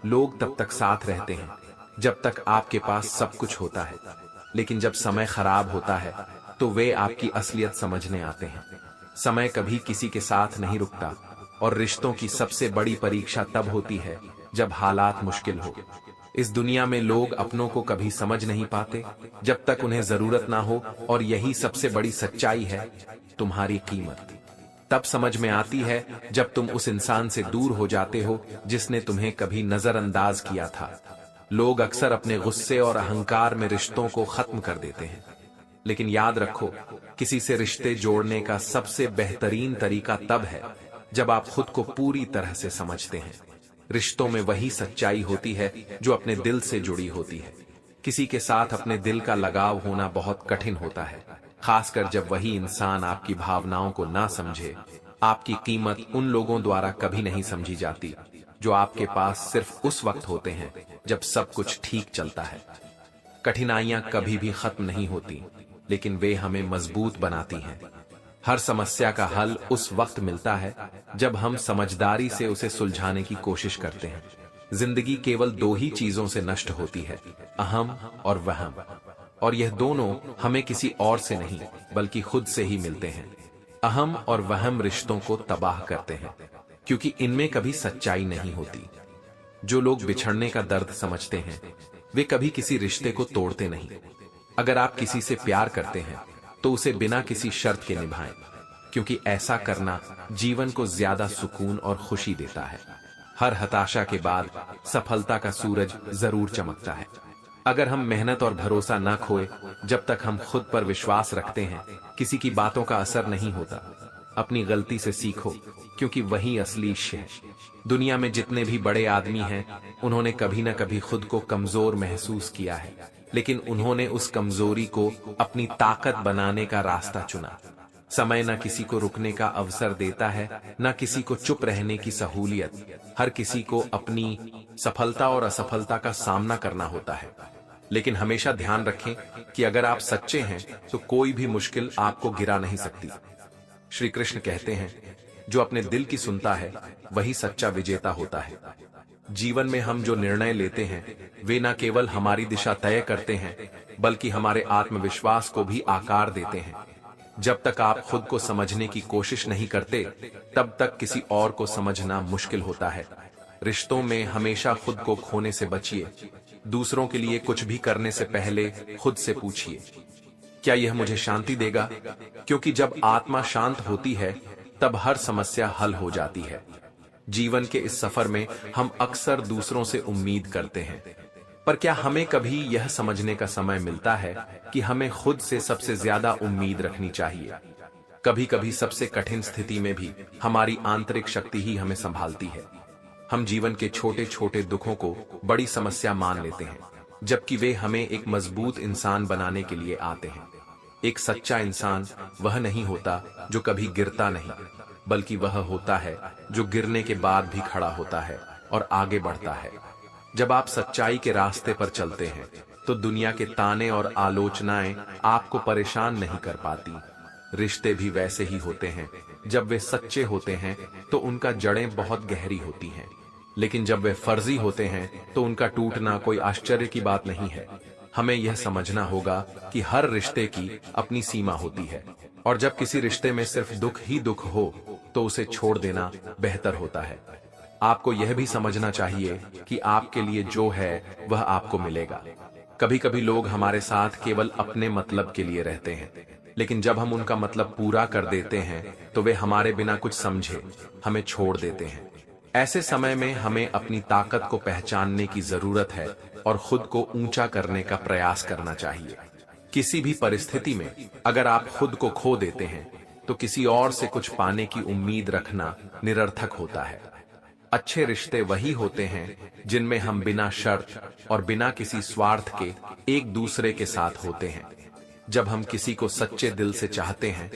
लोग तब तक साथ रहते हैं जब तक आपके पास सब कुछ होता है। लेकिन जब समय खराब होता है तो वे आपकी असलियत समझने आते हैं। समय कभी किसी के साथ नहीं रुकता, और रिश्तों की सबसे बड़ी परीक्षा तब होती है जब हालात मुश्किल हो। इस दुनिया में लोग अपनों को कभी समझ नहीं पाते जब तक उन्हें जरूरत ना हो, और यही सबसे बड़ी सच्चाई है। तुम्हारी कीमत तब समझ में आती है जब तुम उस इंसान से दूर हो जाते हो जिसने तुम्हें कभी नजरअंदाज किया था। लोग अक्सर अपने गुस्से और अहंकार में रिश्तों को खत्म कर देते हैं, लेकिन याद रखो, किसी से रिश्ते जोड़ने का सबसे बेहतरीन तरीका तब है जब आप खुद को पूरी तरह से समझते हैं। रिश्तों में वही सच्चाई होती है जो अपने दिल से जुड़ी होती है। किसी के साथ अपने दिल का लगाव होना बहुत कठिन होता है, खासकर जब वही इंसान आपकी भावनाओं को ना समझे। आपकी कीमत उन लोगों द्वारा कभी नहीं समझी जाती जो आपके पास सिर्फ उस वक्त होते हैं जब सब कुछ ठीक चलता है। कठिनाइयां कभी भी खत्म नहीं होती, लेकिन वे हमें मजबूत बनाती हैं। हर समस्या का हल उस वक्त मिलता है जब हम समझदारी से उसे सुलझाने की कोशिश करते हैं। जिंदगी केवल दो ही चीजों से नष्ट होती है, अहम और वहम, और यह दोनों हमें किसी और से नहीं बल्कि खुद से ही मिलते हैं। अहम और वहम रिश्तों को तबाह करते हैं, क्योंकि इनमें कभी सच्चाई नहीं होती। जो लोग बिछड़ने का दर्द समझते हैं वे कभी किसी रिश्ते को तोड़ते नहीं। अगर आप किसी से प्यार करते हैं तो उसे बिना किसी शर्त के निभाएं, क्योंकि ऐसा करना जीवन को ज्यादा सुकून और खुशी देता है। हर हताशा के बाद सफलता का सूरज जरूर चमकता है। अगर हम मेहनत और भरोसा ना खोए, जब तक हम खुद पर विश्वास रखते हैं, किसी की बातों का असर नहीं होता। अपनी गलती से सीखो, क्योंकि वही असली इश्क है। दुनिया में जितने भी बड़े आदमी हैं, उन्होंने कभी न कभी खुद को कमजोर महसूस किया है, लेकिन उन्होंने उस कमजोरी को अपनी ताकत बनाने का रास्ता चुना। समय न किसी को रुकने का अवसर देता है, न किसी को चुप रहने की सहूलियत। हर किसी को अपनी सफलता और असफलता का सामना करना होता है, लेकिन हमेशा ध्यान रखें कि अगर आप सच्चे हैं तो कोई भी मुश्किल आपको गिरा नहीं सकती। श्री कृष्ण कहते हैं, जो अपने दिल की सुनता है वही सच्चा विजेता होता है। जीवन में हम जो निर्णय लेते हैं वे न केवल हमारी दिशा तय करते हैं बल्कि हमारे आत्मविश्वास को भी आकार देते हैं। जब तक आप खुद को समझने की कोशिश नहीं करते तब तक किसी और को समझना मुश्किल होता है। रिश्तों में हमेशा खुद को खोने से बचिए। दूसरों के लिए कुछ भी करने से पहले खुद से पूछिए, क्या यह मुझे शांति देगा? क्योंकि जब आत्मा शांत होती है तब हर समस्या हल हो जाती है। जीवन के इस सफर में हम अक्सर दूसरों से उम्मीद करते हैं, पर क्या हमें कभी यह समझने का समय मिलता है कि हमें खुद से सबसे ज्यादा उम्मीद रखनी चाहिए? कभी कभी सबसे कठिन स्थिति में भी हमारी आंतरिक शक्ति ही हमें संभालती है। हम जीवन के छोटे छोटे दुखों को बड़ी समस्या मान लेते हैं, जबकि वे हमें एक मजबूत इंसान बनाने के लिए आते हैं। एक सच्चा इंसान वह नहीं होता जो कभी गिरता नहीं, बल्कि वह होता है जो गिरने के बाद भी खड़ा होता है और आगे बढ़ता है। जब आप सच्चाई के रास्ते पर चलते हैं तो दुनिया के ताने और आलोचनाएं आपको परेशान नहीं कर पाती। रिश्ते भी वैसे ही होते हैं, जब वे सच्चे होते हैं तो उनका जड़ें बहुत गहरी होती हैं, लेकिन जब वे फर्जी होते हैं तो उनका टूटना कोई आश्चर्य की बात नहीं है। हमें यह समझना होगा कि हर रिश्ते की अपनी सीमा होती है, और जब किसी रिश्ते में सिर्फ दुख ही दुख हो तो उसे छोड़ देना बेहतर होता है। आपको यह भी समझना चाहिए कि आपके लिए जो है वह आपको मिलेगा। कभी कभी लोग हमारे साथ केवल अपने मतलब के लिए रहते हैं, लेकिन जब हम उनका मतलब पूरा कर देते हैं तो वे हमारे बिना कुछ समझे हमें छोड़ देते हैं। ऐसे समय में हमें अपनी ताकत को पहचानने की जरूरत है और खुद को ऊंचा करने का प्रयास करना चाहिए। किसी भी परिस्थिति में अगर आप खुद को खो देते हैं तो किसी और से कुछ पाने की उम्मीद रखना निरर्थक होता है। अच्छे रिश्ते वही होते हैं जिनमें हम बिना शर्त और बिना किसी स्वार्थ के एक दूसरे के साथ होते हैं। जब हम किसी को सच्चे दिल से चाहते हैं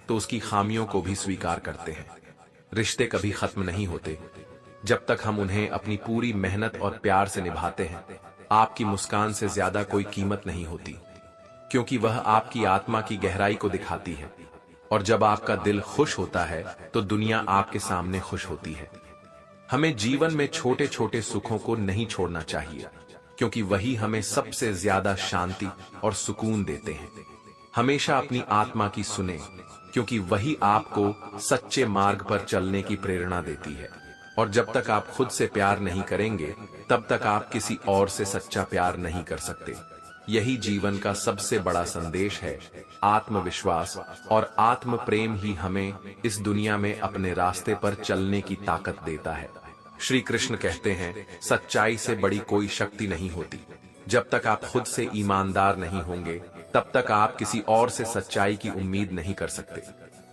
तो उसकी खामियों को भी स्वीकार करते हैं। रिश्ते कभी खत्म नहीं होते जब तक हम उन्हें अपनी पूरी मेहनत और प्यार से निभाते हैं। आपकी मुस्कान से ज्यादा कोई कीमत नहीं होती, क्योंकि वह आपकी आत्मा की गहराई को दिखाती है, और जब आपका दिल खुश होता है तो दुनिया आपके सामने खुश होती है। हमें जीवन में छोटे छोटे सुखों को नहीं छोड़ना चाहिए, क्योंकि वही हमें सबसे ज्यादा शांति और सुकून देते हैं। हमेशा अपनी आत्मा की सुने, क्योंकि वही आपको सच्चे मार्ग पर चलने की प्रेरणा देती है। और जब तक आप खुद से प्यार नहीं करेंगे तब तक आप किसी और से सच्चा प्यार नहीं कर सकते। यही जीवन का सबसे बड़ा संदेश है। आत्मविश्वास और आत्म प्रेम ही हमें इस दुनिया में अपने रास्ते पर चलने की ताकत देता है। श्री कृष्ण कहते हैं, सच्चाई से बड़ी कोई शक्ति नहीं होती। जब तक आप खुद से ईमानदार नहीं होंगे तब तक आप किसी और से सच्चाई की उम्मीद नहीं कर सकते।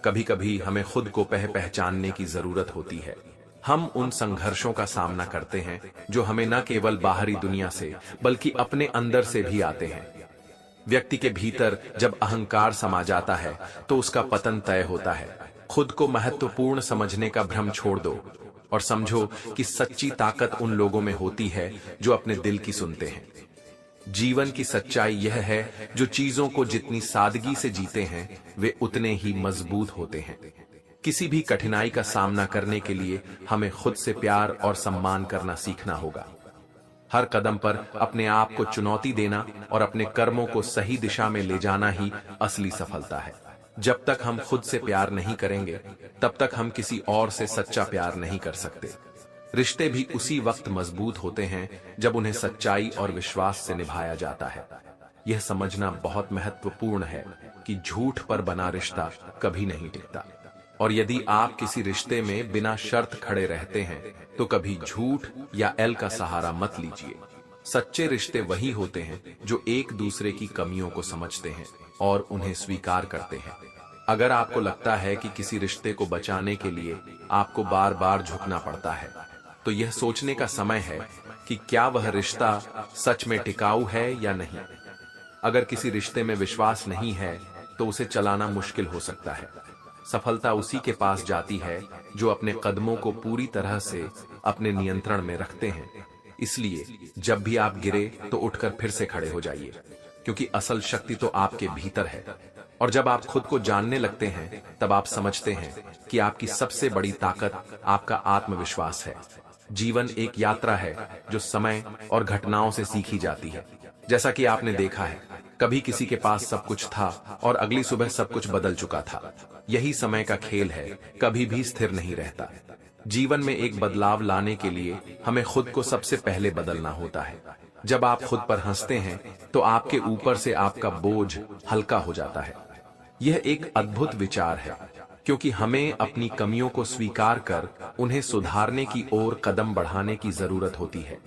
कभी कभी हमें खुद को पहचानने की जरूरत होती है। हम उन संघर्षों का सामना करते हैं जो हमें न केवल बाहरी दुनिया से बल्कि अपने अंदर से भी आते हैं। व्यक्ति के भीतर जब अहंकार समा जाता है तो उसका पतन तय होता है। खुद को महत्वपूर्ण समझने का भ्रम छोड़ दो और समझो कि सच्ची ताकत उन लोगों में होती है जो अपने दिल की सुनते हैं। जीवन की सच्चाई यह है, जो चीजों को जितनी सादगी से जीते हैं वे उतने ही मजबूत होते हैं। किसी भी कठिनाई का सामना करने के लिए हमें खुद से प्यार और सम्मान करना सीखना होगा। हर कदम पर अपने आप को चुनौती देना और अपने कर्मों को सही दिशा में ले जाना ही असली सफलता है। जब तक हम खुद से प्यार नहीं करेंगे तब तक हम किसी और से सच्चा प्यार नहीं कर सकते। रिश्ते भी उसी वक्त मजबूत होते हैं जब उन्हें सच्चाई और विश्वास से निभाया जाता है। यह समझना बहुत महत्वपूर्ण है कि झूठ पर बना रिश्ता कभी नहीं टिकता, और यदि आप किसी रिश्ते में बिना शर्त खड़े रहते हैं तो कभी झूठ या एल का सहारा मत लीजिए। सच्चे रिश्ते वही होते हैं जो एक दूसरे की कमियों को समझते हैं और उन्हें स्वीकार करते हैं। अगर आपको लगता है कि किसी रिश्ते को बचाने के लिए आपको बार बार झुकना पड़ता है, तो यह सोचने का समय है कि क्या वह रिश्ता सच में टिकाऊ है या नहीं। अगर किसी रिश्ते में विश्वास नहीं है तो उसे चलाना मुश्किल हो सकता है। सफलता उसी के पास जाती है जो अपने कदमों को पूरी तरह से अपने नियंत्रण में रखते हैं। इसलिए जब भी आप गिरे तो उठकर फिर से खड़े हो जाइए, क्योंकि असल शक्ति तो आपके भीतर है। और जब आप खुद को जानने लगते हैं तब आप समझते हैं कि आपकी सबसे बड़ी ताकत आपका आत्मविश्वास है। जीवन एक यात्रा है जो समय और घटनाओं से सीखी जाती है। जैसा कि आपने देखा है, कभी किसी के पास सब कुछ था और अगली सुबह सब कुछ बदल चुका था। यही समय का खेल है, कभी भी स्थिर नहीं रहता। जीवन में एक बदलाव लाने के लिए हमें खुद को सबसे पहले बदलना होता है। जब आप खुद पर हंसते हैं तो आपके ऊपर से आपका बोझ हल्का हो जाता है। यह एक अद्भुत विचार है, क्योंकि हमें अपनी कमियों को स्वीकार कर उन्हें सुधारने की ओर कदम बढ़ाने की जरूरत होती है।